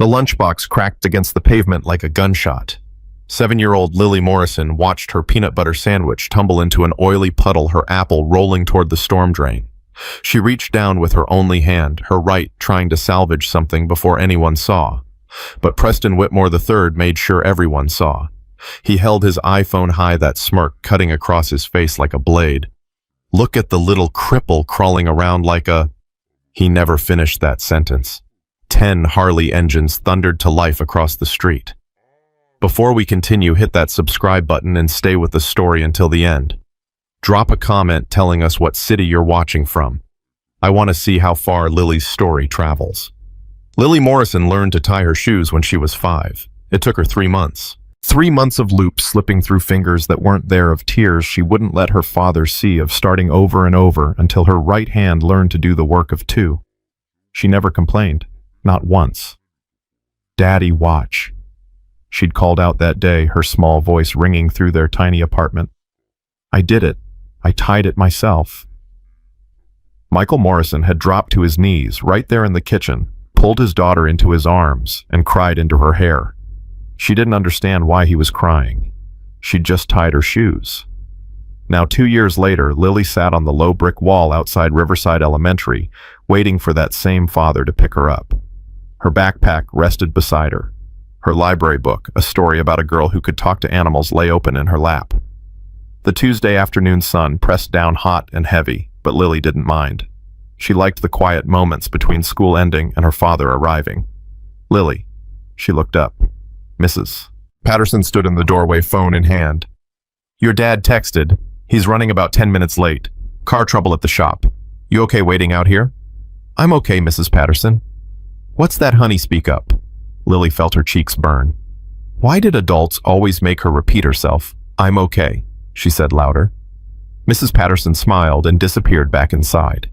The lunchbox cracked against the pavement like a gunshot. 7-year-old Lily Morrison watched her peanut butter sandwich tumble into an oily puddle, her apple rolling toward the storm drain. She reached down with her only hand, her right, trying to salvage something before anyone saw. But Preston Whitmore III made sure everyone saw. He held his iPhone high, that smirk cutting across his face like a blade. "Look at the little cripple crawling around like a..." He never finished that sentence. 10 Harley engines thundered to life across the street. Before we continue, hit that subscribe button and stay with the story until the end. Drop a comment telling us what city you're watching from. I want to see how far Lily's story travels. Lily Morrison learned to tie her shoes when she was 5. It took her 3 months. 3 months of loops slipping through fingers that weren't there, of tears she wouldn't let her father see, of starting over and over until her right hand learned to do the work of 2. She never complained, not once. "Daddy, watch." She'd called out that day, her small voice ringing through their tiny apartment. "I did it. I tied it myself." Michael Morrison had dropped to his knees right there in the kitchen, pulled his daughter into his arms, and cried into her hair. She didn't understand why he was crying. She'd just tied her shoes. Now, 2 years later, Lily sat on the low brick wall outside Riverside Elementary, waiting for that same father to pick her up. Her backpack rested beside her. Her library book, a story about a girl who could talk to animals, lay open in her lap. The Tuesday afternoon sun pressed down hot and heavy, but Lily didn't mind. She liked the quiet moments between school ending and her father arriving. "Lily." She looked up. "Mrs." Patterson stood in the doorway, phone in hand. "Your dad texted. He's running about 10 minutes late. Car trouble at the shop. You okay waiting out here?" "I'm okay, Mrs. Patterson." "What's that, honey? Speak up." Lily felt her cheeks burn. Why did adults always make her repeat herself? "I'm okay," she said louder. Mrs. Patterson smiled and disappeared back inside.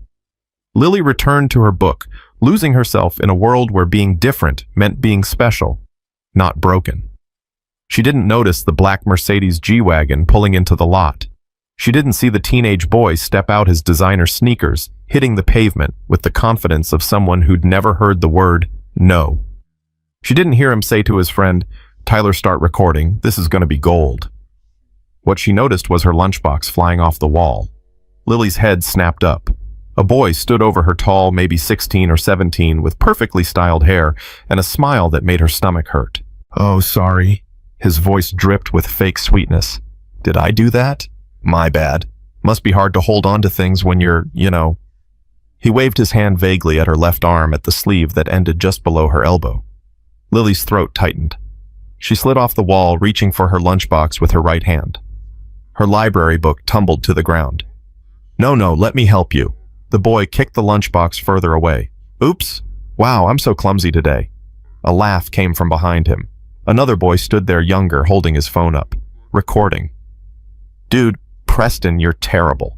Lily returned to her book, losing herself in a world where being different meant being special, not broken. She didn't notice the black Mercedes G-Wagon pulling into the lot. She didn't see the teenage boy step out his designer sneakers, hitting the pavement with the confidence of someone who'd never heard the word no. She didn't hear him say to his friend, "Tyler, start recording. This is going to be gold." What she noticed was her lunchbox flying off the wall. Lily's head snapped up. A boy stood over her, tall, maybe 16 or 17, with perfectly styled hair and a smile that made her stomach hurt. "Oh, sorry." His voice dripped with fake sweetness. "Did I do that? My bad. Must be hard to hold on to things when you're, you know." He waved his hand vaguely at her left arm, at the sleeve that ended just below her elbow. Lily's throat tightened. She slid off the wall, reaching for her lunchbox with her right hand. Her library book tumbled to the ground. "No, let me help you." The boy kicked the lunchbox further away. "Oops. Wow, I'm so clumsy today." A laugh came from behind him. Another boy stood there, younger, holding his phone up, recording. "Dude, Preston, you're terrible."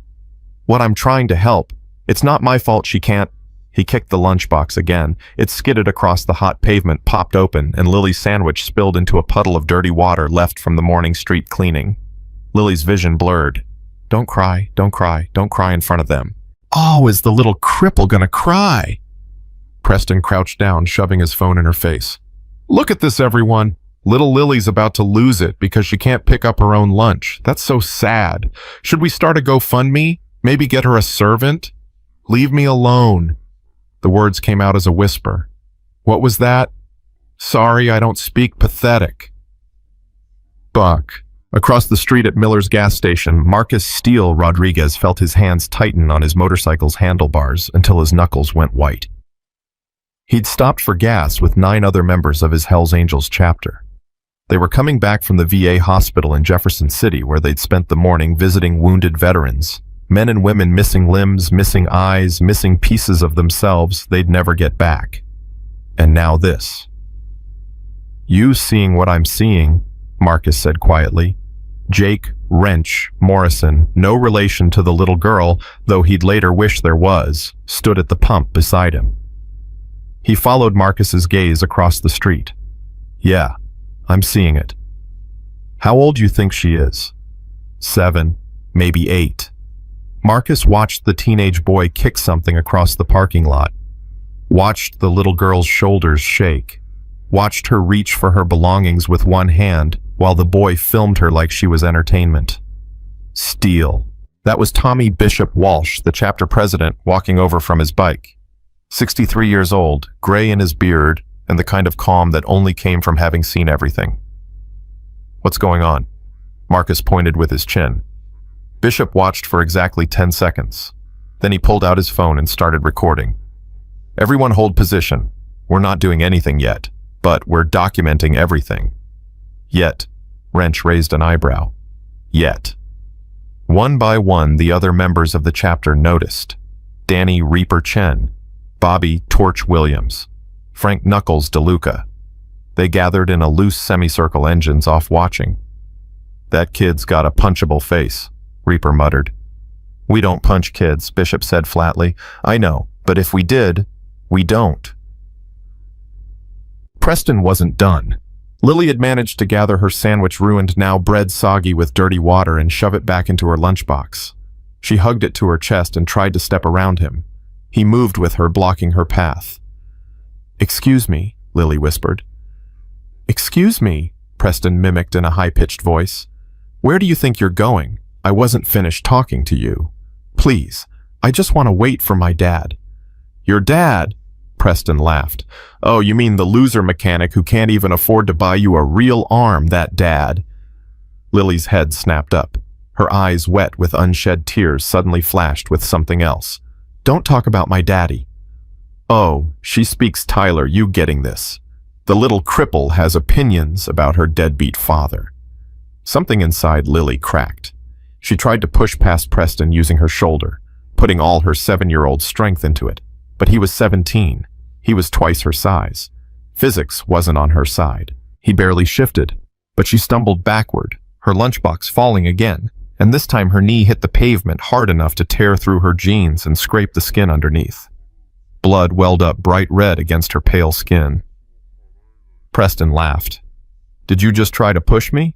"What? I'm trying to help. It's not my fault she can't..." He kicked the lunchbox again. It skidded across the hot pavement, popped open, and Lily's sandwich spilled into a puddle of dirty water left from the morning street cleaning. Lily's vision blurred. Don't cry in front of them." "Oh, is the little cripple gonna cry?" Preston crouched down, shoving his phone in her face. "Look at this, everyone. Little Lily's about to lose it because she can't pick up her own lunch. That's so sad. Should we start a GoFundMe? Maybe get her a servant? Leave me alone." The words came out as a whisper. "What was that?" "Sorry, I don't speak pathetic." Buck. Across the street at Miller's gas station, Marcus Steele Rodriguez felt his hands tighten on his motorcycle's handlebars until his knuckles went white. He'd stopped for gas with 9 other members of his Hells Angels chapter. They were coming back from the VA hospital in Jefferson City, where they'd spent the morning visiting wounded veterans. Men and women missing limbs, missing eyes, missing pieces of themselves they'd never get back. And now this. "You seeing what I'm seeing," Marcus said quietly. Jake Wrench Morrison, no relation to the little girl, though he'd later wish there was, stood at the pump beside him. He followed Marcus's gaze across the street. "Yeah, I'm seeing it." "How old you think she is?" 7, maybe 8. Marcus watched the teenage boy kick something across the parking lot, watched the little girl's shoulders shake. watched her reach for her belongings with one hand while the boy filmed her like she was entertainment. Steal. That was Tommy Bishop Walsh, the chapter president, walking over from his bike. 63 years old, gray in his beard, and the kind of calm that only came from having seen everything. What's going on? Marcus pointed with his chin. Bishop watched for exactly 10 seconds. Then he pulled out his phone and started recording. Everyone hold position. We're not doing anything yet, but we're documenting everything. Yet. Wrench raised an eyebrow. Yet. One by one, the other members of the chapter noticed. Danny Reaper Chen, Bobby Torch Williams, Frank Knuckles DeLuca. They gathered in a loose semicircle, engines off, watching. That kid's got a punchable face, Reaper muttered. We don't punch kids, Bishop said flatly. I know, but if we did, we don't. Preston wasn't done. Lily had managed to gather her sandwich, ruined now, bread soggy with dirty water, and shove it back into her lunchbox. She hugged it to her chest and tried to step around him. He moved with her, blocking her path. Excuse me, Lily whispered. Excuse me, Preston mimicked in a high-pitched voice. Where do you think you're going? I wasn't finished talking to you. Please, I just want to wait for my dad. Your dad? Preston laughed. Oh, you mean the loser mechanic who can't even afford to buy you a real arm, that dad? Lily's head snapped up. Her eyes, wet with unshed tears, suddenly flashed with something else. Don't talk about my daddy. Oh, she speaks Tyler, you getting this. The little cripple has opinions about her deadbeat father. Something inside Lily cracked. She tried to push past Preston using her shoulder, putting all her 7-year-old strength into it. But he was 17. He was twice her size. Physics wasn't on her side. He barely shifted, but she stumbled backward, her lunchbox falling again, and this time her knee hit the pavement hard enough to tear through her jeans and scrape the skin underneath. Blood welled up bright red against her pale skin. Preston laughed. Did you just try to push me?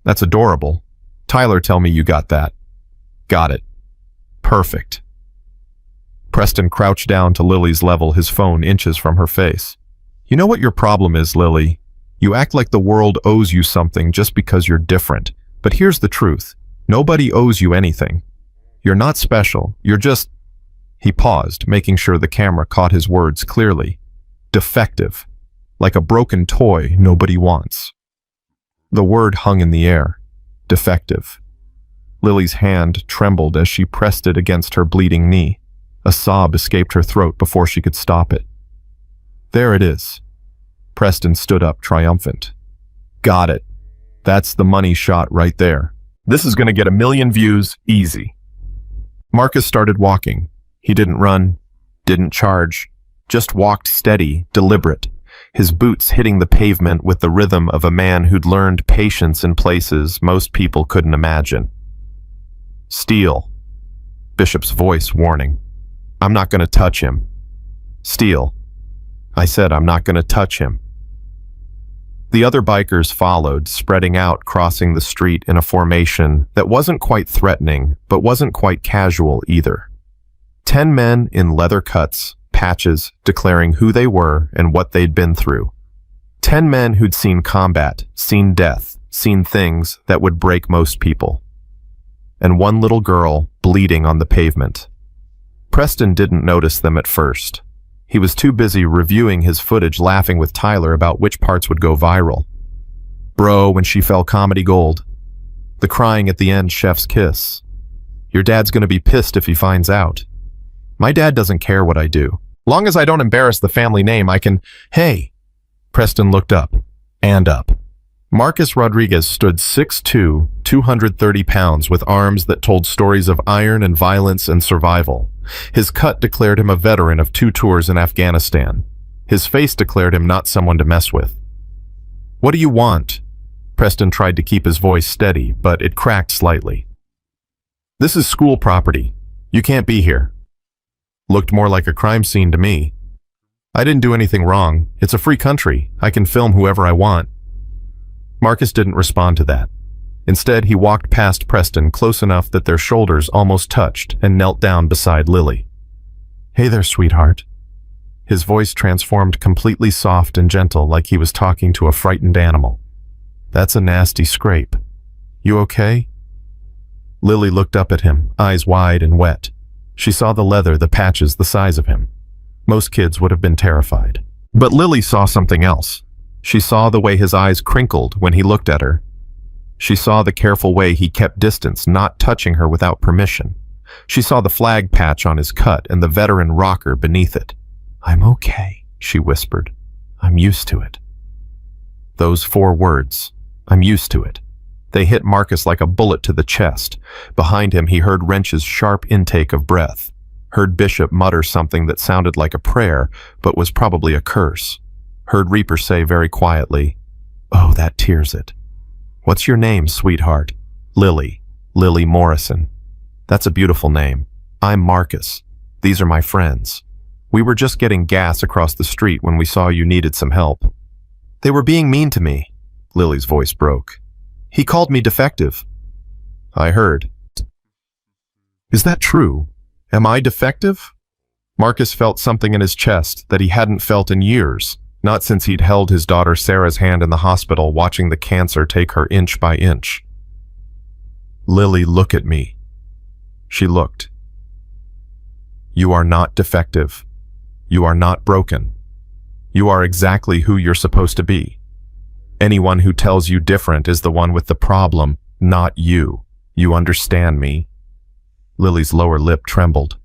That's adorable. Tyler, tell me you got that. Got it. Perfect. Preston crouched down to Lily's level, his phone inches from her face. You know what your problem is, Lily? You act like the world owes you something just because you're different. But here's the truth. Nobody owes you anything. You're not special. You're just... He paused, making sure the camera caught his words clearly. Defective. Like a broken toy nobody wants. The word hung in the air. Defective. Lily's hand trembled as she pressed it against her bleeding knee. A sob escaped her throat before she could stop it. There it is. Preston stood up, triumphant. Got it. That's the money shot right there. This is going to get 1 million views, easy. Marcus started walking. He didn't run, didn't charge, just walked steady, deliberate, his boots hitting the pavement with the rhythm of a man who'd learned patience in places most people couldn't imagine. Steal. Bishop's voice warning. I'm not going to touch him. Steal. I said I'm not going to touch him. The other bikers followed, spreading out, crossing the street in a formation that wasn't quite threatening, but wasn't quite casual either. 10 men in leather cuts, patches, declaring who they were and what they'd been through. 10 men who'd seen combat, seen death, seen things that would break most people. And one little girl bleeding on the pavement. Preston didn't notice them at first. He was too busy reviewing his footage, laughing with Tyler about which parts would go viral. Bro, when she fell, comedy gold. The crying at the end, chef's kiss. Your dad's gonna be pissed if he finds out. My dad doesn't care what I do. Long as I don't embarrass the family name, I can... Hey! Preston looked up. And up. Marcus Rodriguez stood 6'2", 230 pounds with arms that told stories of iron and violence and survival. His cut declared him a veteran of 2 tours in Afghanistan. His face declared him not someone to mess with. What do you want? Preston tried to keep his voice steady, but it cracked slightly. This is school property. You can't be here. Looked more like a crime scene to me. I didn't do anything wrong. It's a free country. I can film whoever I want. Marcus didn't respond to that. Instead, he walked past Preston close enough that their shoulders almost touched and knelt down beside Lily. Hey there, sweetheart. His voice transformed completely soft and gentle, like he was talking to a frightened animal. "That's a nasty scrape. You okay?" Lily looked up at him, eyes wide and wet. She saw the leather, the patches, the size of him. Most kids would have been terrified. But Lily saw something else. She saw the way his eyes crinkled when he looked at her. She saw the careful way he kept distance, not touching her without permission. She saw the flag patch on his cut and the veteran rocker beneath it. "I'm okay," she whispered. "I'm used to it." Those 4 words, "I'm used to it," they hit Marcus like a bullet to the chest. Behind him, he heard Wrench's sharp intake of breath, heard Bishop mutter something that sounded like a prayer, but was probably a curse, heard Reaper say very quietly, "Oh, that tears it. What's your name, sweetheart?" "Lily. Lily Morrison." "That's a beautiful name. I'm Marcus. These are my friends. We were just getting gas across the street when we saw you needed some help." "They were being mean to me." Lily's voice broke. "He called me defective." "I heard." "Is that true? Am I defective?" Marcus felt something in his chest that he hadn't felt in years, not since he'd held his daughter Sarah's hand in the hospital, watching the cancer take her inch by inch. "Lily, look at me." She looked. "You are not defective. You are not broken. You are exactly who you're supposed to be. Anyone who tells you different is the one with the problem, not you. You understand me?" Lily's lower lip trembled.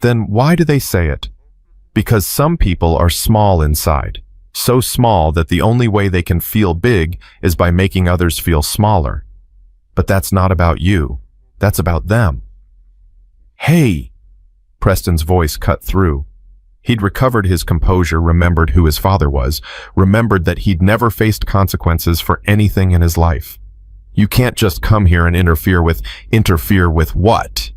"Then why do they say it?" "Because some people are small inside, so small that the only way they can feel big is by making others feel smaller. But that's not about you. That's about them." "Hey!" Preston's voice cut through. He'd recovered his composure, remembered who his father was, remembered that he'd never faced consequences for anything in his life. "You can't just come here and interfere with what?"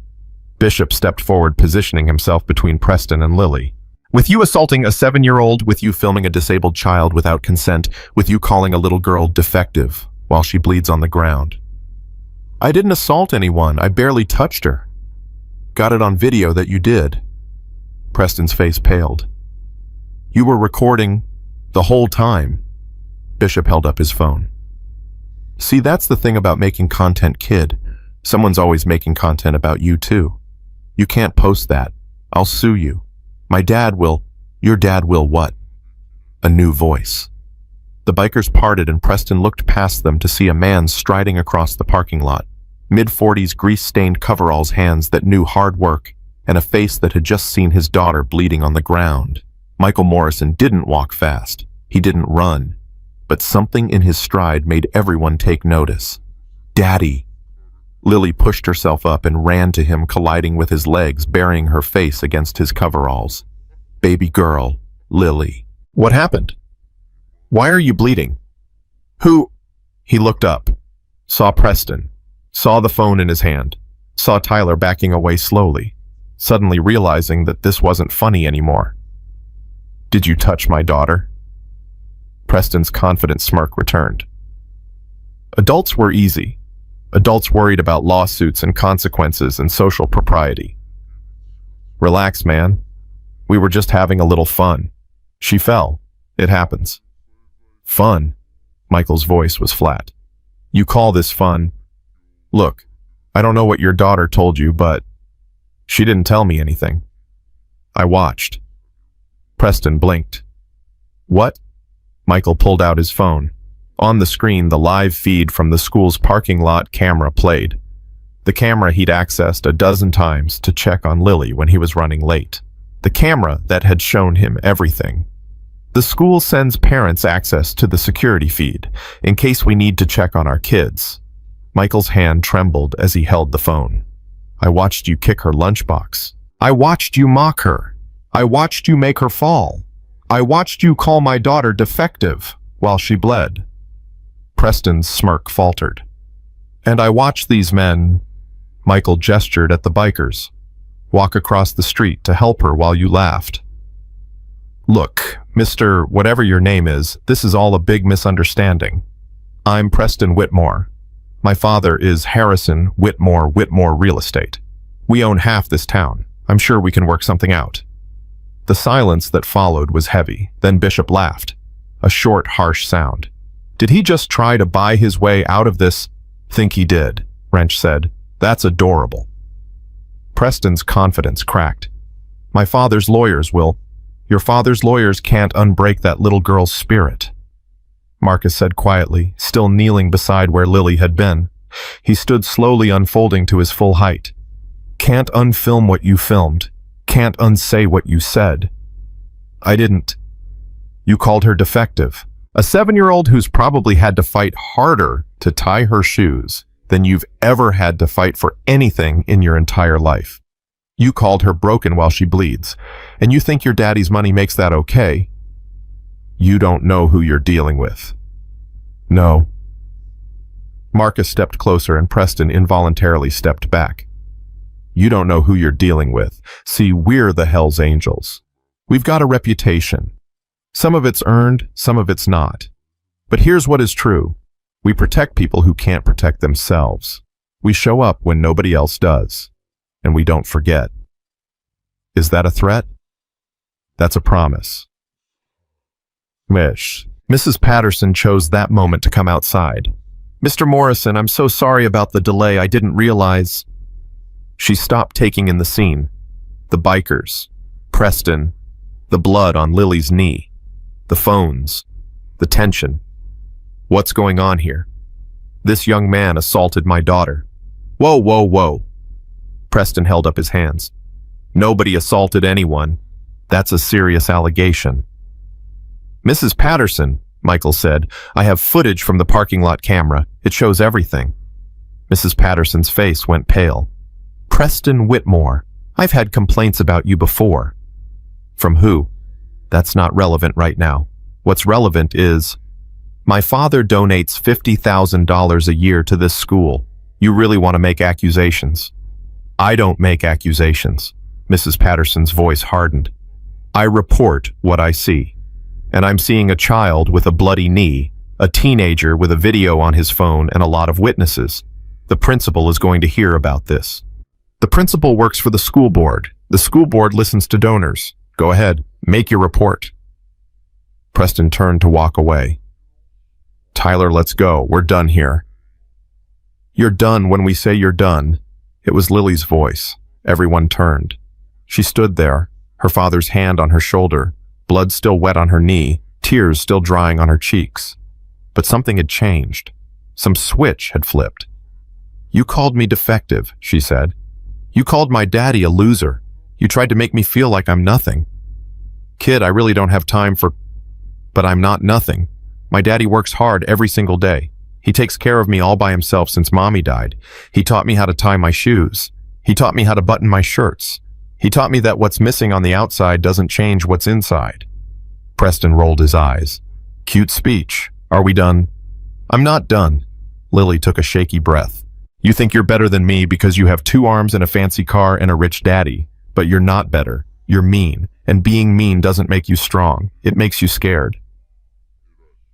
Bishop stepped forward, positioning himself between Preston and Lily. "With you assaulting a 7-year-old, with you filming a disabled child without consent, with you calling a little girl defective while she bleeds on the ground." "I didn't assault anyone. I barely touched her." "Got it on video that you did." Preston's face paled. "You were recording the whole time." Bishop held up his phone. "See, that's the thing about making content, kid. Someone's always making content about you too. You can't post that. I'll sue you. My dad will." "Your dad will what?" A new voice. The bikers parted and Preston looked past them to see a man striding across the parking lot. Mid-40s, grease-stained coveralls, hands that knew hard work, and a face that had just seen his daughter bleeding on the ground. Michael Morrison didn't walk fast. He didn't run. But something in his stride made everyone take notice. "Daddy!" Lily pushed herself up and ran to him, colliding with his legs, burying her face against his coveralls. "Baby girl, Lily." "What happened? Why are you bleeding?" "Who?" He looked up, saw Preston, saw the phone in his hand, saw Tyler backing away slowly, suddenly realizing that this wasn't funny anymore. "Did you touch my daughter?" Preston's confident smirk returned. Adults were easy. Adults worried about lawsuits and consequences and social propriety. "Relax, man. We were just having a little fun. She fell. It happens." "Fun?" Michael's voice was flat. "You call this fun? Look, I don't know what your daughter told you, but she didn't tell me anything. I watched." Preston blinked. "What?" Michael pulled out his phone. On the screen, the live feed from the school's parking lot camera played. The camera he'd accessed a dozen times to check on Lily when he was running late. The camera that had shown him everything. The school sends parents access to the security feed in case we need to check on our kids. Michael's hand trembled as he held the phone. "I watched you kick her lunchbox. I watched you mock her. I watched you make her fall. I watched you call my daughter defective while she bled." Preston's smirk faltered. "And I watched these men," Michael gestured at the bikers, "walk across the street to help her while you laughed." "Look, Mr. Whatever your name is, this is all a big misunderstanding. I'm Preston Whitmore. My father is Harrison Whitmore Real Estate. We own half this town. I'm sure we can work something out." The silence that followed was heavy. Then Bishop laughed. A short, harsh sound. Did he just try to buy his way out of this? Think he did, Wrench said. That's adorable. Preston's confidence cracked. My father's lawyers will. Your father's lawyers can't unbreak that little girl's spirit. Marcus said quietly, still kneeling beside where Lily had been. He stood slowly unfolding to his full height. Can't unfilm what you filmed. Can't unsay what you said. I didn't. You called her defective. A 7-year-old who's probably had to fight harder to tie her shoes than you've ever had to fight for anything in your entire life. You called her broken while she bleeds, and you think your daddy's money makes that okay. You don't know who you're dealing with. No. Marcus stepped closer and Preston involuntarily stepped back. You don't know who you're dealing with. See, we're the Hells Angels. We've got a reputation. Some of it's earned, some of it's not. But here's what is true. We protect people who can't protect themselves. We show up when nobody else does. And we don't forget. Is that a threat? That's a promise. Mrs. Patterson chose that moment to come outside. Mr. Morrison, I'm so sorry about the delay. I didn't realize. She stopped taking in the scene. The bikers, Preston, the blood on Lily's knee, the phones, the tension. What's going on here? This young man assaulted my daughter. Whoa, whoa, whoa. Preston held up his hands. Nobody assaulted anyone. That's a serious allegation. Mrs. Patterson, Michael said, I have footage from the parking lot camera. It shows everything. Mrs. Patterson's face went pale. Preston Whitmore, I've had complaints about you before. From who? That's not relevant right now. What's relevant is, my father donates $50,000 a year to this school. You really want to make accusations? I don't make accusations. Mrs. Patterson's voice hardened. I report what I see. And I'm seeing a child with a bloody knee, a teenager with a video on his phone, and a lot of witnesses. The principal is going to hear about this. The principal works for the school board. The school board listens to donors. Go ahead, make your report. Preston turned to walk away. Tyler, let's go. We're done here. You're done when we say you're done. It was Lily's voice. Everyone turned. She stood there, her father's hand on her shoulder, blood still wet on her knee, tears still drying on her cheeks. But something had changed. Some switch had flipped. You called me defective, she said. You called my daddy a loser. You tried to make me feel like I'm nothing. Kid, I really don't have time for... But I'm not nothing. My daddy works hard every single day. He takes care of me all by himself since Mommy died. He taught me how to tie my shoes. He taught me how to button my shirts. He taught me that what's missing on the outside doesn't change what's inside. Preston rolled his eyes. Cute speech. Are we done? I'm not done. Lily took a shaky breath. You think you're better than me because you have 2 arms and a fancy car and a rich daddy. But you're not better. You're mean. And being mean doesn't make you strong. It makes you scared.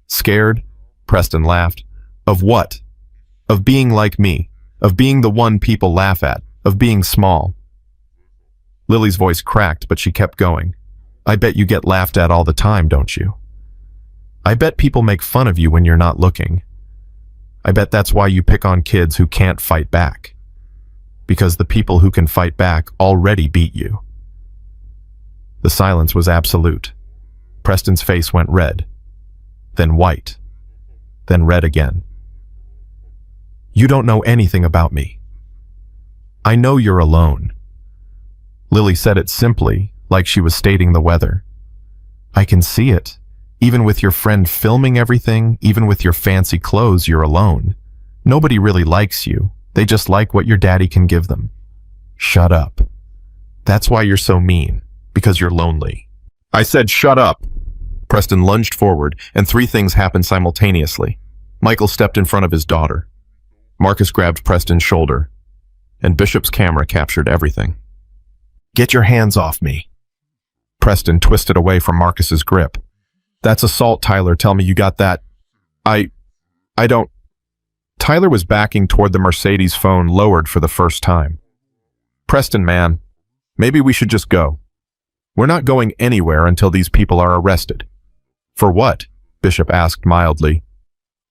Scared? Preston laughed. Of what? Of being like me. Of being the one people laugh at. Of being small. Lily's voice cracked, but she kept going. I bet you get laughed at all the time, don't you? I bet people make fun of you when you're not looking. I bet that's why you pick on kids who can't fight back. Because the people who can fight back already beat you. The silence was absolute. Preston's face went red, then white, then red again. You don't know anything about me. I know you're alone. Lily said it simply, like she was stating the weather. I can see it. Even with your friend filming everything, even with your fancy clothes, you're alone. Nobody really likes you. They just like what your daddy can give them. Shut up. That's why you're so mean, because you're lonely. I said shut up. Preston lunged forward, and 3 things happened simultaneously. Michael stepped in front of his daughter. Marcus grabbed Preston's shoulder, and Bishop's camera captured everything. Get your hands off me. Preston twisted away from Marcus's grip. That's assault, Tyler. Tell me you got that. I don't... Tyler was backing toward the Mercedes phone lowered for the first time. Preston, man, maybe we should just go. We're not going anywhere until these people are arrested. For what? Bishop asked mildly.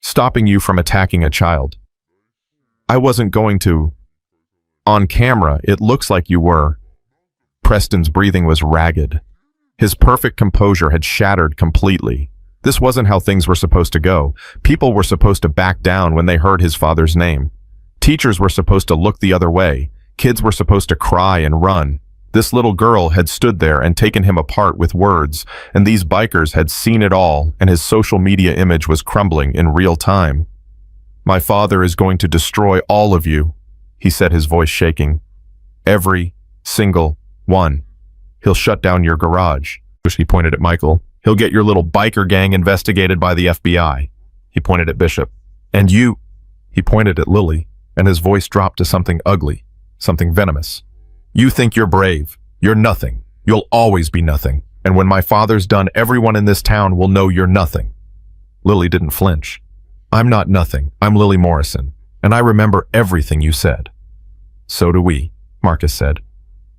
Stopping you from attacking a child. I wasn't going to. On camera, it looks like you were. Preston's breathing was ragged. His perfect composure had shattered completely. This wasn't how things were supposed to go. People were supposed to back down when they heard his father's name. Teachers were supposed to look the other way. Kids were supposed to cry and run. This little girl had stood there and taken him apart with words, and these bikers had seen it all, and his social media image was crumbling in real time. My father is going to destroy all of you, he said, his voice shaking. Every single one. He'll shut down your garage. He pointed at Michael. He'll get your little biker gang investigated by the FBI. He pointed at Bishop. And you, he pointed at Lily, and his voice dropped to something ugly, something venomous. You think you're brave. You're nothing. You'll always be nothing. And when my father's done, everyone in this town will know you're nothing. Lily didn't flinch. I'm not nothing. I'm Lily Morrison, and I remember everything you said. So do we, Marcus said.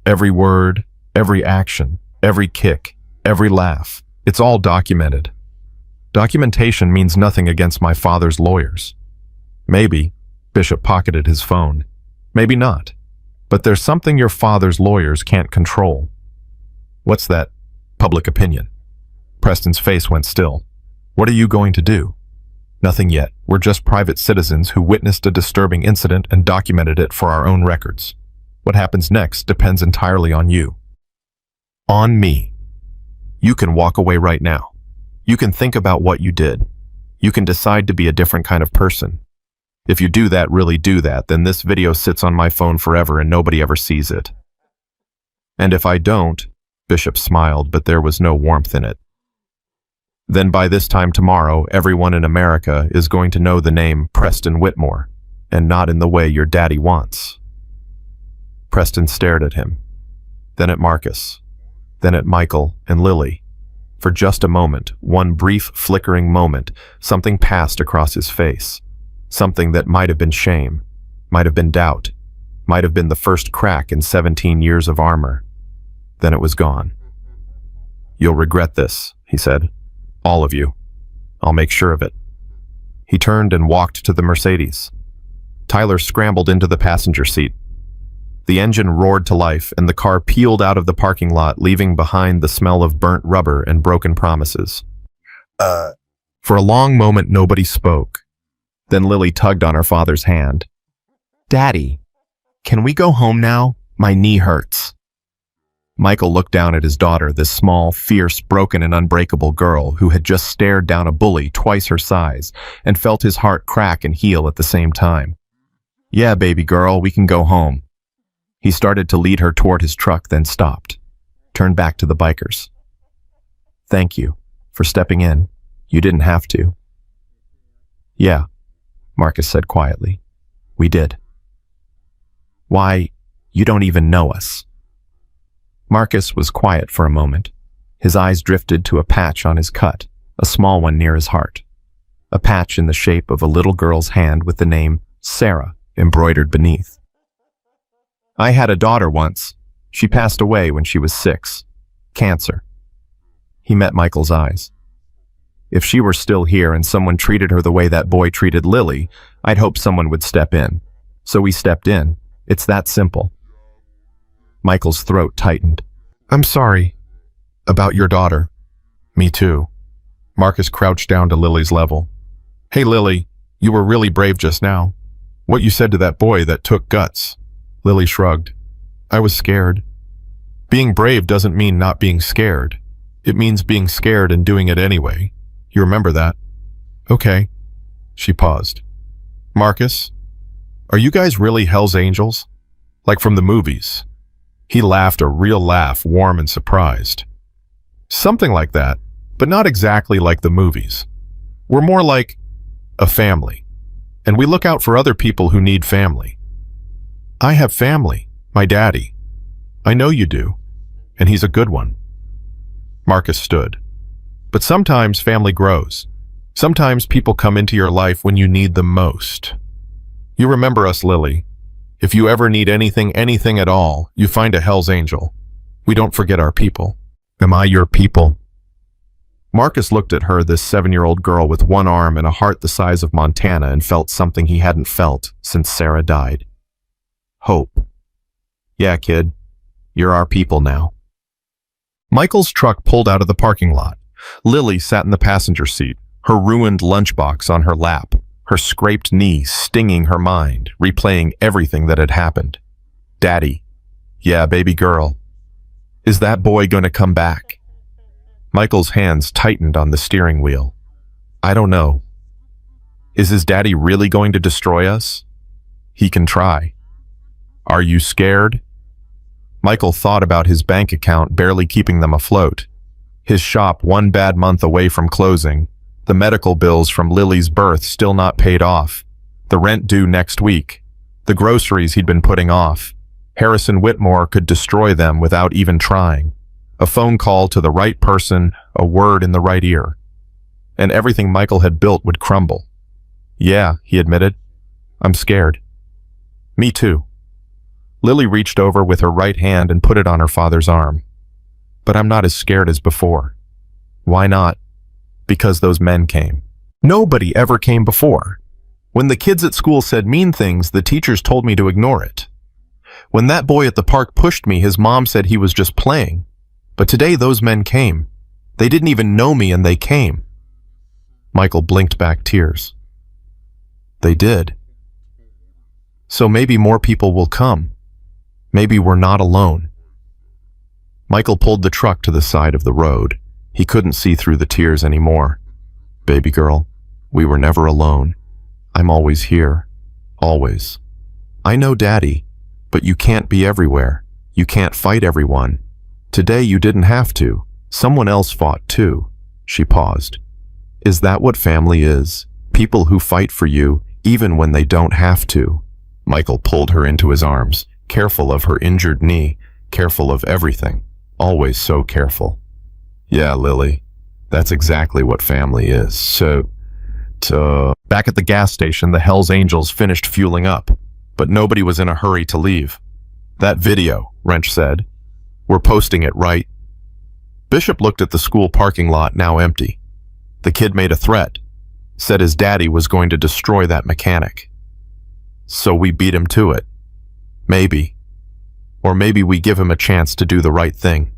Every word, every action, every kick, every laugh. It's all documented. Documentation means nothing against my father's lawyers. Maybe, Bishop pocketed his phone. Maybe not. But there's something your father's lawyers can't control. What's that? Public opinion. Preston's face went still. What are you going to do? Nothing yet. We're just private citizens who witnessed a disturbing incident and documented it for our own records. What happens next depends entirely on you. On me. You can walk away right now. You can think about what you did. You can decide to be a different kind of person. If you do that, really do that, then this video sits on my phone forever and nobody ever sees it. And if I don't, Bishop smiled, but there was no warmth in it. Then by this time tomorrow, everyone in America is going to know the name Preston Whitmore, and not in the way your daddy wants. Preston stared at him, then at Marcus, then at Michael and Lily. For just a moment, one brief flickering moment, something passed across his face. Something that might have been shame, might have been doubt, might have been the first crack in 17 years of armor. Then it was gone. You'll regret this, he said. All of you. I'll make sure of it. He turned and walked to the Mercedes. Tyler scrambled into the passenger seat. The engine roared to life, and the car peeled out of the parking lot, leaving behind the smell of burnt rubber and broken promises. For a long moment, nobody spoke. Then Lily tugged on her father's hand. Daddy, can we go home now? My knee hurts. Michael looked down at his daughter, this small, fierce, broken, and unbreakable girl who had just stared down a bully twice her size and felt his heart crack and heal at the same time. Yeah, baby girl, we can go home. He started to lead her toward his truck, then stopped, turned back to the bikers. Thank you for stepping in. You didn't have to. Yeah, Marcus said quietly. We did. Why, you don't even know us. Marcus was quiet for a moment. His eyes drifted to a patch on his cut, a small one near his heart. A patch in the shape of a little girl's hand with the name Sarah embroidered beneath. I had a daughter once. She passed away when she was 6. Cancer. He met Michael's eyes. If she were still here and someone treated her the way that boy treated Lily, I'd hope someone would step in. So we stepped in. It's that simple. Michael's throat tightened. I'm sorry. About your daughter. Me too. Marcus crouched down to Lily's level. Hey Lily, you were really brave just now. What you said to that boy, that took guts. Lily shrugged. I was scared. Being brave doesn't mean not being scared. It means being scared and doing it anyway. You remember that? Okay. She paused. Marcus, are you guys really Hell's Angels? Like from the movies? He laughed a real laugh, warm and surprised. Something like that, but not exactly like the movies. We're more like a family, and we look out for other people who need family. I have family, my daddy. I know you do, and he's a good one. Marcus stood. But sometimes family grows. Sometimes people come into your life when you need them most. You remember us, Lily. If you ever need anything at all, you find a Hell's Angel. We don't forget our people. Am I your people? Marcus looked at her, this 7-year-old girl with one arm and a heart the size of Montana, and felt something he hadn't felt since Sarah died. Hope. Yeah, kid. You're our people now. Michael's truck pulled out of the parking lot. Lily sat in the passenger seat, her ruined lunchbox on her lap, her scraped knee stinging her mind, replaying everything that had happened. Daddy. Yeah, baby girl. Is that boy going to come back? Michael's hands tightened on the steering wheel. I don't know. Is his daddy really going to destroy us? He can try. Are you scared? Michael thought about his bank account barely keeping them afloat. His shop 1 bad month away from closing, the medical bills from Lily's birth still not paid off, the rent due next week, the groceries he'd been putting off. Harrison Whitmore could destroy them without even trying. A phone call to the right person, a word in the right ear. And everything Michael had built would crumble. Yeah, he admitted. I'm scared. Me too. Lily reached over with her right hand and put it on her father's arm. But I'm not as scared as before. Why not? Because those men came. Nobody ever came before. When the kids at school said mean things, the teachers told me to ignore it. When that boy at the park pushed me, his mom said he was just playing. But today those men came. They didn't even know me, and they came. Michael blinked back tears. They did. So maybe more people will come. Maybe we're not alone. Michael pulled the truck to the side of the road. He couldn't see through the tears anymore. Baby girl, we were never alone. I'm always here. Always. I know, Daddy, but you can't be everywhere. You can't fight everyone. Today you didn't have to. Someone else fought too. She paused. Is that what family is? People who fight for you, even when they don't have to. Michael pulled her into his arms, careful of her injured knee, careful of everything. Always so careful. Yeah, Lily, that's exactly what family is. So, back at the gas station, the Hells Angels finished fueling up, but nobody was in a hurry to leave. That video, Wrench said. We're posting it, right? Bishop looked at the school parking lot, now empty. The kid made a threat, said his daddy was going to destroy that mechanic. So we beat him to it. Maybe. Or maybe we give him a chance to do the right thing.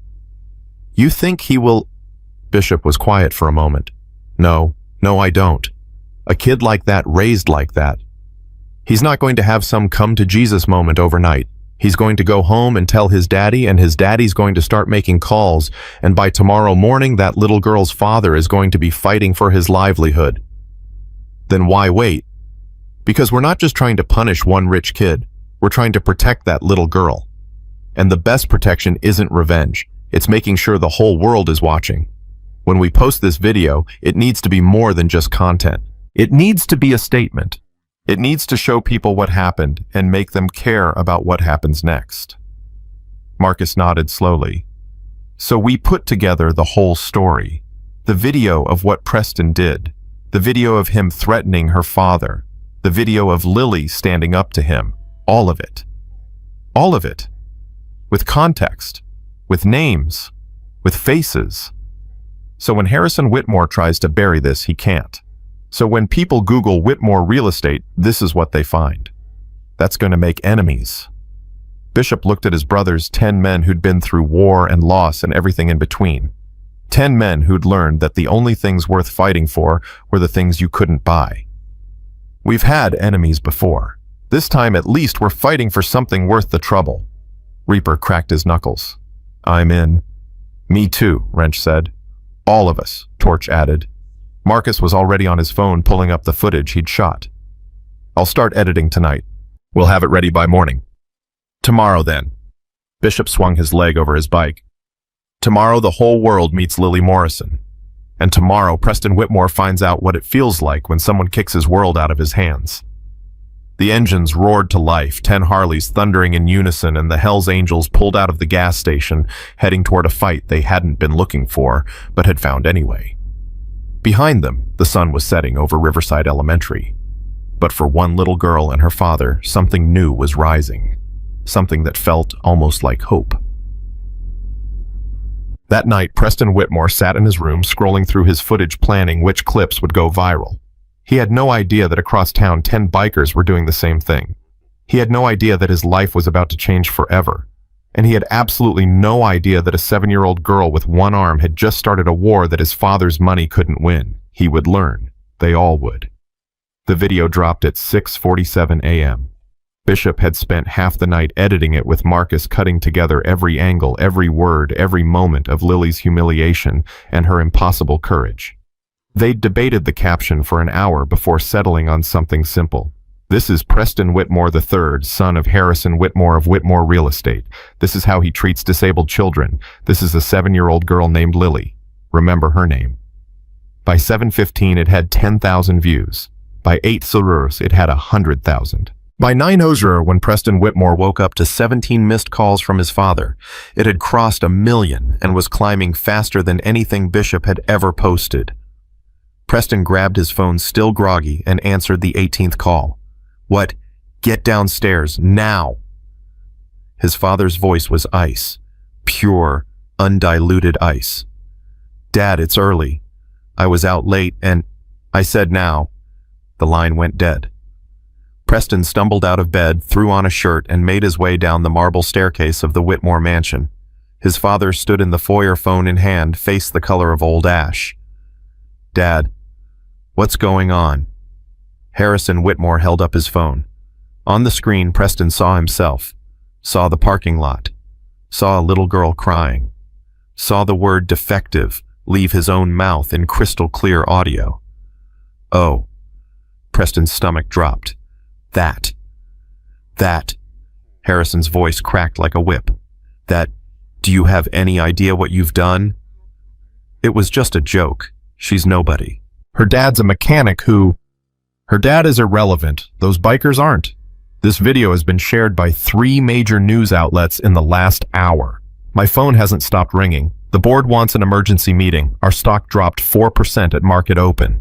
You think he will... Bishop was quiet for a moment. No, I don't. A kid like that, raised like that. He's not going to have some come-to-Jesus moment overnight. He's going to go home and tell his daddy, and his daddy's going to start making calls, and by tomorrow morning that little girl's father is going to be fighting for his livelihood. Then why wait? Because we're not just trying to punish one rich kid. We're trying to protect that little girl. And the best protection isn't revenge. It's making sure the whole world is watching. When we post this video, it needs to be more than just content. It needs to be a statement. It needs to show people what happened and make them care about what happens next. Marcus nodded slowly. So we put together the whole story. The video of what Preston did. The video of him threatening her father. The video of Lily standing up to him. All of it. All of it. With context. With names. With faces. So when Harrison Whitmore tries to bury this, he can't. So when people Google Whitmore real estate, this is what they find. That's going to make enemies. Bishop looked at his brothers, 10 men who'd been through war and loss and everything in between. 10 men who'd learned that the only things worth fighting for were the things you couldn't buy. We've had enemies before. This time at least we're fighting for something worth the trouble. Reaper cracked his knuckles. I'm in. Me too, Wrench said. All of us, Torch added. Marcus was already on his phone pulling up the footage he'd shot. I'll start editing tonight. We'll have it ready by morning. Tomorrow then. Bishop swung his leg over his bike. Tomorrow the whole world meets Lily Morrison. And tomorrow Preston Whitmore finds out what it feels like when someone kicks his world out of his hands. The engines roared to life, 10 Harleys thundering in unison, and the Hells Angels pulled out of the gas station, heading toward a fight they hadn't been looking for, but had found anyway. Behind them, the sun was setting over Riverside Elementary. But for one little girl and her father, something new was rising. Something that felt almost like hope. That night, Preston Whitmore sat in his room scrolling through his footage planning which clips would go viral. He had no idea that across town 10 bikers were doing the same thing. He had no idea that his life was about to change forever. And he had absolutely no idea that a 7-year-old girl with one arm had just started a war that his father's money couldn't win. He would learn. They all would. The video dropped at 6:47 a.m. Bishop had spent half the night editing it with Marcus cutting together every angle, every word, every moment of Lily's humiliation and her impossible courage. They'd debated the caption for an hour before settling on something simple. This is Preston Whitmore III, son of Harrison Whitmore of Whitmore Real Estate. This is how he treats disabled children. This is a 7-year-old girl named Lily. Remember her name. By 7:15, it had 10,000 views. By 8:00, it had 100,000. By 9:00, when Preston Whitmore woke up to 17 missed calls from his father, it had crossed 1 million and was climbing faster than anything Bishop had ever posted. Preston grabbed his phone, still groggy, and answered the 18th call. What? Get downstairs, now! His father's voice was ice. Pure, undiluted ice. Dad, it's early. I was out late and... I said now. The line went dead. Preston stumbled out of bed, threw on a shirt, and made his way down the marble staircase of the Whitmore mansion. His father stood in the foyer, phone in hand, face the color of old ash. Dad, what's going on? Harrison Whitmore held up his phone. On the screen, Preston saw himself, saw the parking lot, saw a little girl crying, saw the word defective leave his own mouth in crystal clear audio. Oh, Preston's stomach dropped. That. Harrison's voice cracked like a whip. Do you have any idea what you've done? It was just a joke. She's nobody. Her dad's a mechanic who... Her dad is irrelevant. Those bikers aren't. This video has been shared by 3 major news outlets in the last hour. My phone hasn't stopped ringing. The board wants an emergency meeting. Our stock dropped 4% at market open.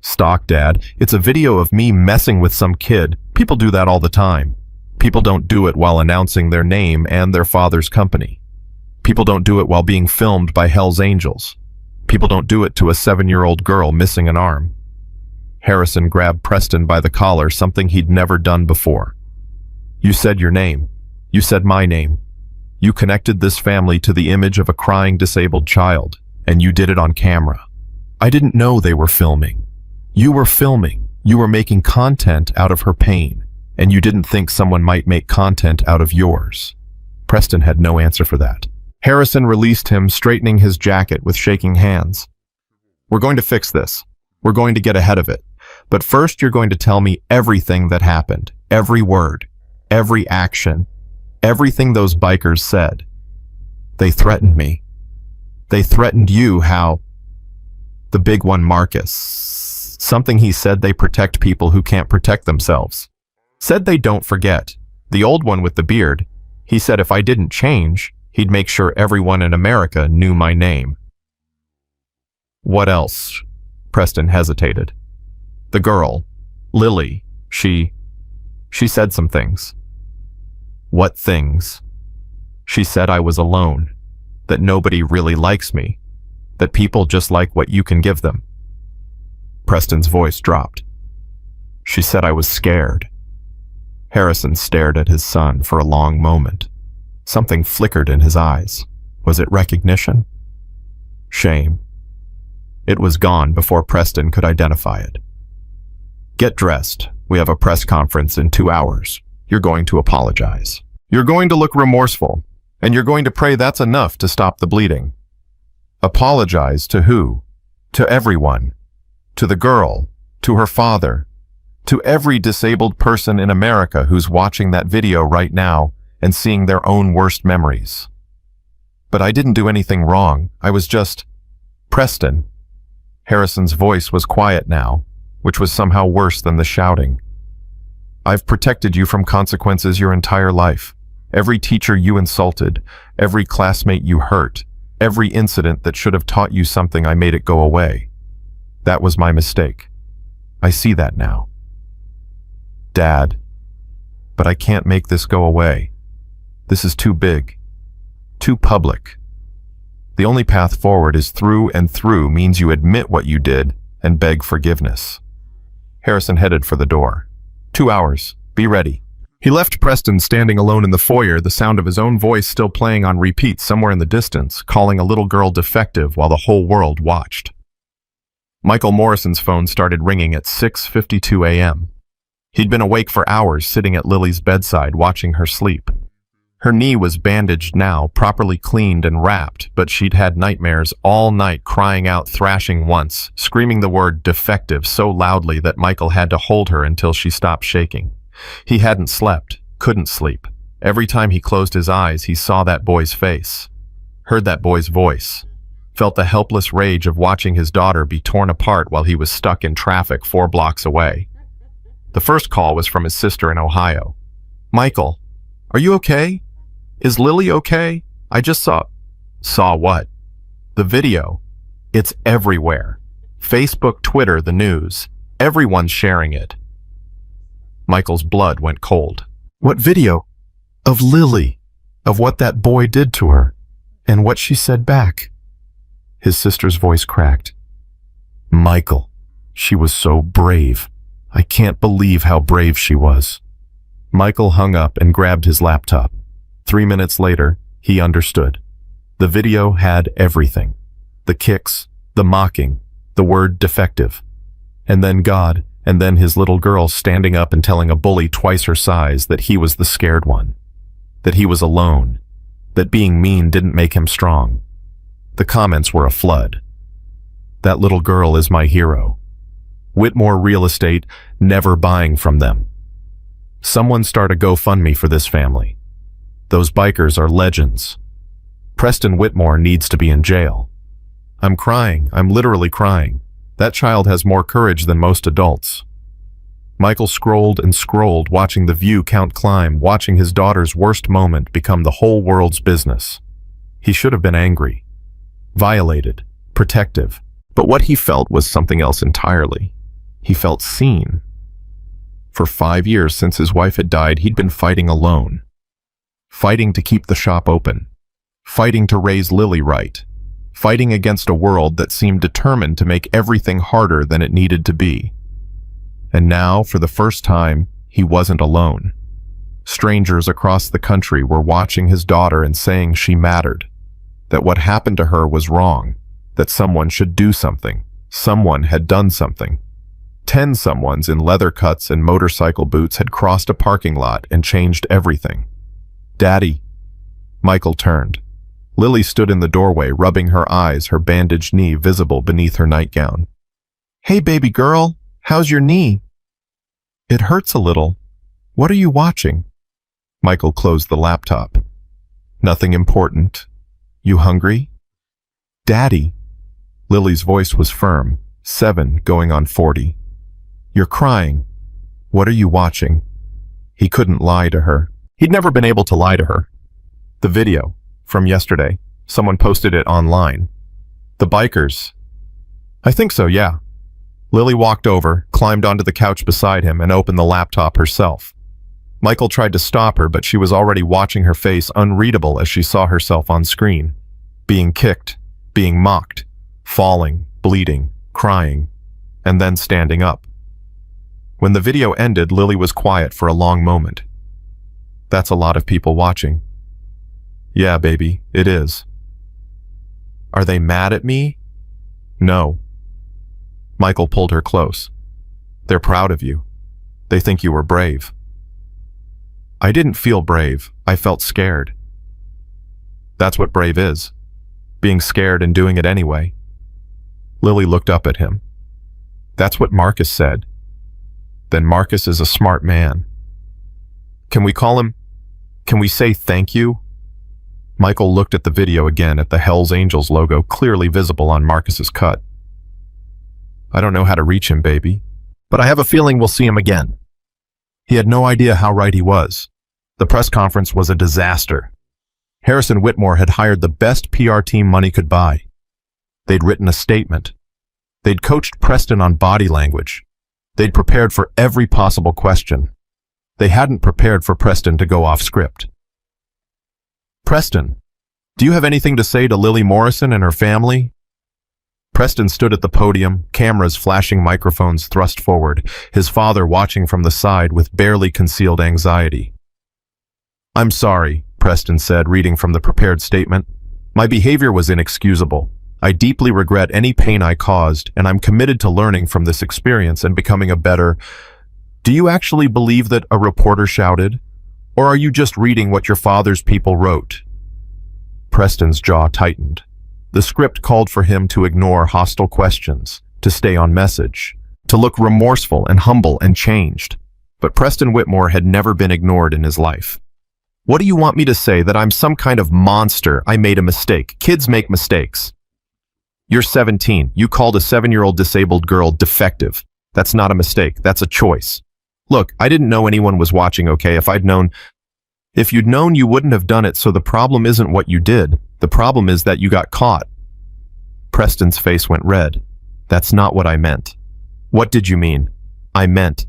Stock, Dad? It's a video of me messing with some kid. People do that all the time. People don't do it while announcing their name and their father's company. People don't do it while being filmed by Hell's Angels. People don't do it to a 7-year-old girl missing an arm. Harrison grabbed Preston by the collar, something he'd never done before. You said your name. You said my name. You connected this family to the image of a crying disabled child, and you did it on camera. I didn't know they were filming. You were filming. You were making content out of her pain, and you didn't think someone might make content out of yours. Preston had no answer for that. Harrison released him, straightening his jacket with shaking hands. We're going to fix this. We're going to get ahead of it. But first you're going to tell me everything that happened. Every word. Every action. Everything those bikers said. They threatened me. They threatened you, how... The big one, Marcus. Something he said, they protect people who can't protect themselves. Said they don't forget. The old one with the beard. He said if I didn't change, he'd make sure everyone in America knew my name. What else? Preston hesitated. The girl, Lily, she said some things. What things? She said I was alone, that nobody really likes me, that people just like what you can give them. Preston's voice dropped. She said I was scared. Harrison stared at his son for a long moment. Something flickered in his eyes. Was it recognition? Shame. It was gone before Preston could identify it. Get dressed. We have a press conference in 2 hours. You're going to apologize. You're going to look remorseful, and you're going to pray that's enough to stop the bleeding. Apologize to who? To everyone. To the girl. To her father. To every disabled person in America who's watching that video right now and seeing their own worst memories. But I didn't do anything wrong. I was just... Preston. Harrison's voice was quiet now, which was somehow worse than the shouting. I've protected you from consequences your entire life. Every teacher you insulted, every classmate you hurt, every incident that should have taught you something, I made it go away. That was my mistake. I see that now. Dad, but I can't make this go away. This is too big, too public. The only path forward is through and through means you admit what you did and beg forgiveness. Harrison headed for the door. 2 hours. Be ready. He left Preston standing alone in the foyer, the sound of his own voice still playing on repeat somewhere in the distance, calling a little girl defective while the whole world watched. Michael Morrison's phone started ringing at 6:52 a.m. He'd been awake for hours sitting at Lily's bedside watching her sleep. Her knee was bandaged now, properly cleaned and wrapped, but she'd had nightmares all night, crying out, thrashing once, screaming the word defective so loudly that Michael had to hold her until she stopped shaking. He hadn't slept, couldn't sleep. Every time he closed his eyes, he saw that boy's face, heard that boy's voice, felt the helpless rage of watching his daughter be torn apart while he was stuck in traffic 4 blocks away. The first call was from his sister in Ohio. "Michael, are you okay? Is Lily okay? I just saw..." "Saw what?" "The video. It's everywhere. Facebook, Twitter, the news. Everyone's sharing it." Michael's blood went cold. "What video?" "Of Lily. Of what that boy did to her. And what she said back." His sister's voice cracked. "Michael, she was so brave. I can't believe how brave she was." Michael hung up and grabbed his laptop. 3 minutes later, he understood. The video had everything. The kicks, the mocking, the word defective. And then God, and then his little girl standing up and telling a bully twice her size that he was the scared one. That he was alone. That being mean didn't make him strong. The comments were a flood. "That little girl is my hero. Whitmore Real Estate, never buying from them. Someone start a GoFundMe for this family. Those bikers are legends. Preston Whitmore needs to be in jail." "I'm crying. I'm literally crying. That child has more courage than most adults." Michael scrolled and scrolled, watching the view count climb, watching his daughter's worst moment become the whole world's business. He should have been angry, violated, protective. But what he felt was something else entirely. He felt seen. For 5 years since his wife had died, he'd been fighting alone. Fighting to keep the shop open. Fighting to raise Lily right. Fighting against a world that seemed determined to make everything harder than it needed to be. And now, for the first time, he wasn't alone. Strangers across the country were watching his daughter and saying she mattered. That what happened to her was wrong. That someone should do something. Someone had done something. 10 someones in leather cuts and motorcycle boots had crossed a parking lot and changed everything. "Daddy." Michael turned. Lily stood in the doorway, rubbing her eyes, her bandaged knee visible beneath her nightgown. "Hey, baby girl, how's your knee?" "It hurts a little. What are you watching?" Michael closed the laptop. "Nothing important. You hungry?" "Daddy." Lily's voice was firm, 7 going on 40. "You're crying. What are you watching?" He couldn't lie to her. He'd never been able to lie to her. The video, from yesterday, someone posted it online. The bikers. "I think so, yeah." Lily walked over, climbed onto the couch beside him, and opened the laptop herself. Michael tried to stop her, but she was already watching her face unreadable as she saw herself on screen. Being kicked, being mocked, falling, bleeding, crying, and then standing up. When the video ended, Lily was quiet for a long moment. "That's a lot of people watching." "Yeah, baby, it is." "Are they mad at me?" "No." Michael pulled her close. "They're proud of you. They think you were brave." "I didn't feel brave. I felt scared." "That's what brave is. Being scared and doing it anyway." Lily looked up at him. "That's what Marcus said." "Then Marcus is a smart man." Can we say thank you?" Michael looked at the video again at the Hells Angels logo clearly visible on Marcus's cut. "I don't know how to reach him, baby, but I have a feeling we'll see him again." He had no idea how right he was. The press conference was a disaster. Harrison Whitmore had hired the best PR team money could buy. They'd written a statement. They'd coached Preston on body language. They'd prepared for every possible question. They hadn't prepared for Preston to go off script. "Preston, Do you have anything to say to Lily Morrison and her family? Preston stood at the podium, cameras flashing, microphones thrust forward, his father watching from the side with barely concealed anxiety. I'm sorry, Preston said, reading from the prepared statement. My behavior was inexcusable. I deeply regret any pain I caused, and I'm committed to learning from this experience and becoming a better... Do you actually believe that a reporter shouted? Or are you just reading what your father's people wrote? Preston's jaw tightened. The script called for him to ignore hostile questions, to stay on message, to look remorseful and humble and changed. But Preston Whitmore had never been ignored in his life. What do you want me to say, that I'm some kind of monster? I made a mistake. Kids make mistakes. You're 17. You called a 7-year-old disabled girl defective. That's not a mistake. That's a choice. Look, I didn't know anyone was watching, okay? If you'd known, you wouldn't have done it, so the problem isn't what you did. The problem is that you got caught. Preston's face went red. That's not what I meant. What did you mean? I meant...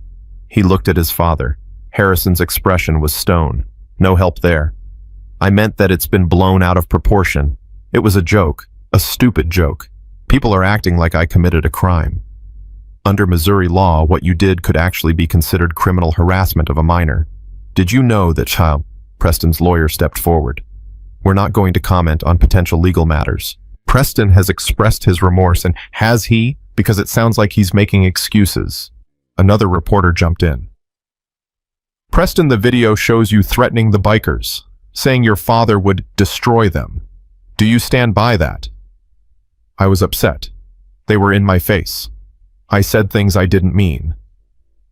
He looked at his father. Harrison's expression was stone. No help there. I meant that it's been blown out of proportion. It was a joke. A stupid joke. People are acting like I committed a crime. Under Missouri law, what you did could actually be considered criminal harassment of a minor. Did you know that child? Preston's lawyer stepped forward. We're not going to comment on potential legal matters. Preston has expressed his remorse, and has he? Because it sounds like he's making excuses. Another reporter jumped in. Preston, the video shows you threatening the bikers, saying your father would destroy them. Do you stand by that? I was upset. They were in my face. I said things I didn't mean.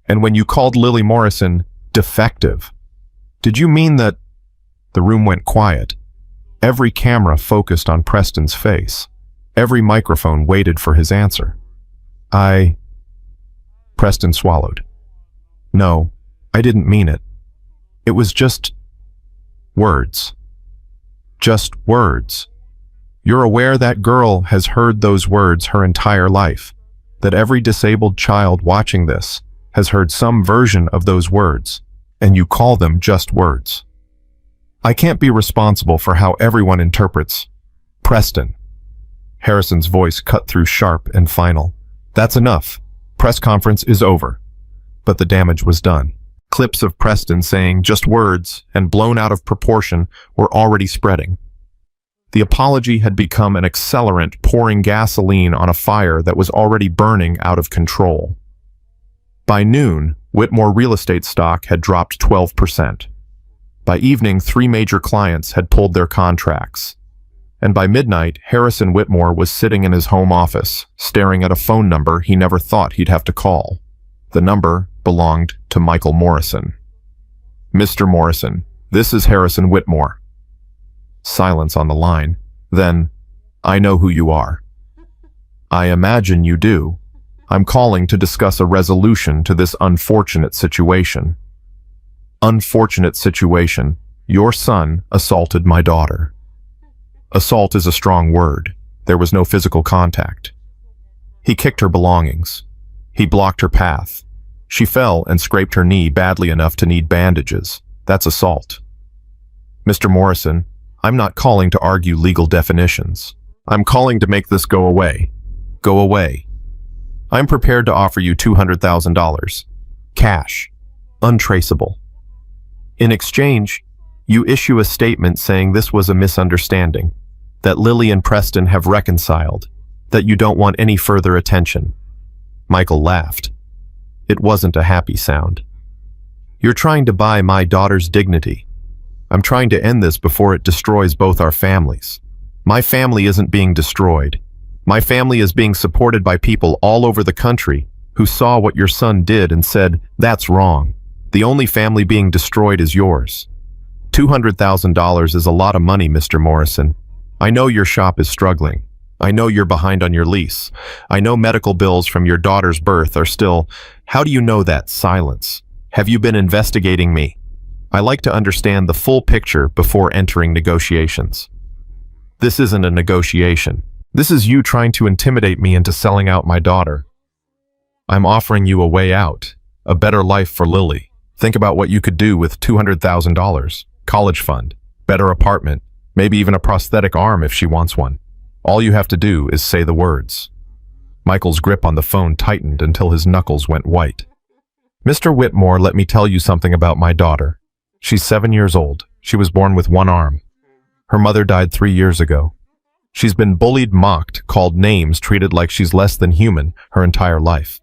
And when you called Lily Morrison defective, did you mean that... The room went quiet. Every camera focused on Preston's face. Every microphone waited for his answer. Preston swallowed. No, I didn't mean it. It was just... words. Just words. You're aware that girl has heard those words her entire life. That every disabled child watching this has heard some version of those words, and you call them just words. I can't be responsible for how everyone interprets. Preston. Harrison's voice cut through sharp and final. That's enough. Press conference is over. But the damage was done. Clips of Preston saying just words and blown out of proportion were already spreading. The apology had become an accelerant pouring gasoline on a fire that was already burning out of control. By noon, Whitmore real estate stock had dropped 12%. By evening, 3 major clients had pulled their contracts. And by midnight, Harrison Whitmore was sitting in his home office, staring at a phone number he never thought he'd have to call. The number belonged to Michael Morrison. Mr. Morrison, this is Harrison Whitmore. Silence on the line. Then, I know who you are. I imagine you do. I'm calling to discuss a resolution to this unfortunate situation. Unfortunate situation. Your son assaulted my daughter. Assault is a strong word. There was no physical contact. He kicked her belongings. He blocked her path. She fell and scraped her knee badly enough to need bandages. That's assault. Mr. Morrison, I'm not calling to argue legal definitions. I'm calling to make this go away. Go away. I'm prepared to offer you $200,000. Cash. Untraceable. In exchange, you issue a statement saying this was a misunderstanding, that Lily and Preston have reconciled, that you don't want any further attention. Michael laughed. It wasn't a happy sound. You're trying to buy my daughter's dignity. I'm trying to end this before it destroys both our families. My family isn't being destroyed. My family is being supported by people all over the country who saw what your son did and said, that's wrong. The only family being destroyed is yours. $200,000 is a lot of money, Mr. Morrison. I know your shop is struggling. I know you're behind on your lease. I know medical bills from your daughter's birth are still... How do you know that? Silence. Have you been investigating me? I like to understand the full picture before entering negotiations. This isn't a negotiation. This is you trying to intimidate me into selling out my daughter. I'm offering you a way out, a better life for Lily. Think about what you could do with $200,000. College fund, better apartment, Maybe even a prosthetic arm if she wants one. All you have to do is say the words. Michael's grip on the phone tightened until his knuckles went white. Mr. Whitmore, let me tell you something about my daughter. She's 7 years old. She was born with one arm. Her mother died 3 years ago. She's been bullied, mocked, called names, treated like she's less than human her entire life.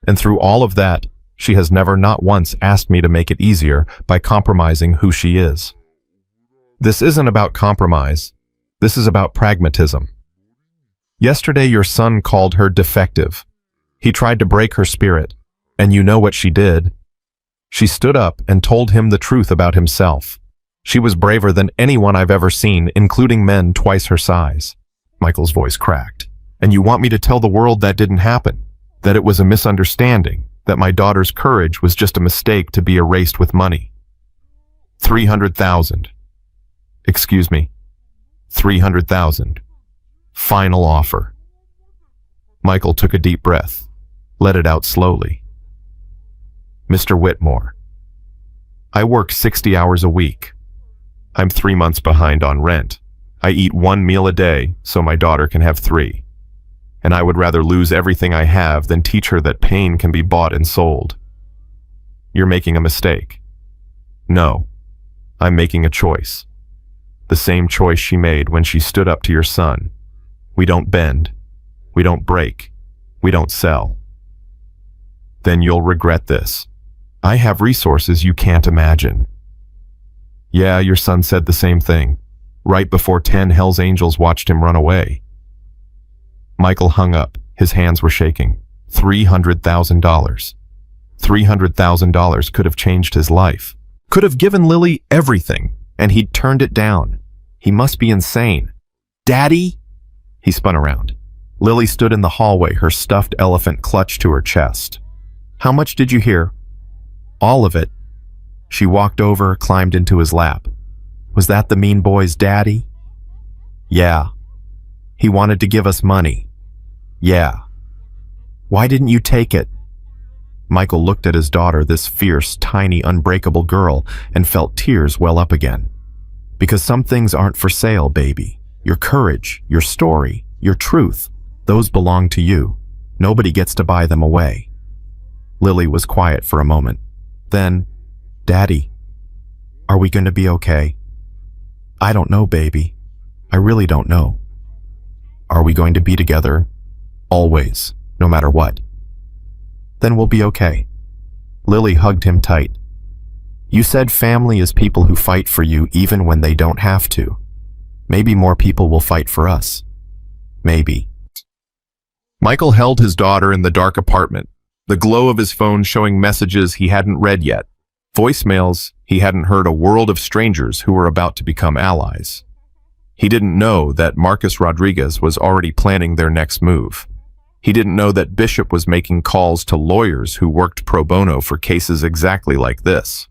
And through all of that, she has never, not once, asked me to make it easier by compromising who she is. This isn't about compromise. This is about pragmatism. Yesterday, your son called her defective. He tried to break her spirit, and you know what she did. She stood up and told him the truth about himself. She was braver than anyone I've ever seen, including men twice her size. Michael's voice cracked. And you want me to tell the world that didn't happen? That it was a misunderstanding? That my daughter's courage was just a mistake to be erased with money? 300,000. Excuse me. 300,000. Final offer. Michael took a deep breath, let it out slowly. Mr. Whitmore, I work 60 hours a week. I'm 3 months behind on rent. I eat 1 meal a day so my daughter can have 3. And I would rather lose everything I have than teach her that pain can be bought and sold. You're making a mistake. No, I'm making a choice. The same choice she made when she stood up to your son. We don't bend. We don't break. We don't sell. Then you'll regret this. I have resources you can't imagine. Yeah, your son said the same thing, right before 10 Hell's Angels watched him run away. Michael hung up. His hands were shaking. $300,000. $300,000 could have changed his life. Could have given Lily everything, and he'd turned it down. He must be insane. Daddy? He spun around. Lily stood in the hallway, her stuffed elephant clutched to her chest. How much did you hear? All of it. She walked over, climbed into his lap. Was that the mean boy's daddy? Yeah. He wanted to give us money. Yeah. Why didn't you take it? Michael looked at his daughter, this fierce, tiny, unbreakable girl, and felt tears well up again. Because some things aren't for sale, baby. Your courage, your story, your truth, those belong to you. Nobody gets to buy them away. Lily was quiet for a moment. Then, Daddy, are we going to be okay? I don't know, baby. I really don't know. Are we going to be together? Always, no matter what. Then we'll be okay. Lily hugged him tight. You said family is people who fight for you even when they don't have to. Maybe more people will fight for us. Maybe. Michael held his daughter in the dark apartment, the glow of his phone showing messages he hadn't read yet, voicemails he hadn't heard, a world of strangers who were about to become allies. He didn't know that Marcus Rodriguez was already planning their next move. He didn't know that Bishop was making calls to lawyers who worked pro bono for cases exactly like this.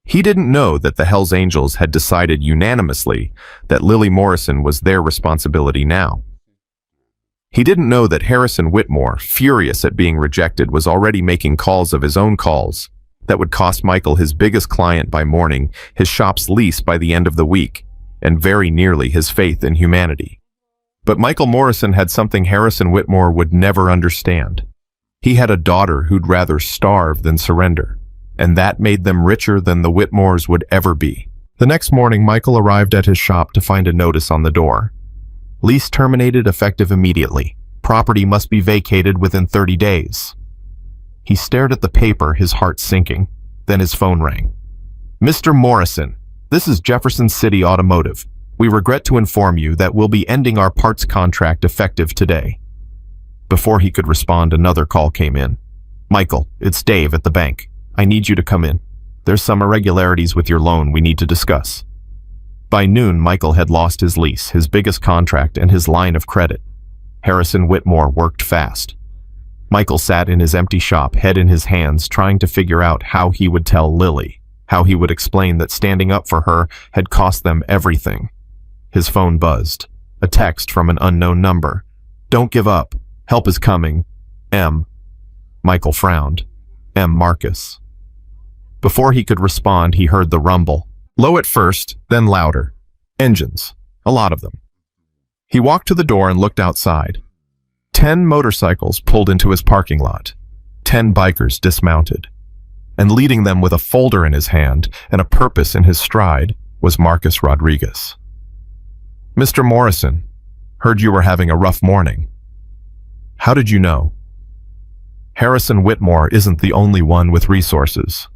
He didn't know that the Hells Angels had decided unanimously that Lily Morrison was their responsibility now. He didn't know that Harrison Whitmore, furious at being rejected, was already making calls of his own calls that would cost Michael his biggest client by morning, his shop's lease by the end of the week, and very nearly his faith in humanity. But Michael Morrison had something Harrison Whitmore would never understand. He had a daughter who'd rather starve than surrender, and that made them richer than the Whitmores would ever be. The next morning, Michael arrived at his shop to find a notice on the door. Lease terminated, effective immediately. Property must be vacated within 30 days. He stared at the paper, his heart sinking. Then his phone rang. Mr. Morrison, this is Jefferson City Automotive. We regret to inform you that we'll be ending our parts contract effective today. Before he could respond, another call came in. Michael, it's Dave at the bank. I need you to come in. There's some irregularities with your loan we need to discuss. By noon, Michael had lost his lease, his biggest contract, and his line of credit. Harrison Whitmore worked fast. Michael sat in his empty shop, head in his hands, trying to figure out how he would tell Lily, how he would explain that standing up for her had cost them everything. His phone buzzed. A text from an unknown number. Don't give up. Help is coming. M. Michael frowned. M. Marcus. Before he could respond, he heard the rumble. Low at first, then louder. Engines. A lot of them. He walked to the door and looked outside. 10 motorcycles pulled into his parking lot. 10 bikers dismounted. And leading them with a folder in his hand and a purpose in his stride was Marcus Rodriguez. "Mr. Morrison, heard you were having a rough morning." "How did you know?" "Harrison Whitmore isn't the only one with resources."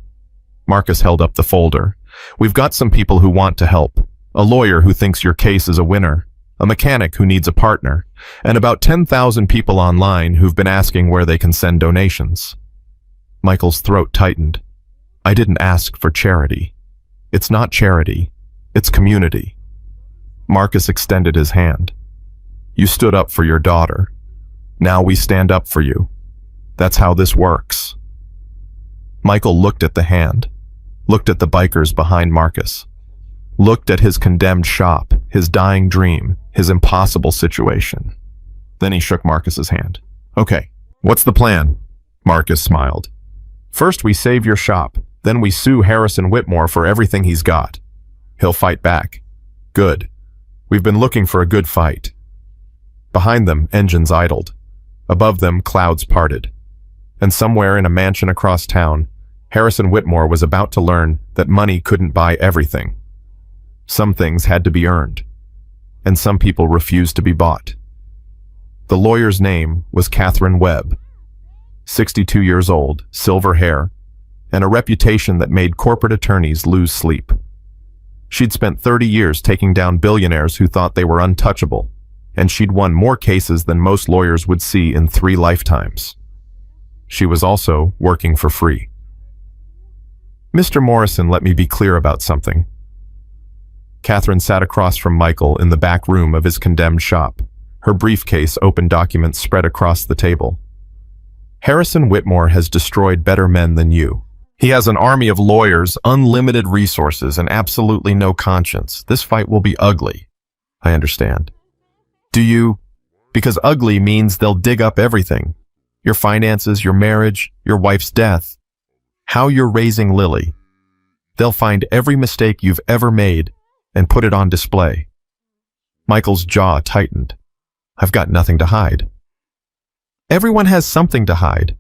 Marcus held up the folder. "We've got some people who want to help. A lawyer who thinks your case is a winner. A mechanic who needs a partner. And about 10,000 people online who've been asking where they can send donations." Michael's throat tightened. "I didn't ask for charity. It's not charity. It's community." Marcus extended his hand. "You stood up for your daughter. Now we stand up for you. That's how this works." Michael looked at the hand, looked at the bikers behind Marcus, looked at his condemned shop, his dying dream, his impossible situation. Then he shook Marcus's hand. "Okay, what's the plan?" Marcus smiled. "First we save your shop, then we sue Harrison Whitmore for everything he's got. He'll fight back. Good. We've been looking for a good fight." Behind them, engines idled. Above them, clouds parted. And somewhere in a mansion across town, Harrison Whitmore was about to learn that money couldn't buy everything. Some things had to be earned, and some people refused to be bought. The lawyer's name was Catherine Webb, 62 years old, silver hair, and a reputation that made corporate attorneys lose sleep. She'd spent 30 years taking down billionaires who thought they were untouchable, and she'd won more cases than most lawyers would see in 3 lifetimes. She was also working for free. "Mr. Morrison, let me be clear about something." Catherine sat across from Michael in the back room of his condemned shop, her briefcase open documents spread across the table. "Harrison Whitmore has destroyed better men than you. He has an army of lawyers, unlimited resources, and absolutely no conscience. This fight will be ugly." "I understand." "Do you? Because ugly means they'll dig up everything. Your finances, your marriage, your wife's death, how you're raising Lily. They'll find every mistake you've ever made and put it on display." Michael's jaw tightened. "I've got nothing to hide." "Everyone has something to hide.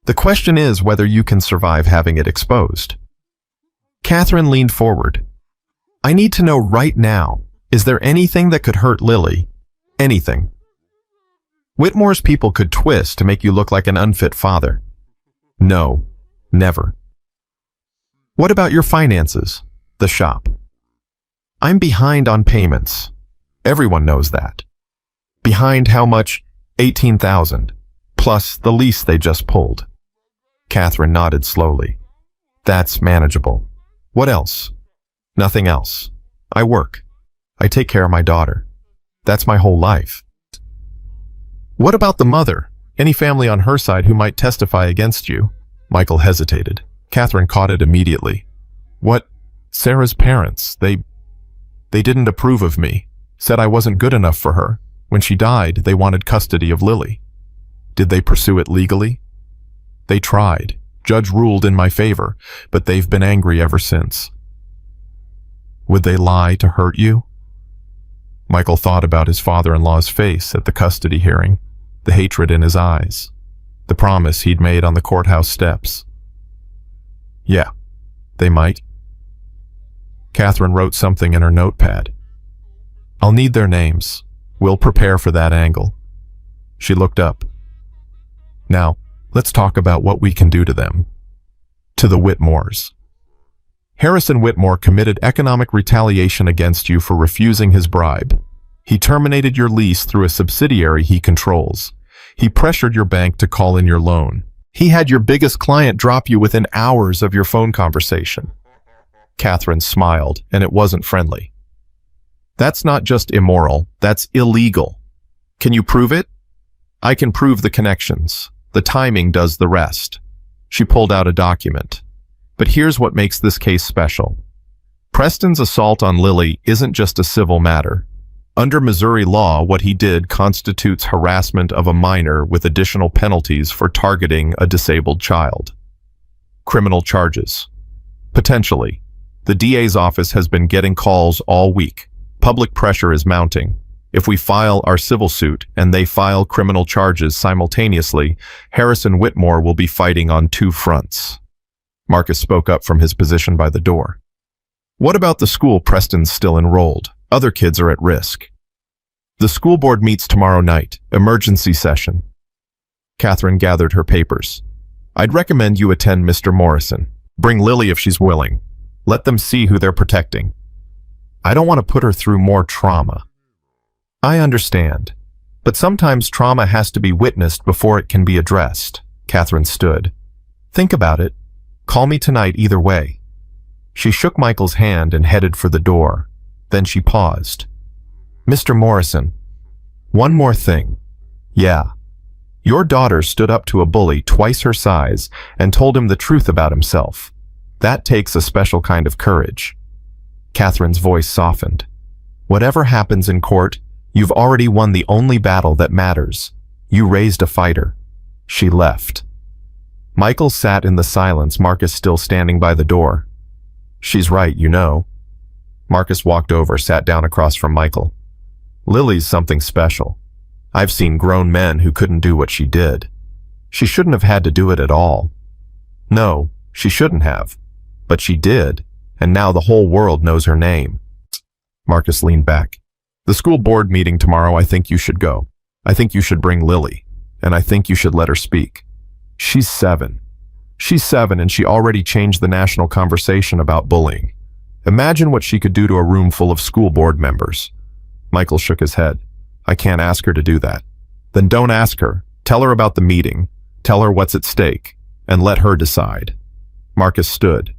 The question is whether you can survive having it exposed." Catherine leaned forward. "I need to know right now, is there anything that could hurt Lily? Anything? Whitmore's people could twist to make you look like an unfit father." "No, never." "What about your finances? The shop?" "I'm behind on payments. Everyone knows that." "Behind how much?" $18,000, plus the lease they just pulled." Catherine nodded slowly. "That's manageable. What else?" "Nothing else. I work. I take care of my daughter. That's my whole life." "What about the mother? Any family on her side who might testify against you?" Michael hesitated. Catherine caught it immediately. "What? Sarah's parents, they didn't approve of me. Said I wasn't good enough for her. When she died, they wanted custody of Lily." "Did they pursue it legally?" "They tried. Judge ruled in my favor, but they've been angry ever since." "Would they lie to hurt you?" Michael thought about his father-in-law's face at the custody hearing, the hatred in his eyes, the promise he'd made on the courthouse steps. "Yeah, they might." Catherine wrote something in her notepad. "I'll need their names. We'll prepare for that angle." She looked up. "Now, let's talk about what we can do to them. To the Whitmores. Harrison Whitmore committed economic retaliation against you for refusing his bribe. He terminated your lease through a subsidiary he controls. He pressured your bank to call in your loan. He had your biggest client drop you within hours of your phone conversation." Catherine smiled, and it wasn't friendly. "That's not just immoral, that's illegal. Can you prove it?" "I can prove the connections. The timing does the rest." She pulled out a document. "But here's what makes this case special. Preston's assault on Lily isn't just a civil matter. Under Missouri law, what he did constitutes harassment of a minor with additional penalties for targeting a disabled child. Criminal charges. Potentially. The DA's office has been getting calls all week. Public pressure is mounting. If we file our civil suit and they file criminal charges simultaneously, Harrison Whitmore will be fighting on two fronts. Marcus spoke up from his position by the door. What about the school Preston's still enrolled? Other kids are at risk. The school board meets tomorrow night. Emergency session. Catherine gathered her papers. I'd recommend you attend Mr. Morrison. Bring Lily if she's willing. Let them see who they're protecting. I don't want to put her through more trauma. I understand, but sometimes trauma has to be witnessed before it can be addressed. Catherine stood. Think about it. Call me tonight either way. She shook Michael's hand and headed for the door. Then she paused. Mr. Morrison, one more thing. Yeah. Your daughter stood up to a bully twice her size and told him the truth about himself. That takes a special kind of courage. Catherine's voice softened. Whatever happens in court, you've already won the only battle that matters. You raised a fighter. She left. Michael sat in the silence, Marcus still standing by the door. She's right, you know. Marcus walked over, sat down across from Michael. Lily's something special. I've seen grown men who couldn't do what she did. She shouldn't have had to do it at all. No, she shouldn't have. But she did, and now the whole world knows her name. Marcus leaned back. The school board meeting tomorrow, I think you should go. I think you should bring Lily, and I think you should let her speak. She's 7. She's 7 and she already changed the national conversation about bullying. Imagine what she could do to a room full of school board members. Michael shook his head. I can't ask her to do that. Then don't ask her. Tell her about the meeting. Tell her what's at stake, and let her decide. Marcus stood.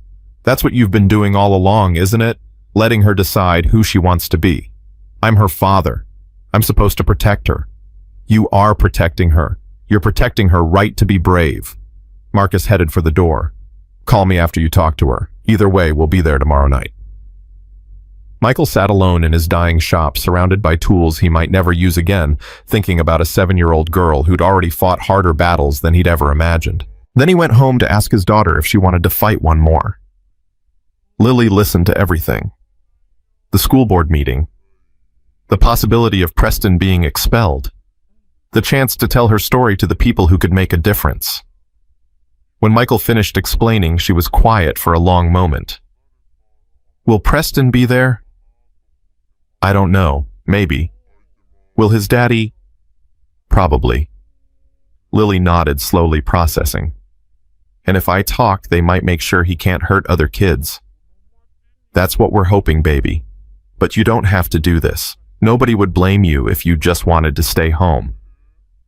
That's what you've been doing all along, isn't it? Letting her decide who she wants to be. I'm her father. I'm supposed to protect her. You are protecting her. You're protecting her right to be brave. Marcus headed for the door. Call me after you talk to her. Either way, we'll be there tomorrow night. Michael sat alone in his dying shop, surrounded by tools he might never use again, thinking about a 7-year-old girl who'd already fought harder battles than he'd ever imagined. Then he went home to ask his daughter if she wanted to fight one more. Lily listened to everything. The school board meeting. The possibility of Preston being expelled. The chance to tell her story to the people who could make a difference. When Michael finished explaining, she was quiet for a long moment. Will Preston be there? I don't know. Maybe. Will his daddy? Probably. Lily nodded, slowly processing. And if I talk, they might make sure he can't hurt other kids. That's what we're hoping, baby. But you don't have to do this. Nobody would blame you if you just wanted to stay home.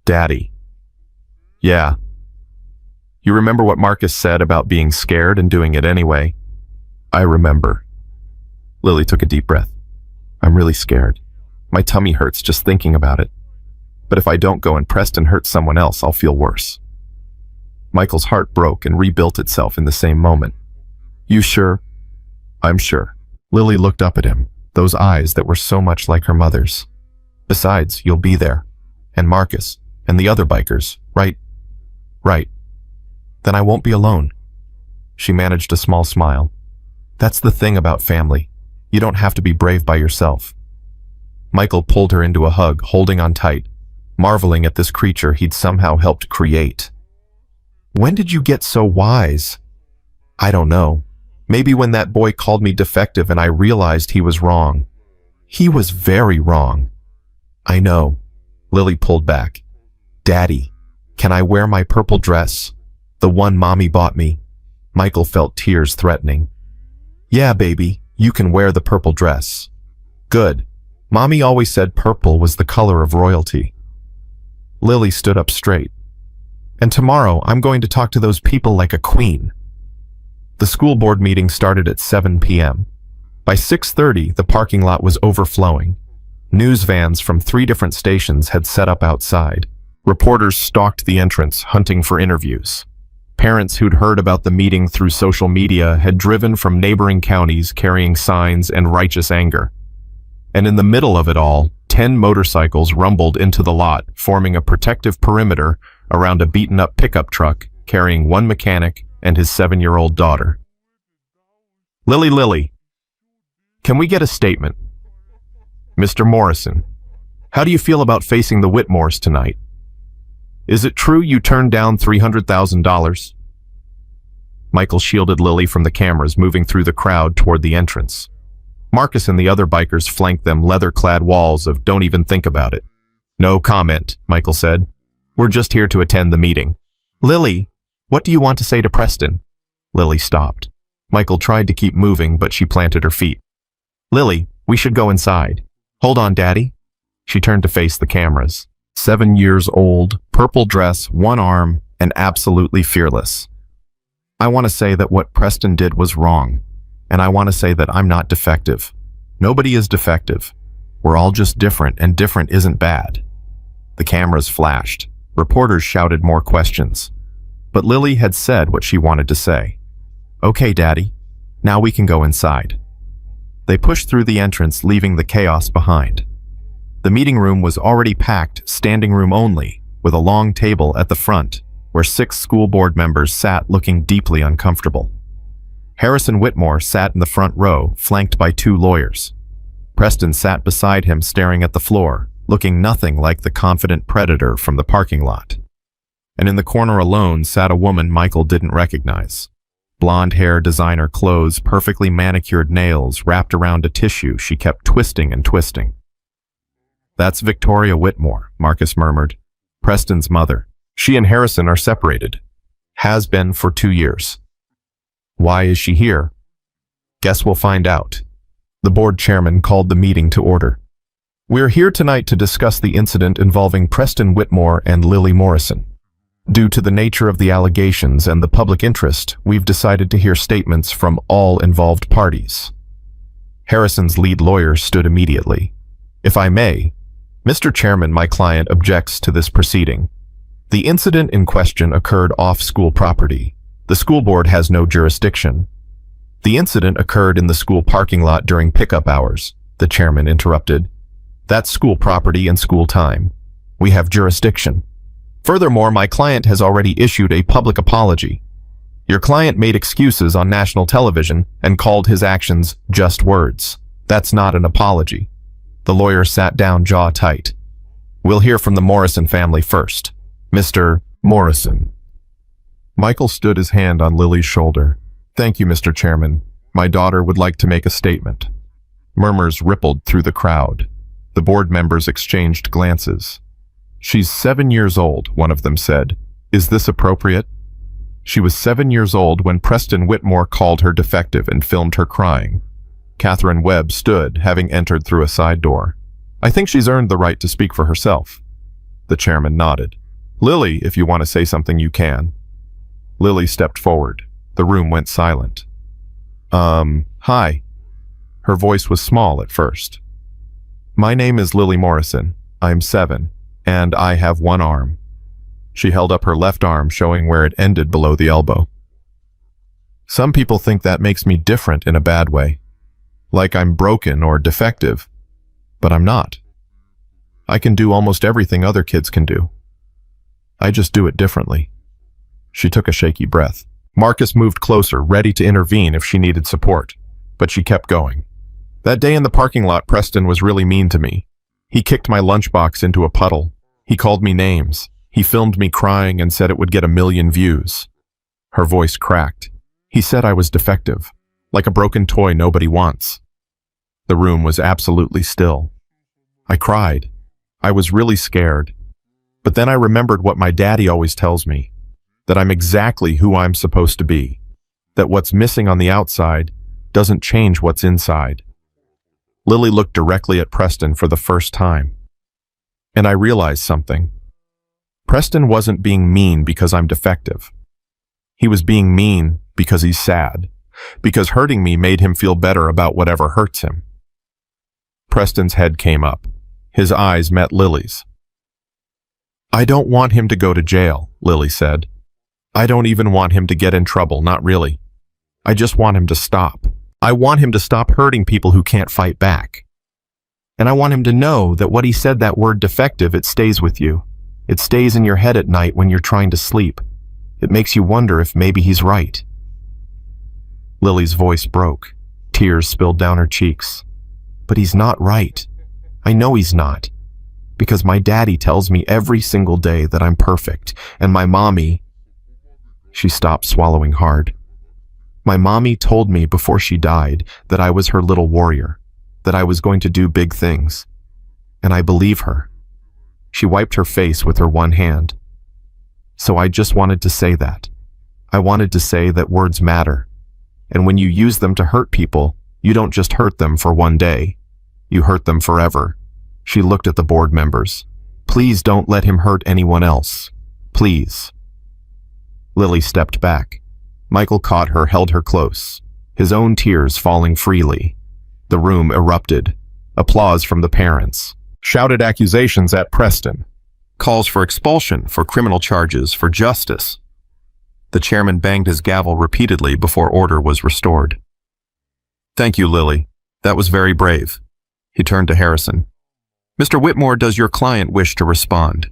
Daddy. Yeah. You remember what Marcus said about being scared and doing it anyway? I remember. Lily took a deep breath. I'm really scared. My tummy hurts just thinking about it. But if I don't go and Preston hurts someone else, I'll feel worse. Michael's heart broke and rebuilt itself in the same moment. You sure? I'm sure. Lily looked up at him, those eyes that were so much like her mother's. Besides, you'll be there. And Marcus, and the other bikers, right? Right. Then I won't be alone. She managed a small smile. That's the thing about family. You don't have to be brave by yourself. Michael pulled her into a hug, holding on tight, marveling at this creature he'd somehow helped create. When did you get so wise? I don't know. Maybe when that boy called me defective and I realized he was wrong. He was very wrong. I know. Lily pulled back. Daddy, can I wear my purple dress? The one Mommy bought me. Michael felt tears threatening. Yeah, baby, you can wear the purple dress. Good. Mommy always said purple was the color of royalty. Lily stood up straight. And tomorrow I'm going to talk to those people like a queen. The school board meeting started at 7 p.m. By 6:30, the parking lot was overflowing. News vans from 3 different stations had set up outside. Reporters stalked the entrance, hunting for interviews. Parents who'd heard about the meeting through social media had driven from neighboring counties carrying signs and righteous anger. And in the middle of it all, 10 motorcycles rumbled into the lot, forming a protective perimeter around a beaten-up pickup truck carrying one mechanic and his 7-year-old daughter. Lily, can we get a statement? Mr. Morrison, how do you feel about facing the Whitmores tonight? Is it true you turned down $300,000? Michael shielded Lily from the cameras moving through the crowd toward the entrance. Marcus and the other bikers flanked them leather-clad walls of "don't even think about it." "No comment," Michael said. "We're just here to attend the meeting." "Lily, what do you want to say to Preston?" Lily stopped. Michael tried to keep moving, but she planted her feet. "Lily, we should go inside." "Hold on, Daddy." She turned to face the cameras. 7 years old, purple dress, one arm, and absolutely fearless. "I want to say that what Preston did was wrong, and I want to say that I'm not defective. Nobody is defective. We're all just different, and different isn't bad." The cameras flashed. Reporters shouted more questions. But Lily had said what she wanted to say. "Okay, Daddy. Now we can go inside." They pushed through the entrance, leaving the chaos behind. The meeting room was already packed, standing room only, with a long table at the front, where 6 school board members sat looking deeply uncomfortable. Harrison Whitmore sat in the front row, flanked by 2 lawyers. Preston sat beside him, staring at the floor, looking nothing like the confident predator from the parking lot. And in the corner alone sat a woman Michael didn't recognize. Blonde hair, designer clothes, perfectly manicured nails wrapped around a tissue she kept twisting and twisting. "That's Victoria Whitmore," Marcus murmured. "Preston's mother. She and Harrison are separated. Has been for 2 years. Why is she here? Guess we'll find out." The board chairman called the meeting to order. "We're here tonight to discuss the incident involving Preston Whitmore and Lily Morrison. Due to the nature of the allegations and the public interest, we've decided to hear statements from all involved parties." Harrison's lead lawyer stood immediately. "If I may, Mr. Chairman, my client objects to this proceeding. The incident in question occurred off school property. The school board has no jurisdiction." "The incident occurred in the school parking lot during pickup hours," the chairman interrupted. "That's school property and school time. We have jurisdiction. Furthermore, my client has already issued a public apology. Your client made excuses on national television and called his actions just words. That's not an apology." The lawyer sat down, jaw tight. "We'll hear from the Morrison family first. Mr. Morrison." Michael stood his hand on Lily's shoulder. "Thank you, Mr. Chairman. My daughter would like to make a statement." Murmurs rippled through the crowd. The board members exchanged glances. "She's 7 years old," one of them said. "Is this appropriate?" "She was 7 years old when Preston Whitmore called her defective and filmed her crying." Catherine Webb stood, having entered through a side door. "I think she's earned the right to speak for herself." The chairman nodded. "Lily, if you want to say something, you can." Lily stepped forward. The room went silent. Hi." Her voice was small at first. "My name is Lily Morrison. I'm 7, and I have 1 arm." She held up her left arm, showing where it ended below the elbow. "Some people think that makes me different in a bad way, like I'm broken or defective, but I'm not. I can do almost everything other kids can do. I just do it differently." She took a shaky breath. Marcus moved closer, ready to intervene if she needed support, but she kept going. "That day in the parking lot, Preston was really mean to me. He kicked my lunchbox into a puddle. He called me names. He filmed me crying and said it would get 1 million views." Her voice cracked. "He said I was defective, like a broken toy nobody wants." The room was absolutely still. I cried. I was really scared. But then I remembered what my daddy always tells me, that I'm exactly who I'm supposed to be, that what's missing on the outside doesn't change what's inside. Lily looked directly at Preston for the first time. And I realized something. Preston wasn't being mean because I'm defective. He was being mean because he's sad, because hurting me made him feel better about whatever hurts him. Preston's head came up. His eyes met Lily's. "I don't want him to go to jail," Lily said. "I don't even want him to get in trouble, not really. I just want him to stop. I want him to stop hurting people who can't fight back. And I want him to know that what he said, that word defective, it stays with you. It stays in your head at night when you're trying to sleep. It makes you wonder if maybe he's right." Lily's voice broke. Tears spilled down her cheeks. "But he's not right. I know he's not. Because my daddy tells me every single day that I'm perfect, and my mommy—" She stopped, swallowing hard. "My mommy told me before she died that I was her little warrior, that I was going to do big things. And I believe her." She wiped her face with her one hand. "So I just wanted to say that. I wanted to say that words matter. And when you use them to hurt people, you don't just hurt them for one day. You hurt them forever." She looked at the board members. "Please don't let him hurt anyone else. Please." Lily stepped back. Michael caught her, held her close, his own tears falling freely. The room erupted. Applause from the parents. Shouted accusations at Preston. Calls for expulsion, for criminal charges, for justice. The chairman banged his gavel repeatedly before order was restored. "Thank you, Lily. That was very brave." He turned to Harrison. "Mr. Whitmore, does your client wish to respond?"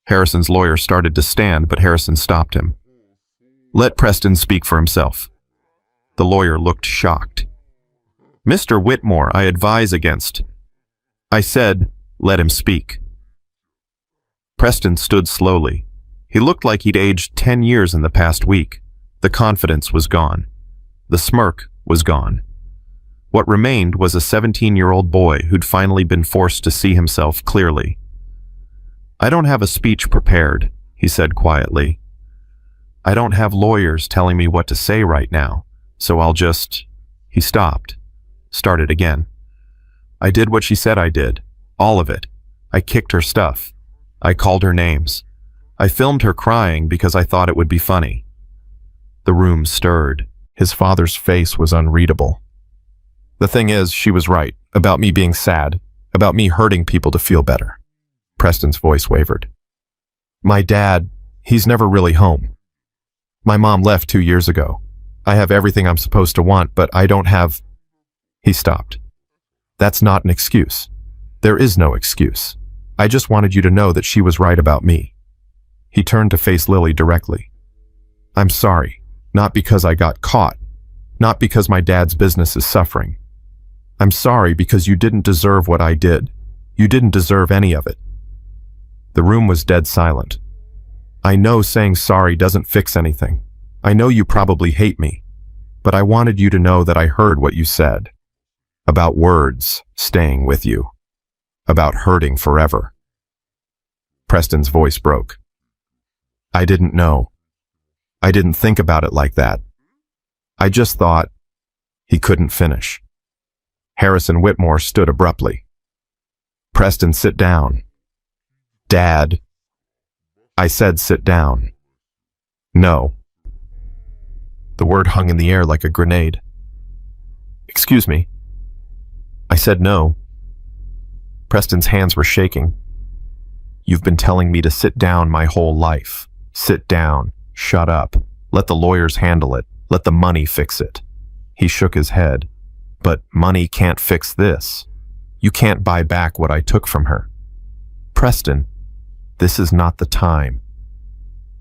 Harrison's lawyer started to stand, but Harrison stopped him. "Let Preston speak for himself." The lawyer looked shocked. "Mr. Whitmore, I advise against—" "I said, let him speak." Preston stood slowly. He looked like he'd aged 10 years in the past week. The confidence was gone. The smirk was gone. What remained was a 17-year-old boy who'd finally been forced to see himself clearly. "I don't have a speech prepared," he said quietly. "I don't have lawyers telling me what to say right now, so I'll just—" He stopped, started again. "I did what she said I did, all of it. I kicked her stuff. I called her names. I filmed her crying because I thought it would be funny." The room stirred. His father's face was unreadable. "The thing is, she was right, about me being sad, about me hurting people to feel better." Preston's voice wavered. "My dad, he's never really home. My mom left 2 years ago. I have everything I'm supposed to want, but I don't have—" He stopped. "That's not an excuse. There is no excuse. I just wanted you to know that she was right about me." He turned to face Lily directly. "I'm sorry, not because I got caught, not because my dad's business is suffering. I'm sorry because you didn't deserve what I did. You didn't deserve any of it." The room was dead silent. "I know saying sorry doesn't fix anything. I know you probably hate me, but I wanted you to know that I heard what you said. About words staying with you. About hurting forever." Preston's voice broke. "I didn't know. I didn't think about it like that. I just thought—" He couldn't finish. Harrison Whitmore stood abruptly. "Preston, sit down." "Dad." "I said sit down." "No." The word hung in the air like a grenade. "Excuse me." "I said no." Preston's hands were shaking. "You've been telling me to sit down my whole life. Sit down. Shut up. Let the lawyers handle it. Let the money fix it." He shook his head. "But money can't fix this. You can't buy back what I took from her." "Preston, this is not the time."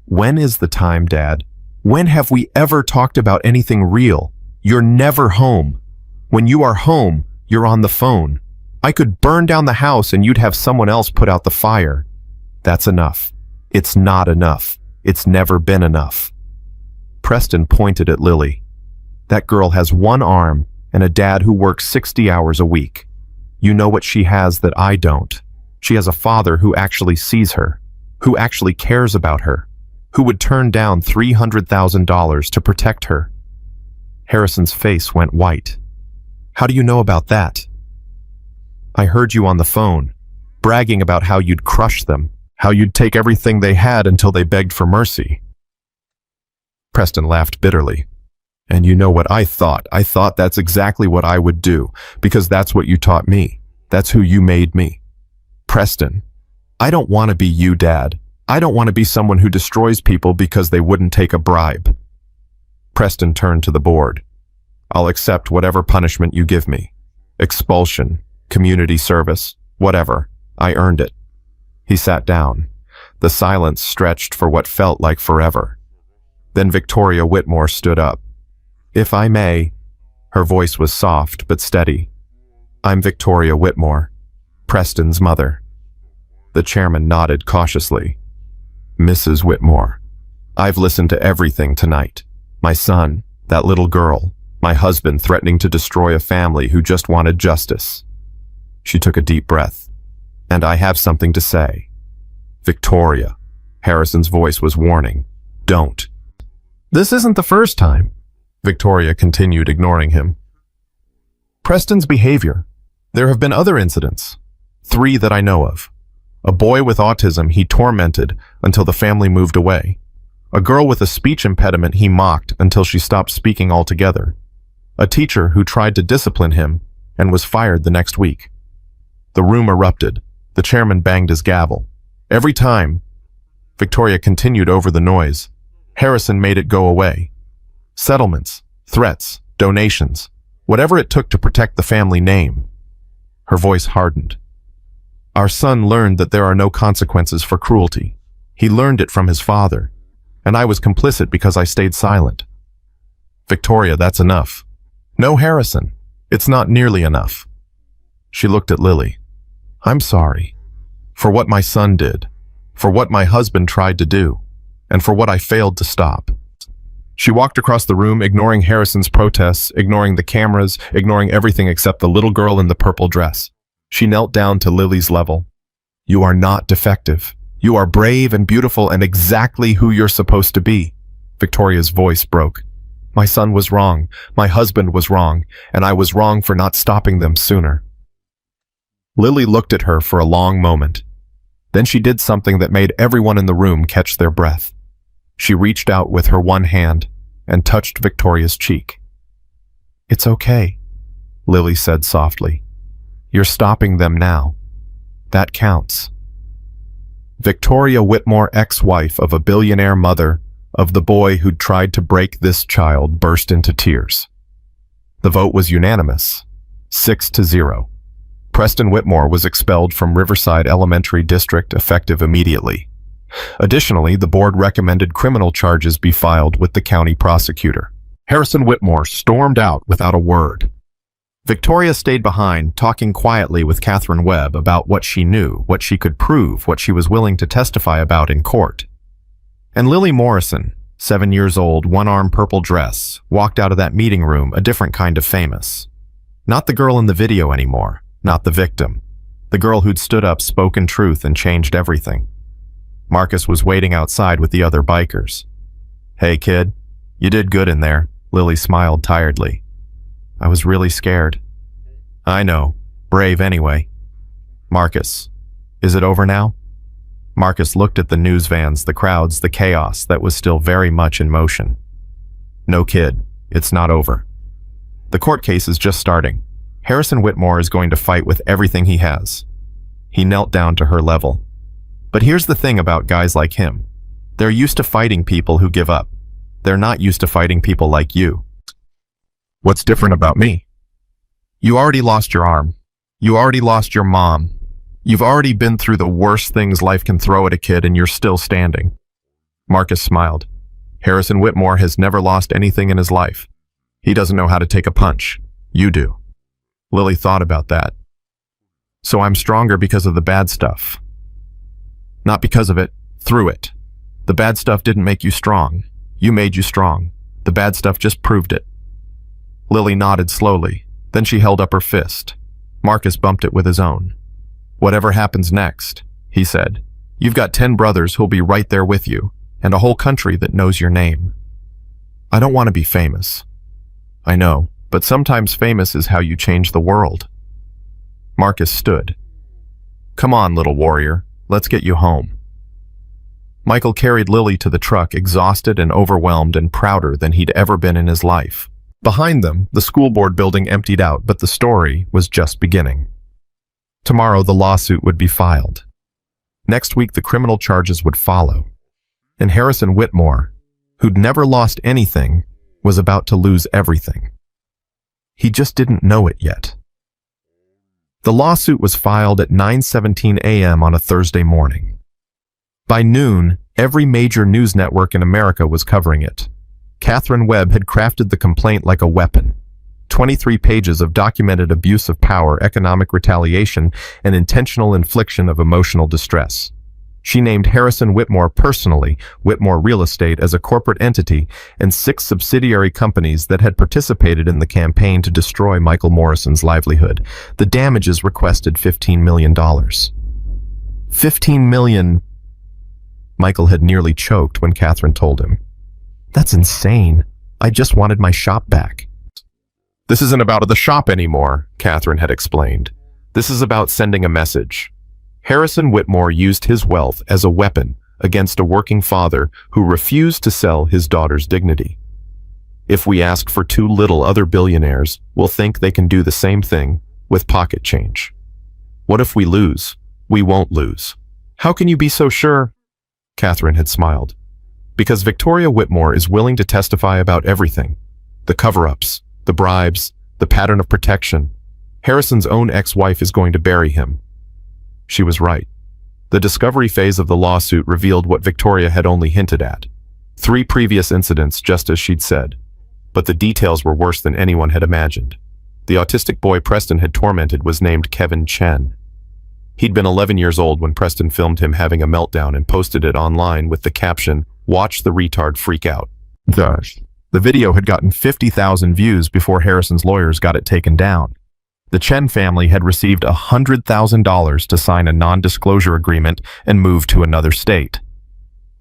"When is the time, Dad? When have we ever talked about anything real? You're never home. When you are home, you're on the phone. I could burn down the house and you'd have someone else put out the fire. That's enough. It's not enough. It's never been enough." Preston pointed at Lily. "That girl has one arm and a dad who works 60 hours a week. You know what she has that I don't. She has a father who actually sees her, who actually cares about her, who would turn down $300,000 to protect her." Harrison's face went white. "How do you know about that?" "I heard you on the phone, bragging about how you'd crush them, how you'd take everything they had until they begged for mercy." Preston laughed bitterly. "And you know what I thought? I thought that's exactly what I would do, because that's what you taught me. That's who you made me. Preston, I don't want to be you, Dad. I don't want to be someone who destroys people because they wouldn't take a bribe." Preston turned to the board. "I'll accept whatever punishment you give me. Expulsion, community service, whatever. I earned it." He sat down. The silence stretched for what felt like forever. Then Victoria Whitmore stood up. "If I may," her voice was soft but steady. "I'm Victoria Whitmore. Preston's mother. The chairman nodded cautiously. Mrs. Whitmore, I've listened to everything tonight. My son, that little girl, my husband threatening to destroy a family who just wanted justice. She took a deep breath. And I have something to say. Victoria. Harrison's voice was warning. Don't. This isn't the first time. Victoria continued, ignoring him. Preston's behavior. There have been other incidents. 3 that I know of. A boy with autism he tormented until the family moved away. A girl with a speech impediment he mocked until she stopped speaking altogether. A teacher who tried to discipline him and was fired the next week. The room erupted. The chairman banged his gavel. Every time, Victoria continued over the noise, Harrison made it go away. Settlements, threats, donations, whatever it took to protect the family name. Her voice hardened. Our son learned that there are no consequences for cruelty. He learned it from his father, and I was complicit because I stayed silent. Victoria, that's enough. No, Harrison, it's not nearly enough. She looked at Lily. I'm sorry. For what my son did, for what my husband tried to do, and for what I failed to stop. She walked across the room, ignoring Harrison's protests, ignoring the cameras, ignoring everything except the little girl in the purple dress. She knelt down to Lily's level. You are not defective. You are brave and beautiful and exactly who you're supposed to be. Victoria's voice broke. My son was wrong. My husband was wrong. And I was wrong for not stopping them sooner. Lily looked at her for a long moment. Then she did something that made everyone in the room catch their breath. She reached out with her one hand and touched Victoria's cheek. It's okay, Lily said softly. You're stopping them now. That counts. Victoria Whitmore, ex-wife of a billionaire mother of the boy who'd tried to break this child, burst into tears. The vote was unanimous, 6-0. Preston Whitmore was expelled from Riverside Elementary District effective immediately. Additionally, the board recommended criminal charges be filed with the county prosecutor. Harrison Whitmore stormed out without a word. Victoria stayed behind, talking quietly with Catherine Webb about what she knew, what she could prove, what she was willing to testify about in court. And Lily Morrison, 7 years old, one-arm purple dress, walked out of that meeting room a different kind of famous. Not the girl in the video anymore, not the victim. The girl who'd stood up, spoken truth, and changed everything. Marcus was waiting outside with the other bikers. Hey, kid, you did good in there, Lily smiled tiredly. I was really scared. I know. Brave anyway. Marcus, is it over now? Marcus looked at the news vans, the crowds, the chaos that was still very much in motion. No, kid, it's not over. The court case is just starting. Harrison Whitmore is going to fight with everything he has. He knelt down to her level. But here's the thing about guys like him. They're used to fighting people who give up. They're not used to fighting people like you. What's different about me? You already lost your arm. You already lost your mom. You've already been through the worst things life can throw at a kid, and you're still standing. Marcus smiled. Harrison Whitmore has never lost anything in his life. He doesn't know how to take a punch. You do. Lily thought about that. So I'm stronger because of the bad stuff. Not because of it, through it. The bad stuff didn't make you strong. You made you strong. The bad stuff just proved it. Lily nodded slowly. Then she held up her fist. Marcus bumped it with his own. Whatever happens next, he said, you've got 10 brothers who'll be right there with you, and a whole country that knows your name. I don't want to be famous. I know, but sometimes famous is how you change the world. Marcus stood. Come on, little warrior. Let's get you home. Michael carried Lily to the truck, exhausted and overwhelmed and prouder than he'd ever been in his life. Behind them, the school board building emptied out, but the story was just beginning. Tomorrow, the lawsuit would be filed. Next week, the criminal charges would follow. And Harrison Whitmore, who'd never lost anything, was about to lose everything. He just didn't know it yet. The lawsuit was filed at 9:17 a.m. on a Thursday morning. By noon, every major news network in America was covering it. Catherine Webb had crafted the complaint like a weapon. 23 pages of documented abuse of power, economic retaliation, and intentional infliction of emotional distress. She named Harrison Whitmore personally, Whitmore Real Estate as a corporate entity, and 6 subsidiary companies that had participated in the campaign to destroy Michael Morrison's livelihood. The damages requested $15 million. $15 million. Michael had nearly choked when Catherine told him. That's insane. I just wanted my shop back. This isn't about the shop anymore, Catherine had explained. This is about sending a message. Harrison Whitmore used his wealth as a weapon against a working father who refused to sell his daughter's dignity. If we ask for too little, other billionaires will think they can do the same thing with pocket change. What if we lose? We won't lose. How can you be so sure? Catherine had smiled. Because Victoria Whitmore is willing to testify about everything. The cover-ups, the bribes, the pattern of protection. Harrison's own ex-wife is going to bury him. She was right. The discovery phase of the lawsuit revealed what Victoria had only hinted at. 3 previous incidents, just as she'd said. But the details were worse than anyone had imagined. The autistic boy Preston had tormented was named Kevin Chen. He'd been 11 years old when Preston filmed him having a meltdown and posted it online with the caption, "Watch the retard freak out." The video had gotten 50,000 views before Harrison's lawyers got it taken down. The Chen family had received $100,000 to sign a non-disclosure agreement and move to another state.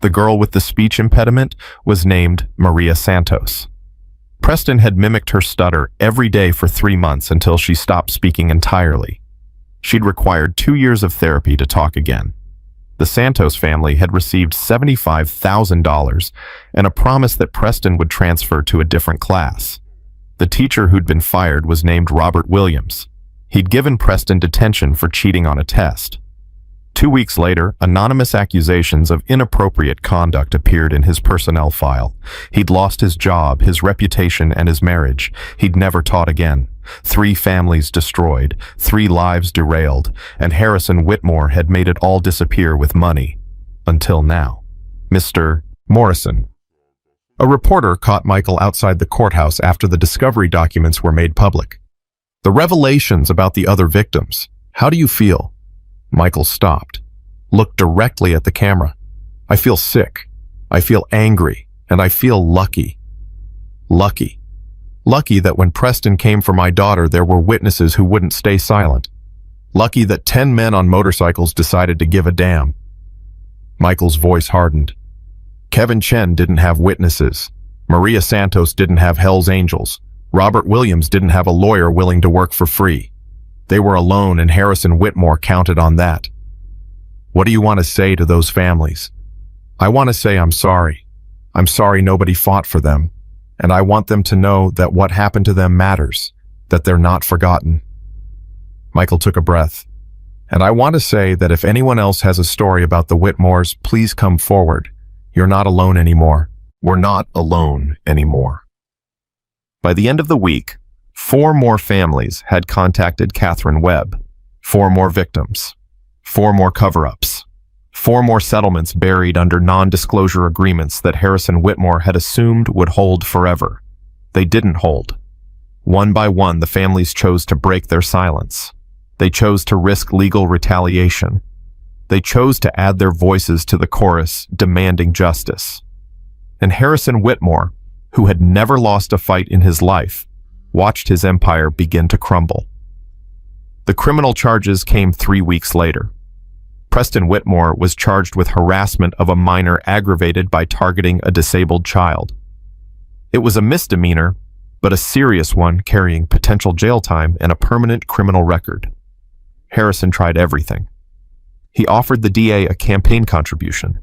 The girl with the speech impediment was named Maria Santos. Preston had mimicked her stutter every day for 3 months until she stopped speaking entirely. She'd required 2 years of therapy to talk again. The Santos family had received $75,000 and a promise that Preston would transfer to a different class. The teacher who'd been fired was named Robert Williams. He'd given Preston detention for cheating on a test. 2 weeks later, anonymous accusations of inappropriate conduct appeared in his personnel file. He'd lost his job, his reputation, and his marriage. He'd never taught again. 3 families destroyed, 3 lives derailed, and Harrison Whitmore had made it all disappear with money. Until now. Mr. Morrison. A reporter caught Michael outside the courthouse after the discovery documents were made public. The revelations about the other victims. How do you feel? Michael stopped, looked directly at the camera. I feel sick. I feel angry. And I feel lucky. Lucky. Lucky that when Preston came for my daughter, there were witnesses who wouldn't stay silent. Lucky that 10 men on motorcycles decided to give a damn. Michael's voice hardened. Kevin Chen didn't have witnesses. Maria Santos didn't have hellsangels. Robert Williams didn't have a lawyer willing to work for free. They were alone, and Harrison Whitmore counted on that. What do you want to say to those families? I want to say I'm sorry. I'm sorry nobody fought for them. And I want them to know that what happened to them matters, that they're not forgotten. Michael took a breath. And I want to say that if anyone else has a story about the Whitmores, please come forward. You're not alone anymore. We're not alone anymore. By the end of the week, 4 more families had contacted Catherine Webb. 4 more victims. 4 more cover-ups. 4 more settlements buried under non-disclosure agreements that Harrison Whitmore had assumed would hold forever. They didn't hold. One by one, the families chose to break their silence. They chose to risk legal retaliation. They chose to add their voices to the chorus demanding justice. And Harrison Whitmore, who had never lost a fight in his life, watched his empire begin to crumble. The criminal charges came 3 weeks later. Preston Whitmore was charged with harassment of a minor aggravated by targeting a disabled child. It was a misdemeanor, but a serious one carrying potential jail time and a permanent criminal record. Harrison tried everything. He offered the DA a campaign contribution.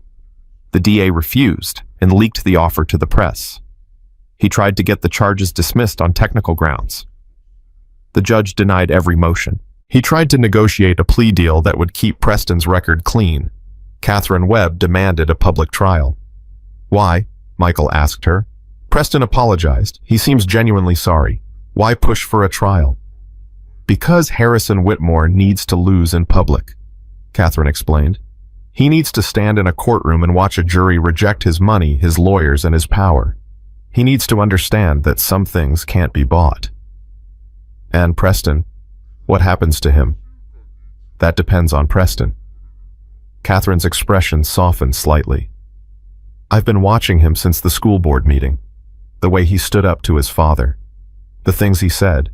The DA refused and leaked the offer to the press. He tried to get the charges dismissed on technical grounds. The judge denied every motion. He tried to negotiate a plea deal that would keep Preston's record clean. Catherine Webb demanded a public trial. Why? Michael asked her. Preston apologized. He seems genuinely sorry. Why push for a trial? Because Harrison Whitmore needs to lose in public, Catherine explained. He needs to stand in a courtroom and watch a jury reject his money, his lawyers, and his power. He needs to understand that some things can't be bought. And Preston, what happens to him? That depends on Preston. Catherine's expression softened slightly. I've been watching him since the school board meeting. The way he stood up to his father. The things he said.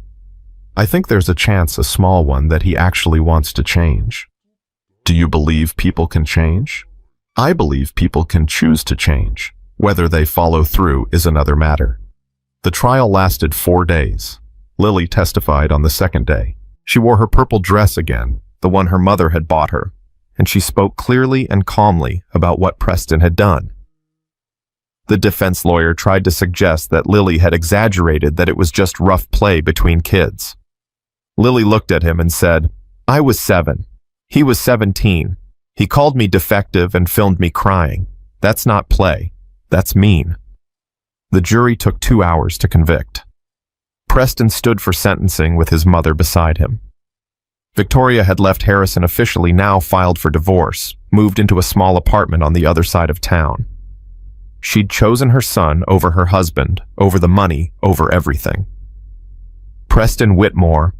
I think there's a chance, a small one, that he actually wants to change. Do you believe people can change? I believe people can choose to change. Whether they follow through is another matter. The trial lasted 4 days. Lily testified on the second day. She wore her purple dress again, the one her mother had bought her, and she spoke clearly and calmly about what Preston had done. The defense lawyer tried to suggest that Lily had exaggerated, that it was just rough play between kids. Lily looked at him and said, I was 7. He was 17. He called me defective and filmed me crying. That's not play. That's mean. The jury took 2 hours to convict. Preston stood for sentencing with his mother beside him. Victoria had left Harrison officially, now filed for divorce, moved into a small apartment on the other side of town. She'd chosen her son over her husband, over the money, over everything. Preston Whitmore,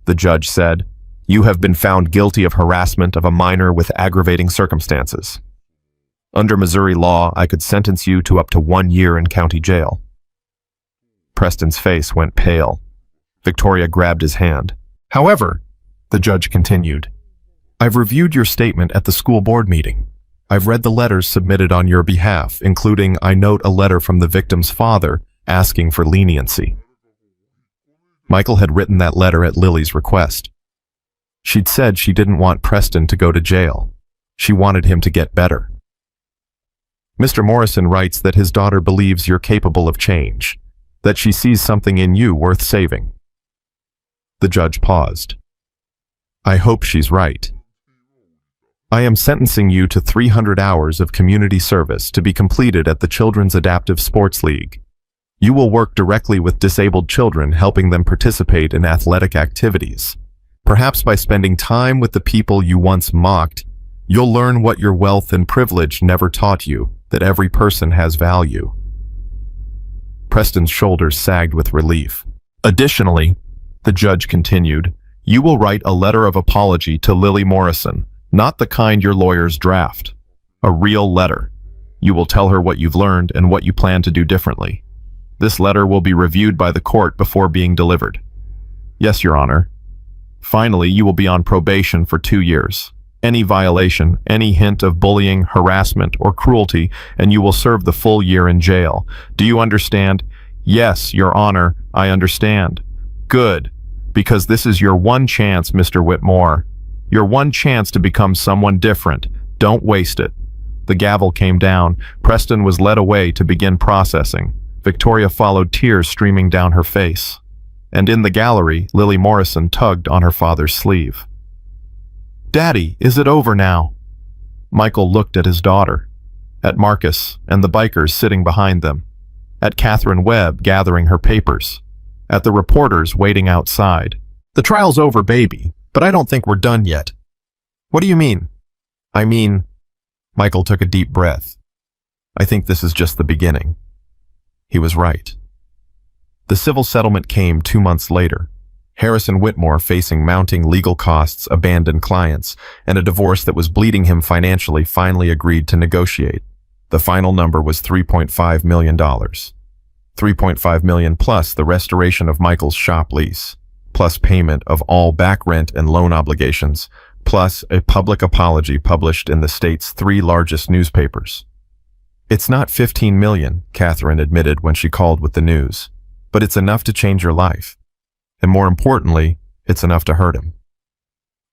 the judge said, you have been found guilty of harassment of a minor with aggravating circumstances. Under Missouri law, I could sentence you to up to 1 year in county jail. Preston's face went pale. Victoria grabbed his hand. However, the judge continued, I've reviewed your statement at the school board meeting. I've read the letters submitted on your behalf, including, I note, a letter from the victim's father asking for leniency. Michael had written that letter at Lily's request. She'd said she didn't want Preston to go to jail. She wanted him to get better. Mr. Morrison writes that his daughter believes you're capable of change, that she sees something in you worth saving. The judge paused. I hope she's right. I am sentencing you to 300 hours of community service to be completed at the Children's Adaptive Sports League. You will work directly with disabled children, helping them participate in athletic activities. Perhaps by spending time with the people you once mocked, you'll learn what your wealth and privilege never taught you, that every person has value. Preston's shoulders sagged with relief. Additionally, the judge continued, you will write a letter of apology to Lily Morrison, not the kind your lawyers draft. A real letter. You will tell her what you've learned and what you plan to do differently. This letter will be reviewed by the court before being delivered. Yes, Your Honor. Finally, you will be on probation for 2 years. Any violation, any hint of bullying, harassment, or cruelty, and you will serve the full year in jail. Do you understand? Yes, Your Honor, I understand. Good, because this is your one chance, Mr. Whitmore. Your one chance to become someone different. Don't waste it. The gavel came down. Preston was led away to begin processing. Victoria followed, tears streaming down her face. And in the gallery, Lily Morrison tugged on her father's sleeve. Daddy, is it over now? Michael looked at his daughter, at Marcus and the bikers sitting behind them, at Catherine Webb gathering her papers, at the reporters waiting outside. The trial's over, baby, but I don't think we're done yet. What do you mean? I mean, Michael took a deep breath. I think this is just the beginning. He was right. The civil settlement came 2 months later. Harrison Whitmore facing mounting legal costs, abandoned clients, and a divorce that was bleeding him financially finally agreed to negotiate. The final number was $3.5 million. $3.5 million plus the restoration of Michael's shop lease, plus payment of all back rent and loan obligations, plus a public apology published in the state's 3 largest newspapers. It's not $15 million, Catherine admitted when she called with the news, but it's enough to change your life. And more importantly, it's enough to hurt him.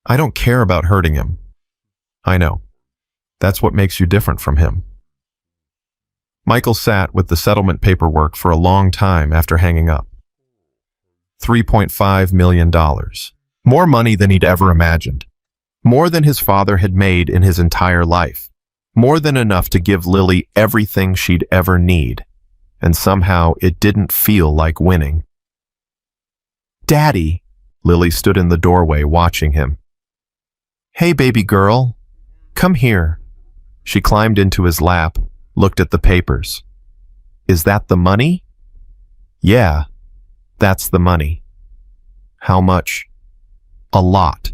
I don't care about hurting him. I know. That's what makes you different from him. Michael sat with the settlement paperwork for a long time after hanging up. $3.5 million. More money than he'd ever imagined. More than his father had made in his entire life. More than enough to give Lily everything she'd ever need. And somehow it didn't feel like winning. Daddy, Lily stood in the doorway watching him. Hey, baby girl, come here. She climbed into his lap, looked at the papers. Is that the money? Yeah, that's the money. How much? A lot.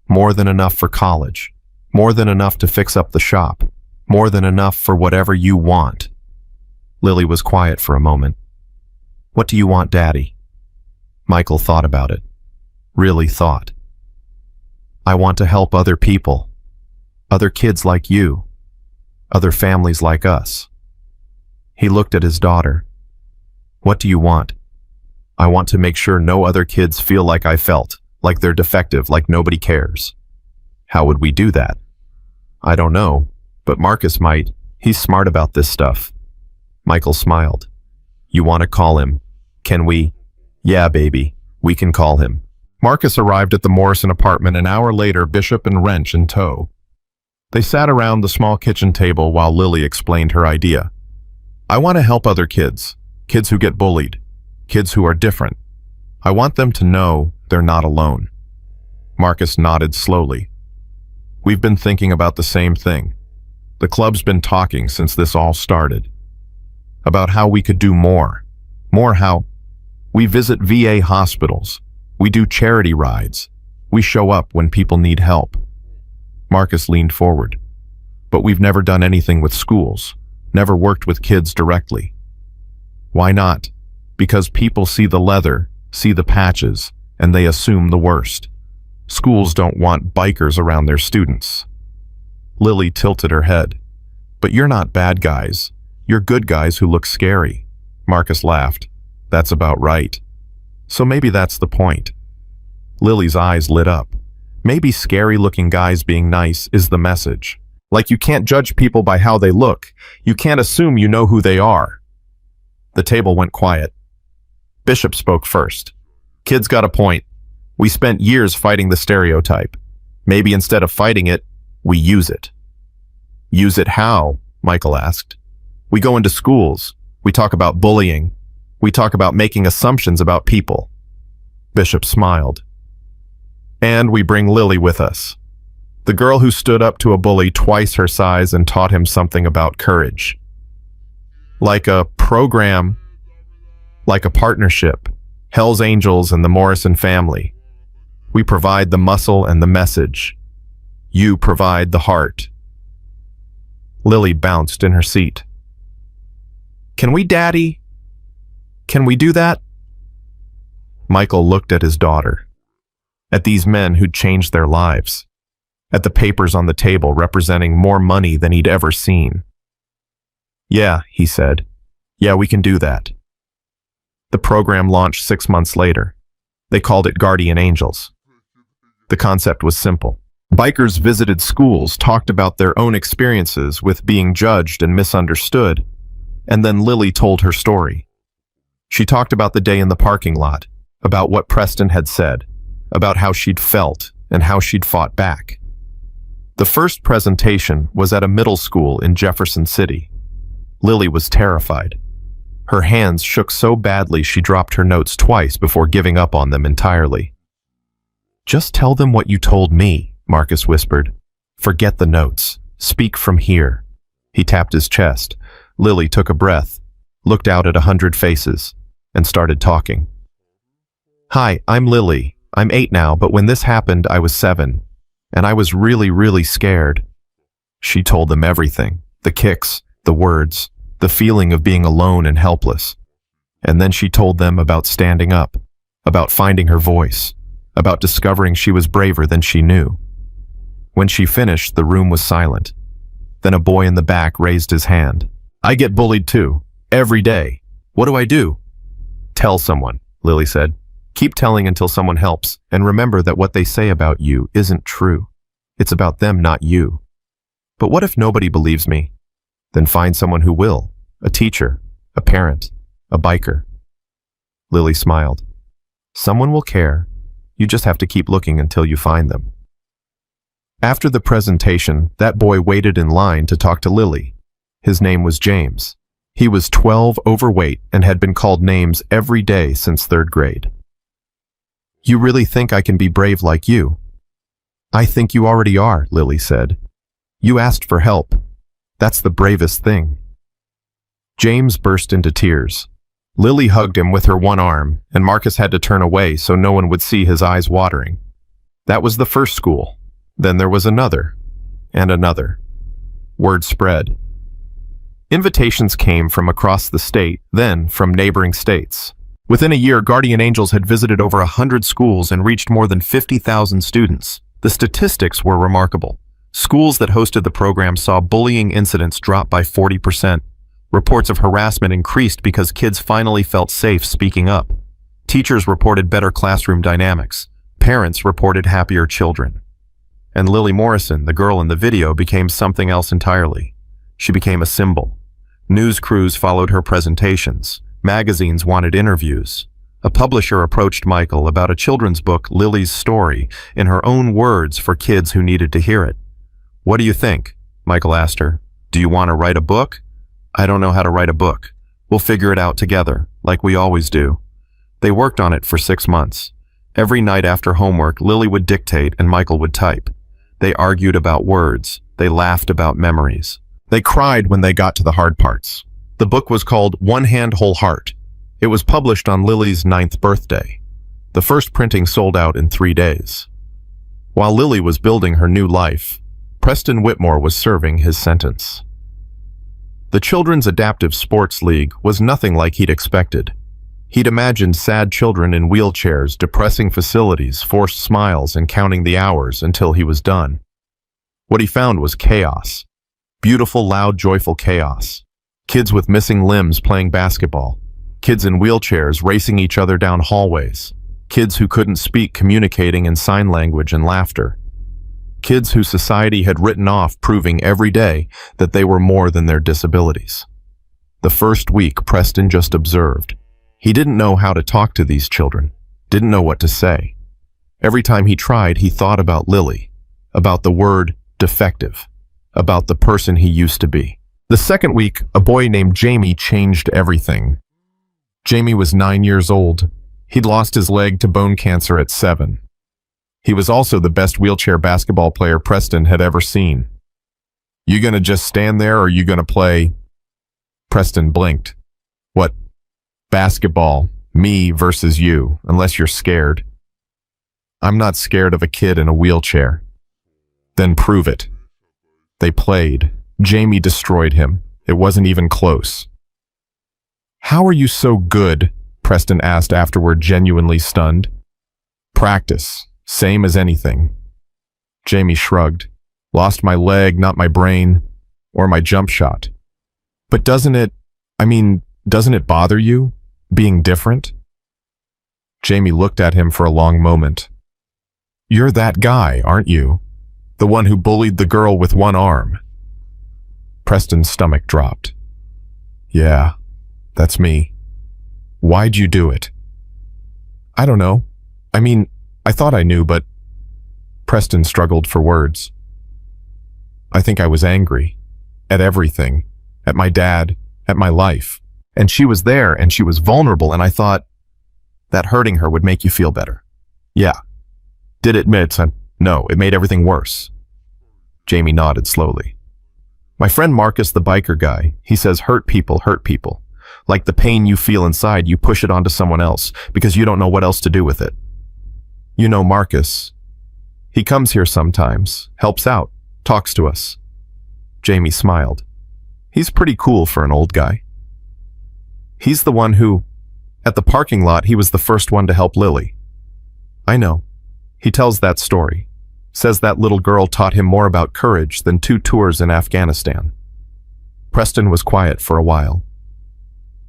More than enough for college. More than enough to fix up the shop. More than enough for whatever you want. Lily was quiet for a moment. What do you want, Daddy? Michael thought about it. Really thought. I want to help other people. Other kids like you. Other families like us. He looked at his daughter. What do you want? I want to make sure no other kids feel like I felt, like they're defective, like nobody cares. How would we do that? I don't know, but Marcus might. He's smart about this stuff. Michael smiled. You want to call him? Can we? Yeah, baby, we can call him. Marcus arrived at the Morrison apartment an hour later, Bishop and Wrench in tow. They sat around the small kitchen table while Lily explained her idea. I want to help other kids, kids who get bullied, kids who are different. I want them to know they're not alone. Marcus nodded slowly. We've been thinking about the same thing. The club's been talking since this all started. About how we could do more. More how we visit VA hospitals. We do charity rides. We show up when people need help. Marcus leaned forward. But we've never done anything with schools. Never worked with kids directly. Why not? Because people see the leather, see the patches, and they assume the worst. Schools don't want bikers around their students. Lily tilted her head. But you're not bad guys. You're good guys who look scary. Marcus laughed. That's about right. So maybe that's the point. Lily's eyes lit up. Maybe scary-looking guys being nice is the message. Like you can't judge people by how they look. You can't assume you know who they are. The table went quiet. Bishop spoke first. Kid's got a point. We spent years fighting the stereotype. Maybe instead of fighting it, we use it. Use it how? Michael asked. We go into schools. We talk about bullying. We talk about making assumptions about people. Bishop smiled. And we bring Lily with us. The girl who stood up to a bully twice her size and taught him something about courage. Like a program, like a partnership, Hell's Angels and the Morrison family. We provide the muscle and the message. You provide the heart. Lily bounced in her seat. Can we, Daddy? Can we do that? Michael looked at his daughter, at these men who'd changed their lives, at the papers on the table representing more money than he'd ever seen. Yeah, he said. Yeah, we can do that. The program launched 6 months later. They called it Guardian Angels. The concept was simple. Bikers visited schools, talked about their own experiences with being judged and misunderstood, and then Lily told her story. She talked about the day in the parking lot, about what Preston had said, about how she'd felt and how she'd fought back. The first presentation was at a middle school in Jefferson City. Lily was terrified. Her hands shook so badly she dropped her notes twice before giving up on them entirely. Just tell them what you told me, Marcus whispered. Forget the notes. Speak from here. He tapped his chest. Lily took a breath, looked out at 100 faces, and started talking. Hi, I'm Lily. I'm 8 now, but when this happened, I was 7. And I was really, really scared. She told them everything. The kicks, the words, the feeling of being alone and helpless. And then she told them about standing up, about finding her voice, about discovering she was braver than she knew. When she finished, the room was silent. Then a boy in the back raised his hand. I get bullied too, every day. What do I do? Tell someone, Lily said. Keep telling until someone helps, and remember that what they say about you isn't true. It's about them, not you. But what if nobody believes me? Then find someone who will. A teacher, a parent, a biker. Lily smiled. Someone will care. You just have to keep looking until you find them. After the presentation, that boy waited in line to talk to Lily. His name was James. He was 12, overweight, and had been called names every day since 3rd grade. You really think I can be brave like you? I think you already are, Lily said. You asked for help. That's the bravest thing. James burst into tears. Lily hugged him with her one arm, and Marcus had to turn away so no one would see his eyes watering. That was the first school. Then there was another, and another. Word spread. Invitations came from across the state, then from neighboring states. Within a year, Guardian Angels had visited over 100 schools and reached more than 50,000 students. The statistics were remarkable. Schools that hosted the program saw bullying incidents drop by 40%. Reports of harassment increased because kids finally felt safe speaking up. Teachers reported better classroom dynamics. Parents reported happier children. And Lily Morrison, the girl in the video, became something else entirely. She became a symbol. News crews followed her presentations. Magazines wanted interviews. A publisher approached Michael about a children's book, Lily's Story, in her own words for kids who needed to hear it. "What do you think?" Michael asked her. "Do you want to write a book?" "I don't know how to write a book. We'll figure it out together, like we always do." They worked on it for 6 months. Every night after homework, Lily would dictate and Michael would type. They argued about words. They laughed about memories. They cried when they got to the hard parts. The book was called One Hand Whole Heart. It was published on Lily's 9th birthday. The first printing sold out in 3 days. While Lily was building her new life, Preston Whitmore was serving his sentence. The Children's Adaptive Sports League was nothing like he'd expected. He'd imagined sad children in wheelchairs, depressing facilities, forced smiles, and counting the hours until he was done. What he found was chaos. Beautiful, loud, joyful chaos. Kids with missing limbs playing basketball. Kids in wheelchairs racing each other down hallways. Kids who couldn't speak communicating in sign language and laughter. Kids who society had written off, proving every day that they were more than their disabilities. The first week, Preston just observed. He didn't know how to talk to these children, didn't know what to say. Every time he tried, he thought about Lily, about the word defective, about the person he used to be. The second week, a boy named Jamie changed everything. Jamie was 9 years old. He'd lost his leg to bone cancer at 7. He was also the best wheelchair basketball player Preston had ever seen. "You gonna just stand there or you gonna play?" Preston blinked. "What? Basketball, me versus you, unless you're scared." "I'm not scared of a kid in a wheelchair." "Then prove it." They played. Jamie destroyed him. It wasn't even close. "How are you so good?" Preston asked afterward, genuinely stunned. "Practice, same as anything." Jamie shrugged. "Lost my leg, not my brain, or my jump shot." "But doesn't it bother you? Being different?" Jamie looked at him for a long moment. "You're that guy, aren't you? The one who bullied the girl with one arm." Preston's stomach dropped. "Yeah, that's me." "Why'd you do it?" "I don't know. I thought I knew, but..." Preston struggled for words. "I think I was angry. At everything. At my dad. At my life. And she was there, and she was vulnerable, and I thought that hurting her would make you feel better." "Yeah." "Did it admit, no, it made everything worse." Jamie nodded slowly. "My friend Marcus, the biker guy, he says hurt people hurt people. Like the pain you feel inside, you push it onto someone else because you don't know what else to do with it. You know Marcus. He comes here sometimes, helps out, talks to us." Jamie smiled. "He's pretty cool for an old guy." "He's the one who, at the parking lot, he was the first one to help Lily." "I know. He tells that story. Says that little girl taught him more about courage than 2 tours in Afghanistan." Preston was quiet for a while.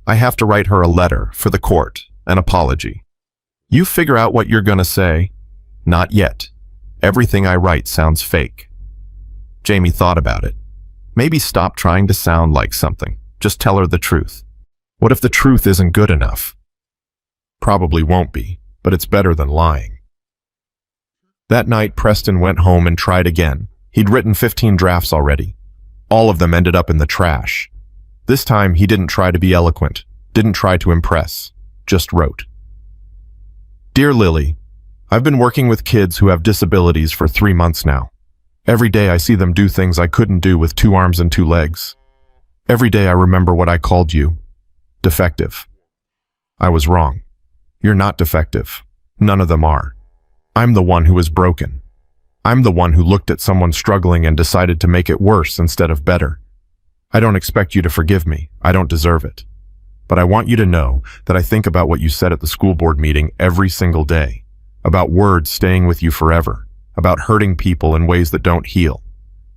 "I have to write her a letter for the court, an apology. You figure out what you're gonna say." "Not yet. Everything I write sounds fake." Jamie thought about it. Maybe stop trying to sound like something. Just tell her the truth. What if the truth isn't good enough? Probably won't be, but it's better than lying. That night, Preston went home and tried again. He'd written 15 drafts already. All of them ended up in the trash. This time, he didn't try to be eloquent, didn't try to impress, just wrote. "Dear Lily, I've been working with kids who have disabilities for 3 months now. Every day I see them do things I couldn't do with 2 arms and 2 legs. Every day I remember what I called you. Defective. I was wrong. You're not defective. None of them are. I'm the one who is broken. I'm the one who looked at someone struggling and decided to make it worse instead of better. I don't expect you to forgive me. I don't deserve it. But I want you to know that I think about what you said at the school board meeting every single day, about words staying with you forever, about hurting people in ways that don't heal.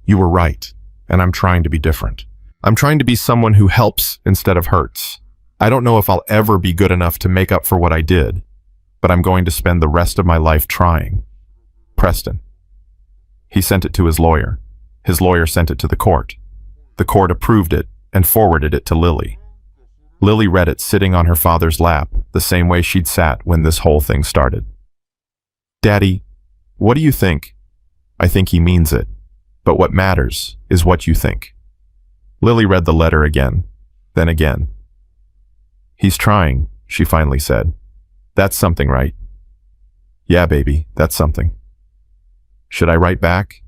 You were right, and I'm trying to be different. I'm trying to be someone who helps instead of hurts. I don't know if I'll ever be good enough to make up for what I did, but I'm going to spend the rest of my life trying. Preston. He sent it to his lawyer. His lawyer sent it to the court. The court approved it and forwarded it to Lily. Lily read it sitting on her father's lap, the same way she'd sat when this whole thing started. Daddy, what do you think? I think he means it, but what matters is what you think. Lily read the letter again, then again. He's trying, she finally said. That's something, right? Yeah, baby, that's something. Should I write back?